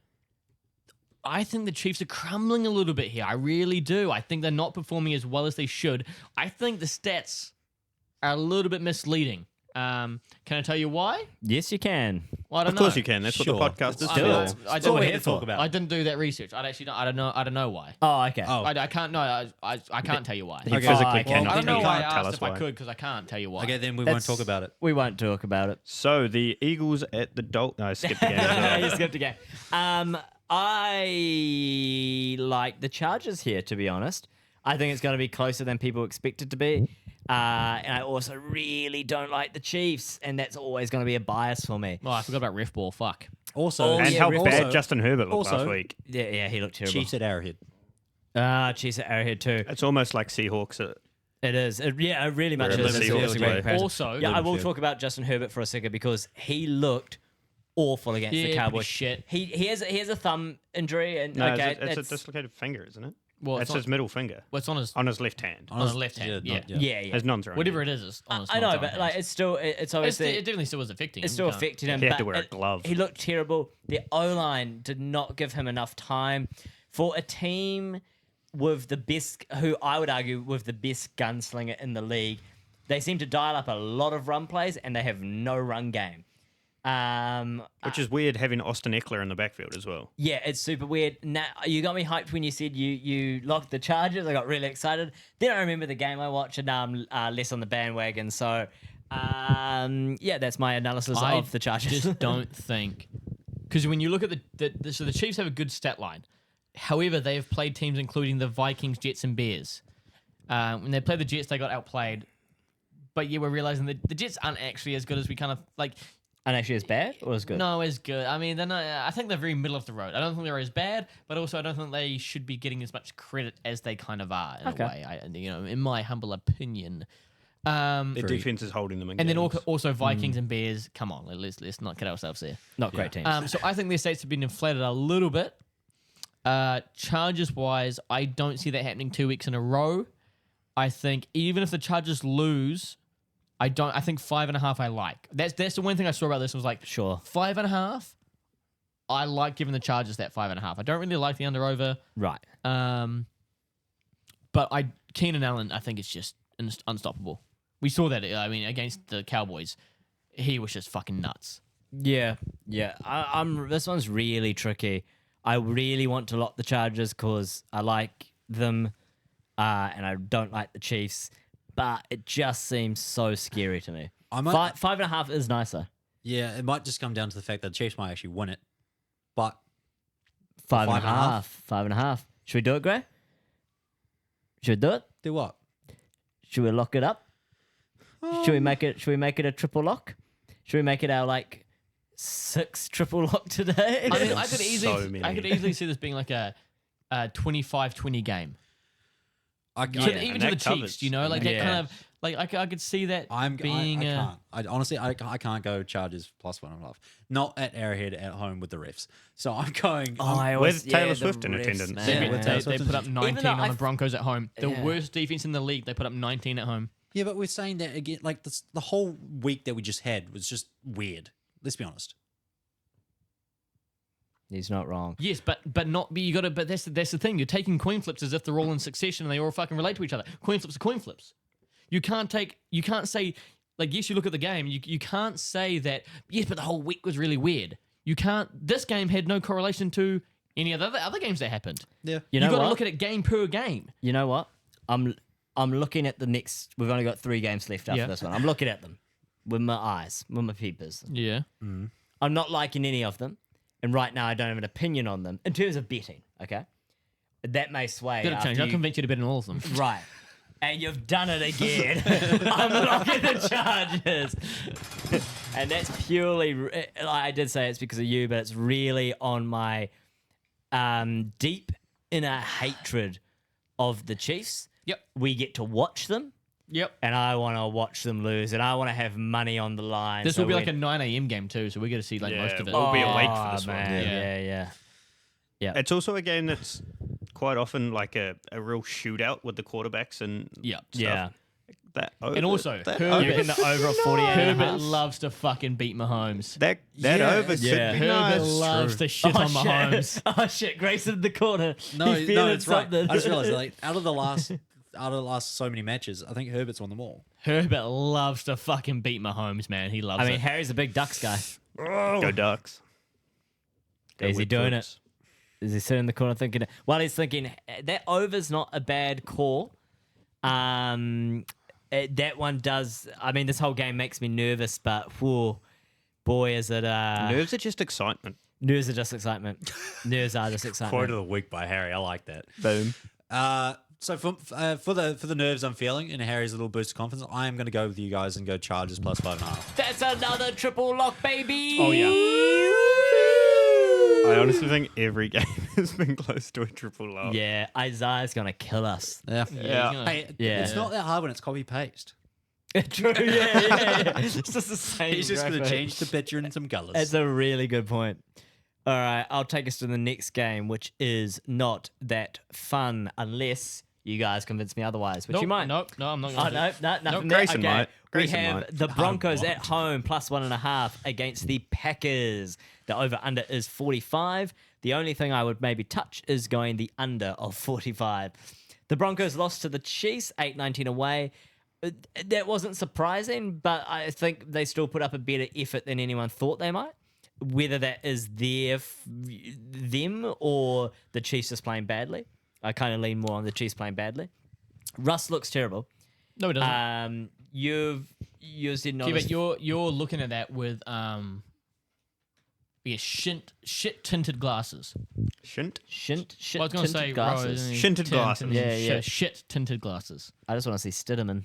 I think the Chiefs are crumbling a little bit here. I really do. I think they're not performing as well as they should. I think the stats are a little bit misleading. Can I tell you why? Yes, you can. Well, I don't Of course know. you can. That's Sure. what the podcast is Let's for. do it. I That's what we're don't- here to talk about. I didn't do that research. I don't know why. Oh, okay. Oh. I can't. No, I can't tell you why. He Okay. physically Oh, okay. cannot. I don't know he why I can't tell asked us if I why. could because I can't tell you why. Okay, then we That's- won't talk about it. We won't talk about it. So the Eagles at the Dolphins. No, I skipped the game. You skipped a game. I like the Chargers here, to be honest. I think it's going to be closer than people expect it to be. And I also really don't like the Chiefs, and that's always going to be a bias for me. Oh, I forgot about ref ball. Fuck. Also, And yeah, how also- bad Justin Herbert looked also- last week. Yeah, he looked terrible. Chiefs at Arrowhead. Chiefs at Arrowhead too. It's almost like Seahawks. It is. It really much Wherever is. the It's Seahawks a great play. comparison. Also, Yeah, I will Liverpool. talk about Justin Herbert for a second because he looked awful against Yeah, the pretty Cowboys. shit. He has a thumb injury, and No, okay, it's a that's- dislocated finger, isn't it? Well, it's it's his middle finger well, it's on his on his left hand. on his left hand. Yeah, yeah. His non-throwing. whatever hand. it is on his. I know, non-throwing but like hands. it's still it's It's- obviously it definitely still was affecting him. it still You can't- affected him. He had but to wear a glove. He looked terrible. The O line did not give him enough time for a team with the best, who I would argue with the best gunslinger in the league. They seem to dial up a lot of run plays, and they have no run game. Which is weird having Austin Eckler in the backfield as well. Yeah, it's super weird. Now, you got me hyped when you said you locked the Chargers. I got really excited. Then I remember the game I watched, and now I'm less on the bandwagon. So, yeah, that's my analysis I of the Chargers. just don't think, because when you look at so the Chiefs have a good stat line. However, they have played teams including the Vikings, Jets, and Bears. When they played the Jets, they got outplayed. But yeah, we're realizing that the Jets aren't actually as good as we kind of like. And actually, it's bad or it's good? No, as good. I mean, they're not, I think they're very middle of the road. I don't think they're as bad, but also I don't think they should be getting as much credit as they kind of are in Okay. a way. In my humble opinion. Their defense is holding them in And then games. also Vikings and Bears. Come on, let's not kid ourselves there. Not great teams. So I think their stats have been inflated a little bit. Chargers wise, I don't see that happening 2 weeks in a row. I think even if the Chargers lose, I think 5.5 I like. That's the one thing I saw about this was like Sure. 5.5. I like giving the Chargers that 5.5. I don't really like the under over. Right. But Keenan Allen, I think it's just unstoppable. We saw that. I mean, against the Cowboys, he was just fucking nuts. Yeah. I'm. This one's really tricky. I really want to lock the Chargers because I like them, and I don't like the Chiefs. But it just seems so scary to me. I might- 5.5 is nicer. Yeah, it might just come down to the fact that the Chiefs might actually win it. But 5.5. 5.5. Should we do it, Gray? Should we do it? do what? Should we lock it up? Should we make it? Should we make it a triple lock? Should we make it our like 6 triple lock today? I mean, I could So easily, many. I could easily see this being like a 25-20 game. I Even can't. to and the that Chiefs, covers. you know, like that Yeah. kind of like I could see that being. I can't. I honestly, I can't go Chargers plus 1.5. Not at Arrowhead at home with the refs. So I'm going. I Where's Taylor the Swift in refs, attendance? man. They, Yeah, with they, Taylor they Swift put up and- 19 though on I the Broncos at home. The Yeah. worst defense in the league. They put up 19 at home. Yeah, but we're saying that again. Like the whole week that we just had was just weird. Let's be honest. He's not wrong. Yes, but not. But you got to. But that's the thing. You're taking coin flips as if they're all in succession and they all fucking relate to each other. Coin flips are coin flips. You can't say like yes. You look at the game. You can't say that yes, but the whole week was really weird. You can't. This game had no correlation to any of the other games that happened. Yeah. You know got to what? look at it game per game. You know what? I'm looking at the next. We've only got 3 games left after Yeah. this one. I'm looking at them with my eyes, with my peepers. Yeah. I'm not liking any of them, and right now I don't have an opinion on them in terms of betting. Okay, that may sway. That'll after change. I'll you- convince you to bet on all of them. Right. And you've done it again. I'm locking the Chargers. And that's purely, I did say it's because of you, but it's really on my deep inner hatred of the Chiefs. Yep. We get to watch them, Yep. and I want to watch them lose, and I want to have money on the line. This so will be when- like a 9 a.m. game too, so we get to see like Yeah, most of it. we'll be awake for this one. man. Yeah. Yeah. It's also a game that's quite often like a real shootout with the quarterbacks and Yeah. Yeah. that. And also, that Herbert- You reckon the over a 48 and a Herbert half? loves to fucking beat Mahomes. that Yeah, over could yeah. be Herbert nice. loves to shit on Mahomes. Oh shit, Grayson in the corner. No, He's feeling it's right. something. I just realized like out of the last so many matches, I think Herbert's won them all. Herbert loves to fucking beat Mahomes, man. He loves I mean, it. Harry's a big Ducks guy. Go Ducks. Go Is he doing Whipwoods. it? Is he sitting in the corner thinking? While he's thinking that over's not a bad call. That one does. I mean, this whole game makes me nervous, but whoa, boy, is it. Nerves are just excitement. Nerves are just excitement. Nerves are just excitement. Quote of the week by Harry. I like that. Boom. So for the nerves I'm feeling and Harry's little boost of confidence, I am going to go with you guys and go Chargers plus 5.5. That's another triple lock, baby. Oh, yeah. I honestly think every game has been close to a triple lock. Yeah, Isaiah's gonna kill us. Yeah. Yeah. Hey, Yeah. it's not that hard when it's copy paste. True. Yeah. It's just the same. He's just going to graphic. change the picture and some colors. That's a really good point. All right, I'll take us to the next game, which is not that fun unless you guys convince me otherwise, which you might. Nope, no, I'm not Oh, going to. no, nothing Nope, there. Grayson Okay. might. Grayson we have might. the Broncos I at home plus 1.5 against the Packers. The over-under is 45. The only thing I would maybe touch is going the under of 45. The Broncos lost to the Chiefs 8-19 away. That wasn't surprising, but I think they still put up a better effort than anyone thought they might. Whether that is them or the Chiefs just playing badly. I kind of lean more on the Chiefs playing badly. Russ looks terrible. No, it doesn't. You said not. Yeah, but you're looking at that with shit tinted glasses. Shouldn't? shit Well, I was going to tinted say glasses. rose, Shinted tint, glasses. and Yeah. shit tinted glasses. I just want to see Stidham.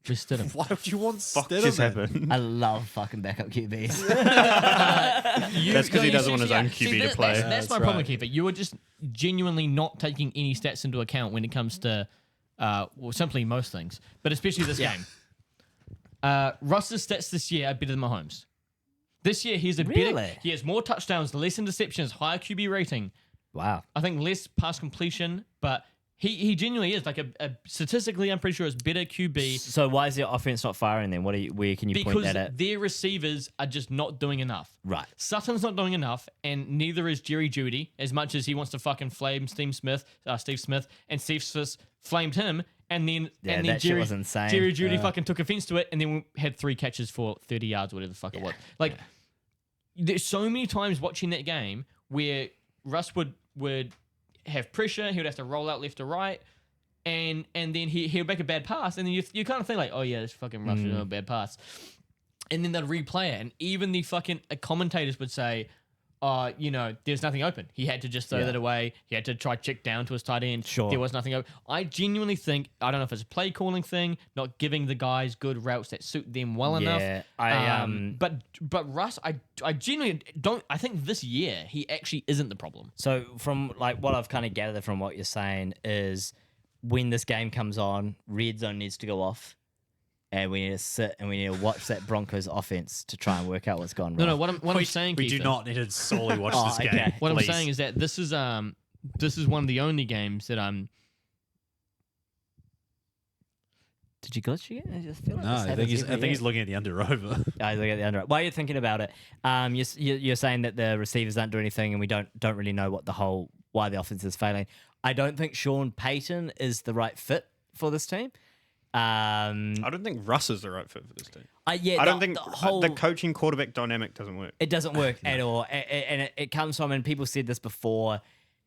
Just Stidham. Why would you want Fuck just Stidham? happened. I love fucking backup QBs. That's because he doesn't want his own See, QB to play. That's That's my problem, right. Keeper. You are just genuinely not taking any stats into account when it comes to, simply most things, but especially this game. Russ's stats this year are better than Mahomes. This year, he has more touchdowns, less interceptions, higher QB rating. Wow. I think less pass completion, but he genuinely is like a statistically, I'm pretty sure it's better QB So why is your offense not firing then? Where can you point because that at? their receivers are just not doing enough. Right. Sutton's not doing enough, and neither is Jerry Jeudy. As much as he wants to fucking flame Steve Smith, and Steve Smith flamed him, and then Yeah, and then that shit was insane. Jerry Jeudy fucking took offense to it, and then we had 3 catches for 30 yards, whatever the fuck it was. Like, there's so many times watching that game where Russ would have pressure, he would have to roll out left or right, and then he'll make a bad pass, and then you kind of think like, oh yeah, this fucking Russ is doing a bad pass. And then they'd replay it, and even the fucking commentators would say, there's nothing open. He had to just throw that away. He had to try check down to his tight end. Sure. There was nothing open. I genuinely think, I don't know if it's a play calling thing, not giving the guys good routes that suit them well Yeah, enough. But Russ, I genuinely don't, I think this year, he actually isn't the problem. So from like what I've kind of gathered from what you're saying is when this game comes on, red zone needs to go off. And we need to sit and we need to watch that Broncos offense to try and work out what's gone wrong. No, what I'm saying, We do Keitha, not need to solely watch Oh, this game. okay. What please. I'm saying is that this is one of the only games that I'm. Did you glitch again? I just feel like No, this I think happens he's every year. looking at the under over. I look at the under. While you're thinking about it, you're saying that the receivers don't do anything, and we don't really know why the offense is failing. I don't think Sean Payton is the right fit for this team. I don't think Russ is the right fit for this team. I don't think the whole the coaching quarterback dynamic doesn't work. it doesn't work at all, and it comes from, and people said this before.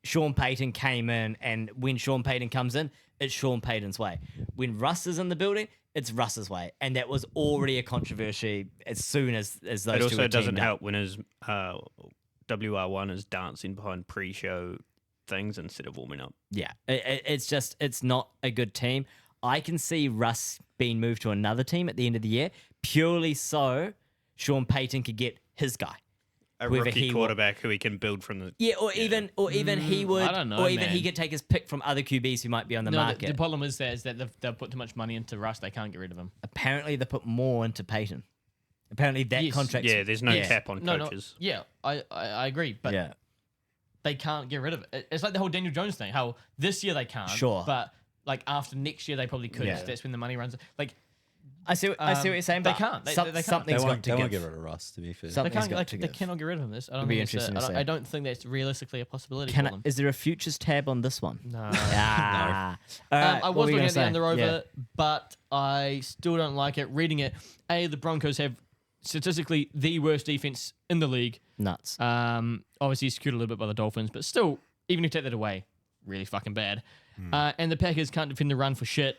Sean Payton came in, and when Sean Payton comes in, it's Sean Payton's way. When Russ is in the building, it's Russ's way, and that was already a controversy as soon as those two It were also doesn't teamed up. help when his WR1 is dancing behind pre-show things instead of warming up. Yeah, it's not a good team. I can see Russ being moved to another team at the end of the year purely so Sean Payton could get his guy. A Whoever rookie he quarterback who he can build from the. Yeah, or even he would, I don't know, or even man. he could take his pick from other QBs who might be on the No, market. the problem is that they've put too much money into Russ. They can't get rid of him. Apparently, they put more into Payton. Apparently, that Yes. contract. Yeah, there's no cap on No, coaches. yeah, I agree, but Yeah, they can't get rid of it. It's like the whole Daniel Jones thing. How this year they can't, Sure. but like after next year they probably could. Yeah. That's when the money runs. Like I see what you're saying. they But can't. They can't. Something's got to They won't give. get rid of Russ, to be fair. Some- they Something's can't. got Like, to they give. cannot get rid of him. This. I don't It'll be think it's interesting to see. I don't think that's realistically a possibility for them. Is there a futures tab on this one? No. Ah. All right, I what was were you looking gonna at the say? under over, Yeah. but I still don't like it. Reading it, the Broncos have statistically the worst defense in the league. Nuts. Obviously skewed a little bit by the Dolphins, but still, even if you take that away, really fucking bad. And the Packers can't defend the run for shit.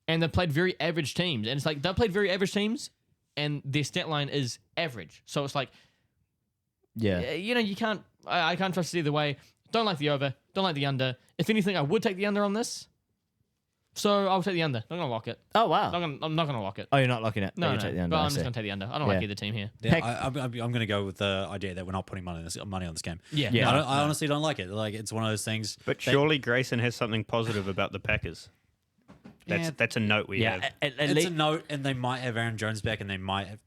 And they've played very average teams. And it's like, they've played very average teams, and their stat line is average. So it's like, Yeah. you can't, I can't trust it either way. Don't like the over. Don't like the under. If anything, I would take the under on this. So I'll take the under. I'm not gonna lock it. Oh wow. I'm not gonna lock it. Oh, you're not locking it. No, you no. take the under. But I I'm just see. gonna take the under. I don't Yeah. like either team here. Yeah, Heck- I'm going to go with the idea that we're not putting money on this game. Yeah. Yeah. I honestly don't like it. Like, it's one of those things. But surely Grayson has something positive about the Packers. That's a note we Yeah, have. at It's least a note, and they might have Aaron Jones back, and they might have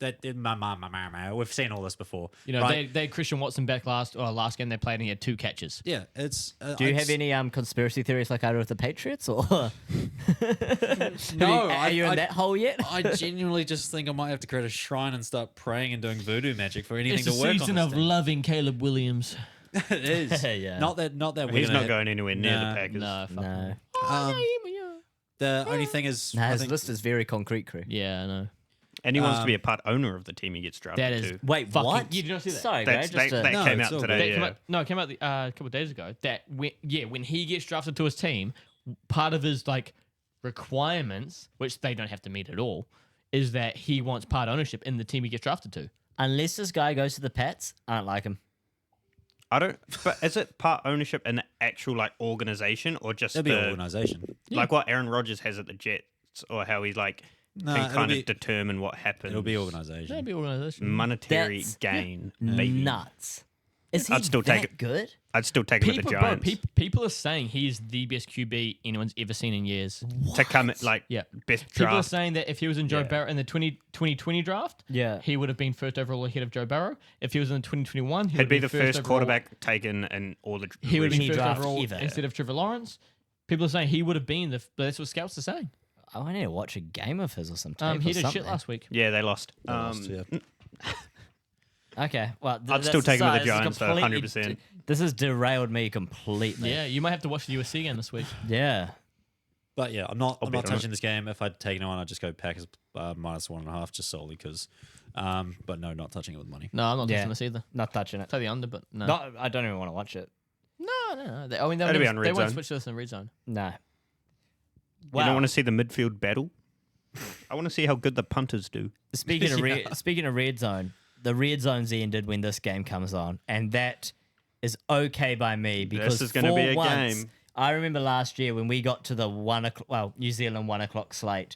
we've seen all this before. You know, right? they had Christian Watson back last game they played and he had 2 catches. Yeah, it's. Do you have any conspiracy theories like I do with the Patriots, or No, are you in that hole yet? I genuinely just think I might have to create a shrine and start praying and doing voodoo magic for anything It's to the work season on of this thing. loving Caleb Williams. It is. Yeah. Not that we're He's gonna not going anywhere near Nah, the Packers. No, fuck No, Um, the only thing is, nah, I his think, list is very concrete, crew. Yeah, I know. And he wants to be a part owner of the team he gets drafted That is to. Wait, fucking, what? You did not see that? Sorry, Gray, That's, just that No, came it's out all today. That Yeah. came out, no, it came out a couple of days ago. That when he gets drafted to his team, part of his like requirements, which they don't have to meet at all, is that he wants part ownership in the team he gets drafted to. unless this guy goes to the Pats, I don't like him. I don't. But is it part ownership in the actual like organization or just it'll be an the, organization. like what Aaron Rodgers has at the Jets, or how he's like Nah, can it'll kind be- of determine what happens? It'll be organization. That'd be organization. monetary That's gain. Baby. Nuts. Is he I'd still that take it. good? I'd still take him with the Giants People are saying he's the best QB anyone's ever seen in years. to come at like Yeah. best People are draft. saying that if he was in Joe Yeah. Barrow in the 2020 draft, Yeah. he would have been first overall ahead of Joe Barrow. If he was in the 2021, He'd be the first overall- quarterback taken in all the. He would have Any been first draft overall ever. instead of Trevor Lawrence. People are saying he would have been that's what scouts are saying. Oh, I need to watch a game of his or some tape He or did something. shit last week. Yeah, they lost. Yeah. Okay, well, I'd still take him with the this is Giants, though, completely- 100%. This has derailed me completely. Yeah, you might have to watch the USC game this week. Yeah. But yeah, I'm not bet on touching this game. If I'd taken one, I'd just go Packers minus 1.5, just solely because. But no, not touching it with money. No, I'm not Yeah. touching this either. Not touching it. Take the under, but no. No, I don't even want to watch it. No. I mean, That'd be on they red won't zone. switch this in red zone. No. You don't want to see the midfield battle. I want to see how good the punters do. Speaking of red zone, the red zone's ended when this game comes on, and that is okay by me because is gonna for be a once, game. I remember last year when we got to the New Zealand 1:00 slate,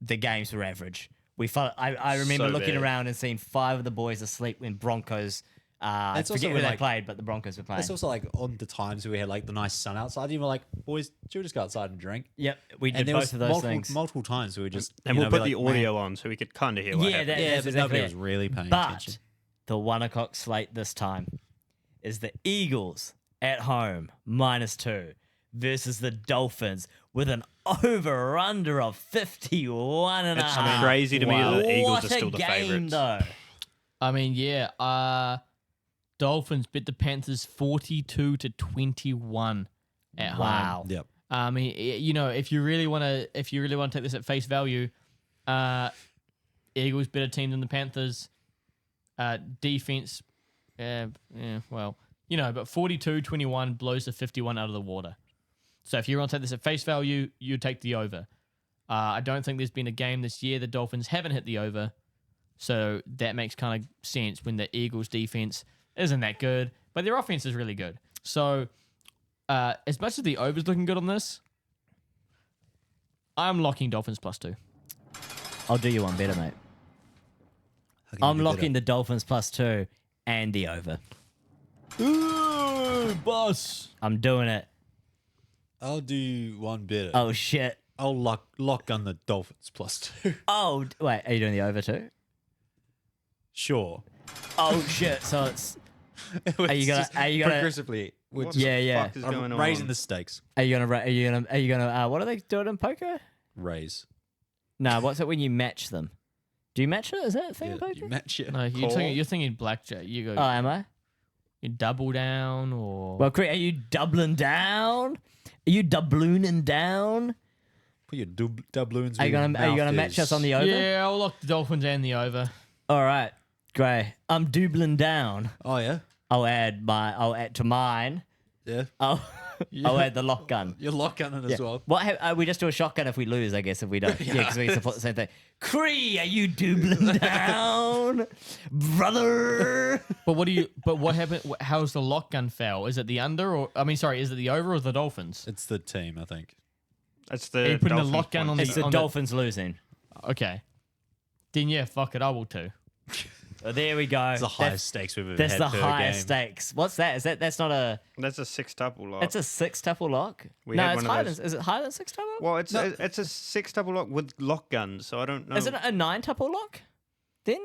the games were average. I remember So looking bad. around and seeing 5 of the boys asleep when Broncos. I It's also forget who they like- played, but the Broncos were playing. It's also like on the times where we had like the nice sun outside. You were like, boys, should we just go outside and drink? Yep, we And did there both was of those things. multiple times where we just And you we'll know, put be the like, audio on so we could kind of hear what Yeah, happened. that- Yeah, That's but exactly nobody it. was really paying But attention. the 1:00 slate this time is the Eagles at home -2 versus the Dolphins with an over/under of 51 and a It's half. crazy to me that the Eagles What are still a the game, favourites. though. I mean, yeah. Dolphins beat the Panthers 42-21 at home. Wow. Yep. I mean, you know, if you really want to take this at face value, Eagles better team than the Panthers. Defense, well, you know, but 42-21 blows the 51 out of the water. So if you want to take this at face value, you take the over. I don't think there's been a game this year the Dolphins haven't hit the over, so that makes kind of sense when the Eagles' defense isn't that good, but their offense is really good. So as much as the over's looking good on this, I'm locking Dolphins +2. I'll do you one better, mate. I'm locking the Dolphins +2 and the over. Ooh, boss. I'm doing it. I'll do one better. Oh, shit. I'll lock on the Dolphins +2. Oh, wait. Are you doing the over too? Sure. Oh, shit. So it's... Are you gonna progressively? What Yeah, the yeah. fuck is I'm going on? raising the stakes. Are you gonna what are they doing in poker? Raise. No, what's it when you match them? Do you match it? Is that a thing Yeah, in poker? you match it. No, Call. you're thinking blackjack. You go Oh, am I? you double down or Well, are you doubling down? Are you doubling down? Put your doubloons. Are you gonna match us on the over? yeah, I'll lock the Dolphins and the over. All right, Gray. I'm doubling down. Oh yeah. I'll add to mine. Yeah. I'll Oh, wait, the lock gun. You're lock gunning as well. What we just do a shotgun if we lose, I guess, if we don't. Yeah, because we support the same thing. Cree, are you doubling down, brother? But what happened? How's the lock gun fail? Is it the under or is it the over or the Dolphins? It's the team, I think. That's Are the you putting the Dolphins lock gun on points. It's the Dolphins losing. Okay. Then yeah, fuck it, I will too. Oh, there we go. It's the highest stakes we've ever That's had the per highest game. stakes. What's that? That's not a. That's a six-tuple lock. It's a six-tuple lock. We No, had it's one of higher those. than. Is it higher than six-tuple? Well, it's a six-tuple lock with lock guns, so I don't know. Is it a nine-tuple lock? Then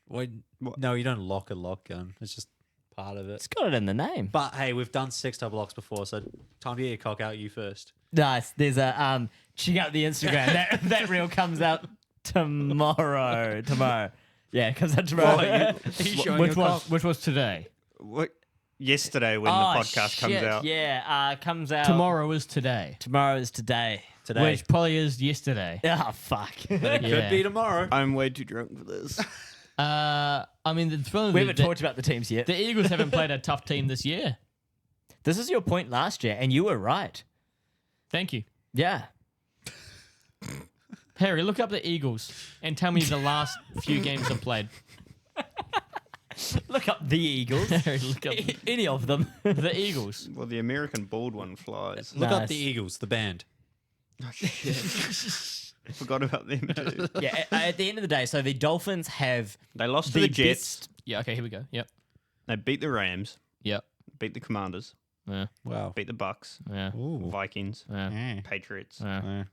Wait, no, you don't lock a lock gun. It's just part of it. it's got it in the name. But hey, we've done 6 double locks before, so time to get your cock out. You first. Nice. There's a check out the Instagram. that reel comes out tomorrow. Yeah, it comes out tomorrow. Which was today. What? Yesterday when the podcast comes out. Yeah, comes out Tomorrow is today. Tomorrow is today. Today. Which probably is yesterday. Ah, fuck. It Yeah. could be tomorrow. I'm way too drunk for this. I mean, We haven't talked about the teams yet. the Eagles haven't played a tough team this year. This is your point last year, and you were right. Thank you. Yeah. Harry, look up the Eagles and tell me the last few games they've played. Look up the Eagles. Harry, look up Any of them. the Eagles. Well, the American bald one flies. Look up Nice. the Eagles, the band. Forgot about them too. Yeah, at the end of the day, so the Dolphins have They lost to the Jets. best- Yeah, okay, here we go. Yep. They beat the Rams. Yep. Beat the Commanders. Yeah. Wow. Beat the Bucks. Yeah. Ooh. Vikings. Yeah. Patriots. Yeah.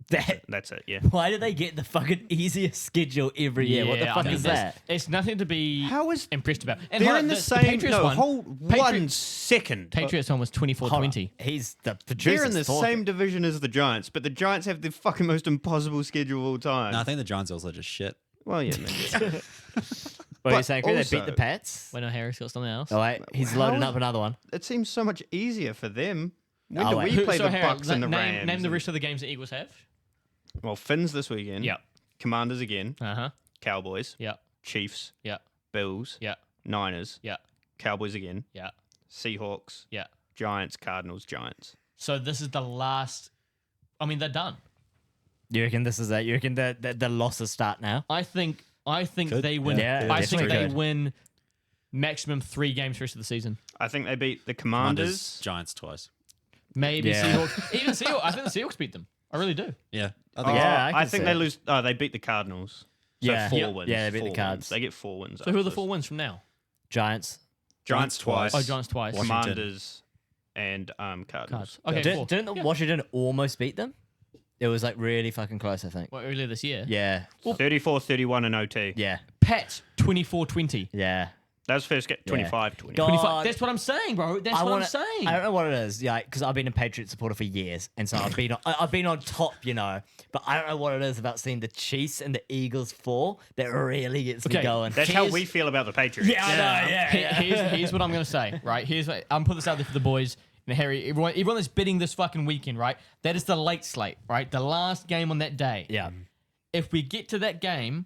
that. That's it. Yeah. Why do they get the fucking easiest schedule every year? What the I fuck mean, is that's- that? It's nothing to be How is impressed about. And they're hold in on, the same? Patriots No, one. hold one Patriots- second. Patriots one was 24-20. He's the producer. They're in the same division as the Giants, but the Giants have the fucking most impossible schedule of all time. No, I think the Giants also just shit. Well, yeah, maybe. What are you but saying? Chris? They beat also- the Pats? When Harry's got something else. Oh, wait. He's How loading is- up another one. It seems so much easier for them. When Oh, do wait. we play So, the Harry, Bucks and the Rams? name the rest of the games the Eagles have. Well, Finns this weekend. Yep. Commanders again. Uh-huh. Cowboys. Yep. Chiefs. Yep. Bills. Yep. Niners. Yep. Cowboys again. Yep. Seahawks. Yep. Giants. Cardinals. Giants. So this is the last. I mean, they're done. You reckon this is it? You reckon the losses start now? I think Could. they win. Yeah, I think definitely they could. win maximum 3 games for the rest of the season. I think they beat the Commanders, Commanders. Giants twice. Maybe Yeah. Seahawks. Even Seahawks. I think the Seahawks beat them. I really do. Yeah. I Oh, think Yeah, I I can think see they it. lose. Oh, they beat the Cardinals. So Yeah. 4 Yep. wins. Yeah, they beat the 4 Cards. wins. They get 4 wins. So who are the after 4 this. wins from now? Giants. Giants twice. Oh, Giants twice. Washington. Commanders and Cardinals. Cards. Okay, 4. Didn't Washington almost beat them? It was like really fucking close, I think. Well, earlier this year. Yeah. 34-31 in OT. Yeah. Pats 24-20. Yeah. That was first get 25-20. God. 25. That's what I'm saying, bro. That's what I'm wanna- saying. I don't know what it is, yeah, because I've been a Patriot supporter for years, and so I've been on top, you know. But I don't know what it is about seeing the Chiefs and the Eagles fall that really gets me Okay, going. That's how Here's- we feel about the Patriots. Yeah, I know. Yeah. Here's what I'm gonna say, right? I'm putting this out there for the boys. And Harry, everyone that's bidding this fucking weekend, right? That is the late slate, right? The last game on that day. Yeah. If we get to that game,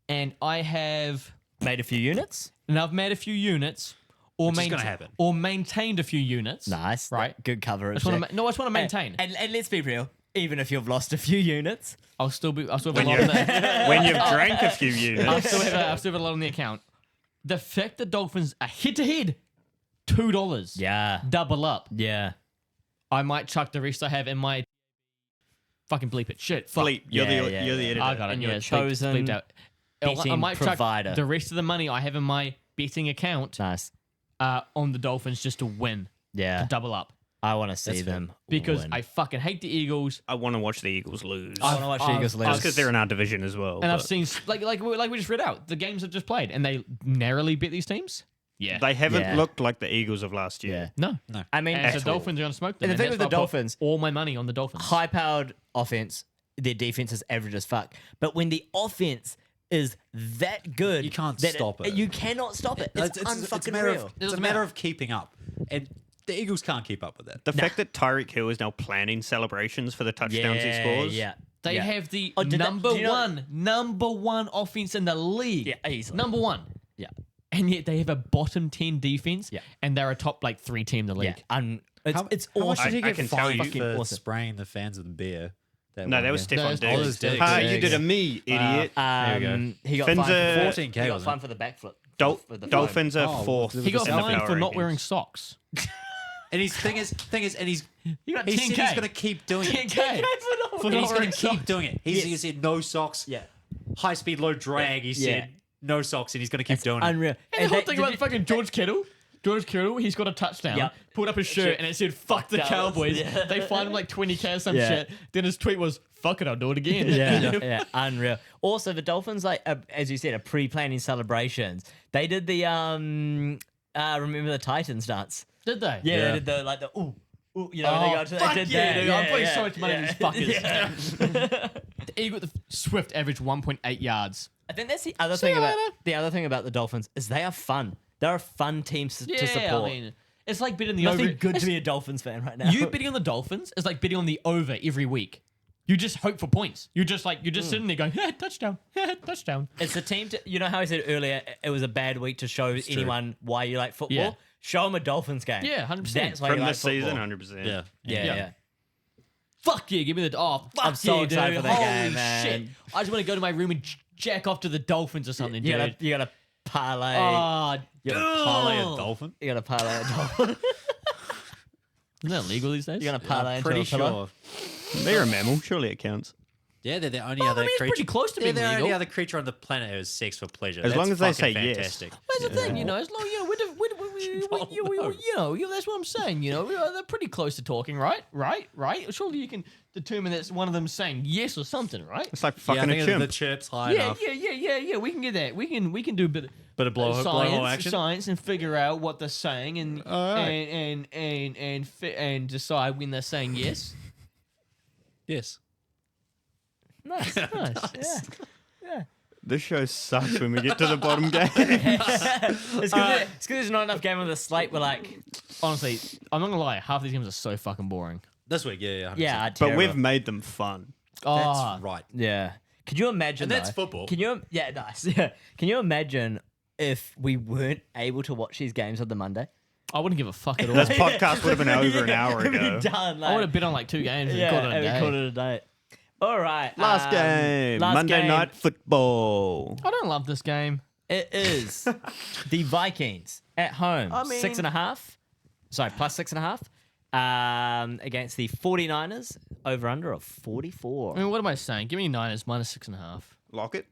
and I have, Made a few units. and I've made a few units, or Which is gonna happen. or maintained a few units. Nice. Right. Good coverage. I just wanna there. no, I just want to maintain. And let's be real. Even if you've lost a few units, I'll still have a When, lot you, on the, when you've drank a few I'll units. still have a lot on the account. The fact that Dolphins are head to head, $2. yeah. Double up. Yeah. I might chuck the rest I have in my fucking bleep it. Shit. Fuck. Bleep. You're Yeah, the yeah, you're the yeah. editor. I got it. And yeah, you're bleeped- chosen bleeped out. I betting might provider. chuck the rest of the money I have in my betting account Nice. on the Dolphins just to win, Yeah. to double up. I want to see That's fair. them Because win. I fucking hate the Eagles. I want to watch the Eagles lose. I want to watch the I've- Eagles I've- lose. Just because they're in our division as well. And I've but seen, like we just read out, the games have just played, and they narrowly beat these teams. Yeah. they haven't Yeah. looked like the Eagles of last year. No. I mean, And the At all. Dolphins are going to smoke them. And the thing that's with the why I put Dolphins- all my money on the Dolphins. high-powered offense, their defense is average as fuck. But when the offense is that good, You can't that stop it. You cannot stop it. It's, unfucking a matter real. of, it's a matter of keeping up. And the Eagles can't keep up with that. The fact that Tyreek Hill is now planning celebrations for the touchdowns he scores. Yeah. They yeah. have the Oh, did that- number do you know- one offense in the league. Yeah, easily. Number one. Yeah. and yet they have a bottom 10 defense, Yeah. and they're a top like 3 team in the league. Yeah, it's How much awesome. did he I get can tell fined you for awesome. spraying the fans with beer? No, that was Stefan No, Diggs. Diggs. Ah, you Diggs. did a me, idiot. There you go. He got Finns fined are- for 14K, He got wasn't fined for the backflip. for the Dolphins are Oh, fourth. with He got in the fined power for not rankings. wearing socks. And his thing is, and he's He got he said 10K. he's going to keep doing it. 10K for And not he's going wearing to keep socks. doing it. He said no socks, Yeah. high speed, low drag. He said no socks, and he's going to keep doing it. Unreal. And the whole that- thing did about you- fucking George Kittle. George Kittle, he's got a touchdown. Yeah. Pulled up his shirt and it said "fuck the Cowboys." Cowboys." Yeah. They fined him like 20K or some Yeah. shit. Then his tweet was "fuck it, I'll do it again." Yeah, unreal. Also, the Dolphins, like as you said, are pre-planning celebrations. They did the remember the Titans dance. Did they? Yeah, Yeah. they did the ooh, you know, Oh, they go to fuck they did yeah, that. dude. I'm putting so much money in these fuckers. Yeah. The Swift averaged 1.8 yards. I think that's the other See thing you about later. the other thing about the Dolphins is they are fun. They're a fun team to support. I mean, it's like betting the Nothing over. good to it's- be a Dolphins fan right now. You betting on the Dolphins is like betting on the over every week. You just hope for points. You're just sitting there going, touchdown, touchdown. It's a team to, you know how I said earlier, it was a bad week to show anyone why you like football. Yeah. Show them a Dolphins game. Yeah, 100%. That's why From you like this season, football. 100%. Yeah. Yeah. Fuck yeah, give me the fuck I'm so yeah, excited dude. for that Holy game, man. shit. I just want to go to my room and jack off to the Dolphins or something, dude. You gotta parlay. Oh, you Parlay a ugh. dolphin. You gotta parlay a dolphin. Isn't that illegal these days? You're gonna parlay into Pretty a pillow. sure. They're a mammal. Surely it counts. Yeah, they're the only Well, I other mean, it's creature. pretty close to They're being the only legal. other creature on the planet who has sex for pleasure. As long That's as they fucking say yes. fantastic. That's the thing, you know. As long, you know, that's what I'm saying. You know, they're pretty close to talking, right? Surely you can determine that one of them saying yes or something, right? It's like Yeah, I fucking think a the chimp. chirp's high Yeah, enough. yeah. We can get that. We can do a bit Bit of blow action. science, and figure out what they're saying, and Alright. and decide when they're saying yes. Yes. Nice. Yeah. This show sucks when we get to the bottom game. It's because there's not enough game on the slate. We're like, Honestly, I'm not gonna lie. Half these games are so fucking boring. This week, yeah. 100%. yeah, But terrible. we've made them fun. That's right. Yeah. Could you imagine? And that's though- football. Can you? Yeah, nice. Yeah. Can you imagine if we weren't able to watch these games on the Monday? I wouldn't give a fuck at all. This podcast would have been over an hour It'd be ago. done. I would have been on like 2 games and yeah, called it a and we day. called it a day. All right. Last game. last Monday game. Night Football. I don't love this game. It is the Vikings at home. I mean- 6.5. Sorry, plus 6.5. Against the 49ers, over under of 44. I mean, what am I saying? Give me Niners minus 6.5. Lock it.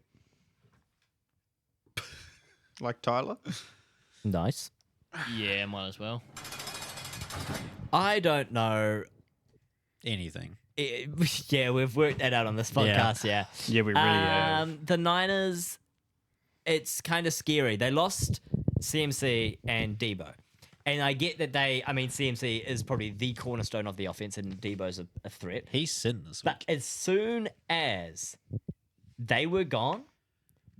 Like Tyler. Nice. Yeah, might as well. I don't know. Anything. Yeah, we've worked that out on this podcast. Yeah. Yeah, we really have. The Niners, it's kind of scary. They lost CMC and Debo. And I get that CMC is probably the cornerstone of the offense and Debo's a threat. He's sitting this week. But as soon as they were gone,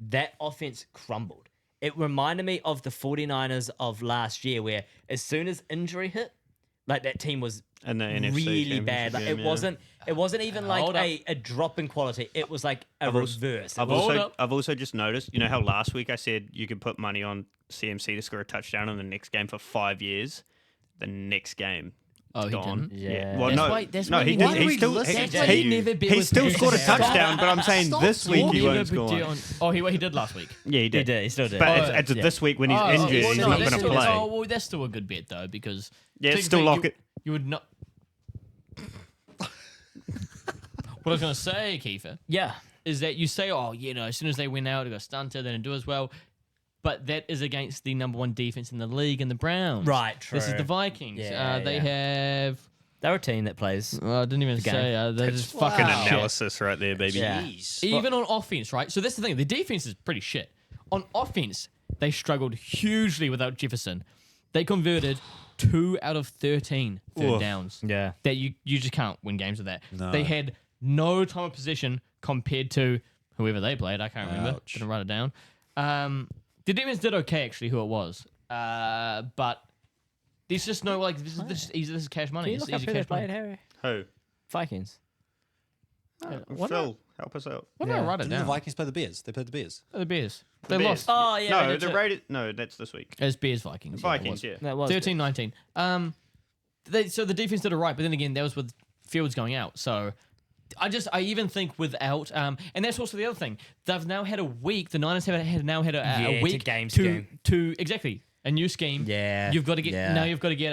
that offense crumbled. It reminded me of the 49ers of last year, where as soon as injury hit, like that team was And the NFC really bad. Like, championship game, it wasn't even like Hold up. a drop in quality. It was like a reverse. I've Hold also up. I've also just noticed, you know how last week I said you could put money on CMC to score a touchdown in the next game for 5 years. The next game, Oh, he gone. didn't? Yeah. Well, That's no, why- that's no, why he he did. never- He Why still. do we He, listen to he, him? Never bet he with still scored a Stop. touchdown, but I'm saying this week he won't score. He did last week. Yeah, he He did. did. He still did. But Oh, it's yeah. this week when he's injured, he's not going that's to still- play. Oh, well, that's still a good bet though, because Yeah, still technically lock it. You would not. What I was going to say, Kiefer, Yeah. is that you say, oh, you know, as soon as they win out, they got stunted, they didn't do as well. But that is against the number 1 defense in the league and the Browns. Right, This is true. the Vikings. Yeah, They yeah. have. They're a team that plays. I didn't even game. say. They're just Fucking fucking shit. analysis right there, baby. Yeah. Jeez. Even on offense, right? So that's the thing. The defense is pretty shit. On offense, they struggled hugely without Jefferson. They converted 2 out of 13 third Oof. downs. Yeah. That you just can't win games with that. No. They had no time of possession compared to whoever they played. I can't remember. Ouch. Didn't write it down. The defense did okay, actually, who it was. But there's just no, like, this is easy. This is cash money. Can you It's look up easy who they cash money. played, Harry? Who? Vikings. What Phil. Help us out. What did I write it Didn't the down? Vikings play the Bears? They played the Bears. The Bears. They Bears. lost. Oh yeah. No, they the did. Raiders. No, that's this week. It was Bears Vikings. Vikings, yeah. That was 13-19. So the defense did it right, but then again, that was with Fields going out. So I even think without, and that's also the other thing. They've now had a week. The Niners have now had Yeah, a it's a week game to scheme. exactly a new scheme. Yeah, you've got to get yeah. now. You've got to get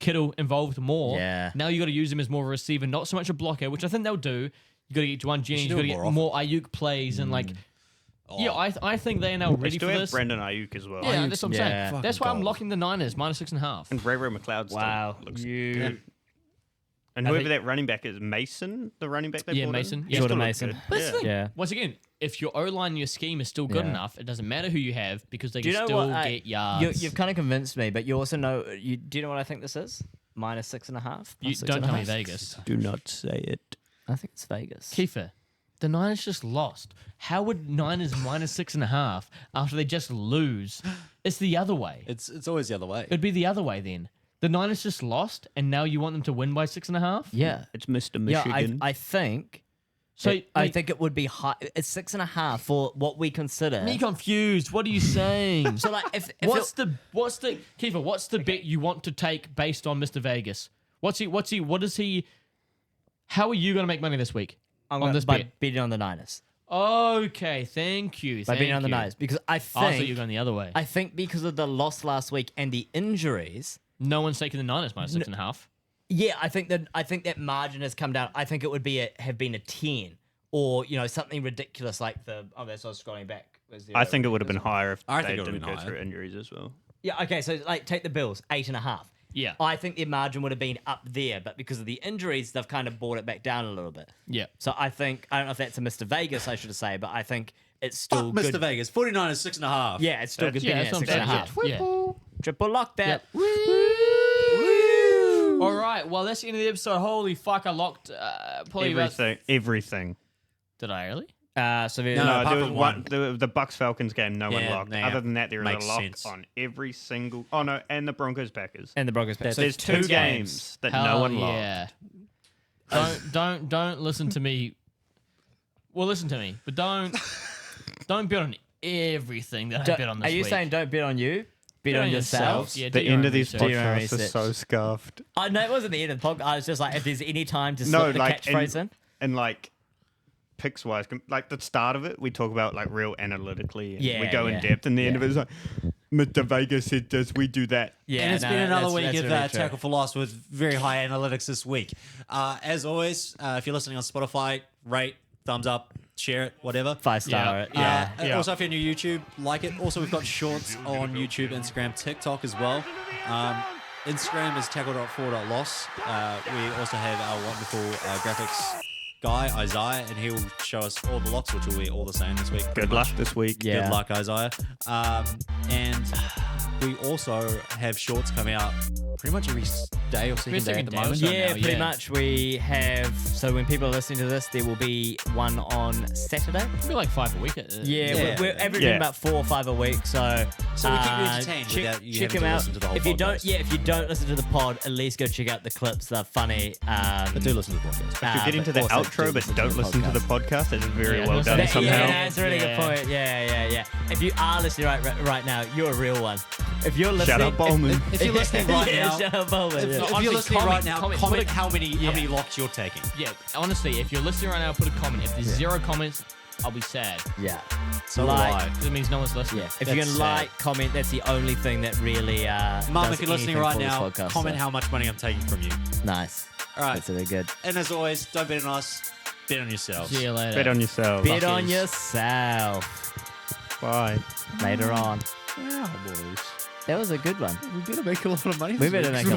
Kittle involved more. Yeah. Now you got to use him as more of a receiver, not so much a blocker, which I think they'll do. You got to get Juwan Jennings. should You do got to it get more more Ayuk plays and like. Oh. Yeah, I think they are now They ready still for have this. Brendan Ayuk as well. Yeah, that's what I'm Yeah. saying. That's Fucking why I'm gold. locking the Niners -6.5. And Ray McLeod still Wow. looks You. good. And I whoever think- that running back is, Mason, the running back they Yeah, brought in? Mason. He Yeah. still Jordan looks Mason. good. But that's the thing. Yeah. Once again, if your O line and your scheme is still good Yeah. enough, it doesn't matter who you have because they Do can you know still what? get yards. You've kind of convinced me, but you also know. Do you know what I think this is? -6.5. You Plus don't tell me 6.5? Vegas. Do not say it. I think it's Vegas. Kiefer, the Niners just lost. How would Niners -6.5 after they just lose? It's the other way. It's always the other way. It'd be the other way then. The Niners just lost, and now you want them to win by 6.5? Yeah. It's Mr. Yeah, Michigan. I think. So I think it would be high. It's 6.5 for what we consider. me confused. What are you saying? So like, if what's the Kiefer? What's the bet you want to take based on Mr. Vegas? What is he? How are you going to make money this week I'm on gonna, this by bet? betting on the Niners, Okay, thank you. by betting on the you. Niners, because I I thought you were think going the other way. I think because of the loss last week and the injuries. No one's taking the Niners -6.5. Yeah, I think that margin has come down. I think it would have been a 10 or something ridiculous like the. Oh, that's why I was scrolling back. I think it would have been higher if I they think it would didn't have go been through injuries as well. Yeah. Okay. So like, take the Bills 8.5. Yeah. I think their margin would have been up there, but because of the injuries, they've kind of brought it back down a little bit. Yeah. So I don't know if that's a Mr. Vegas, I should say, but I think it's still Fuck good. Mr. Vegas. 49ers 6.5. Yeah, it's still good Yeah, betting that's at what I'm saying. 6.5. Yeah. Triple lock that. All right. Well, that's the end of the episode. Holy fuck! I locked. Probably about. Everything. Did I really? So there's No, No, apart there was from one. one. The Bucks Falcons game, no one Yeah, locked. nah, Other than that, there is makes a lock sense. on every single. Oh no, and the Broncos Packers. and the Broncos. So There's two games that no Hell one locked. yeah. Don't listen to me. Well, listen to me, but don't bet on everything that I bet on this Are you week. saying don't bet on you? Bet on yourself. Yeah, do The your end own of these research. Do your own podcasts is research. so scuffed. I know it wasn't the end of the podcast. I was just like, if there's any time to No, slip the like catchphrase in. and like picks wise, like the start of it, we talk about like real analytically. And we Yeah, go yeah. in depth, and the end Yeah. of it is like, Mr. Vegas said this, we do that. Yeah, And it's no, been another that's- week that's of really true. Tackle for Loss with very high analytics this week. As always, if you're listening on Spotify, rate, thumbs up, share it, whatever. 5-star. Yeah. And also, if you're new YouTube, like it. Also, we've got shorts on YouTube, Instagram, TikTok as well. Instagram is tackle.4.loss. We also have our wonderful graphics guy, Isaiah, and he will show us all the locks, which will be all the same this week. Good luck this week. Yeah. Good luck, Isaiah. And we also have shorts coming out pretty much every day or second day at the day or moment. so. Yeah, now, pretty yeah. much. We have. So when people are listening to this, there will be one on Saturday. It'll be like 5 a week. Yeah, Yeah. we're averaging Yeah. about 4 or 5 a week. So So we keep you entertained without you check having them to out. listen to the whole if you don't, podcast. yeah, if you don't listen to the pod, at least go check out the clips. They're funny. But do listen to the podcast. If you're getting to the outro but don't listen to the podcast, it's very Yeah, well listen done to- somehow. Yeah, that's a really Yeah. good point. Yeah. If you are listening right now, you're a real one. If you're listening, Shout out Bowman. If you're listening right yeah, now, shout out Bowman. if, yeah. if honestly, you're listening comment- right now, comment- comment put it- how many yeah. locks you're taking. Yeah, honestly, if you're listening right now, put a comment. If there's 0 comments, I'll be sad. Yeah. So Like- will I. Because it means no one's listening. Yeah. If That's you can sad. like, comment, that's the only thing that really Mum, does if you're listening anything right for this now, podcast, comment so. how much money I'm taking from you. Nice. All right. That's really good. And as always, don't bet on us, bet on yourselves. See you later. Bet on yourself. Bet on Fuckers. yourself. Bye. Later on. Yeah, boys. That was a good one. We better make a lot of money. We this better week. make a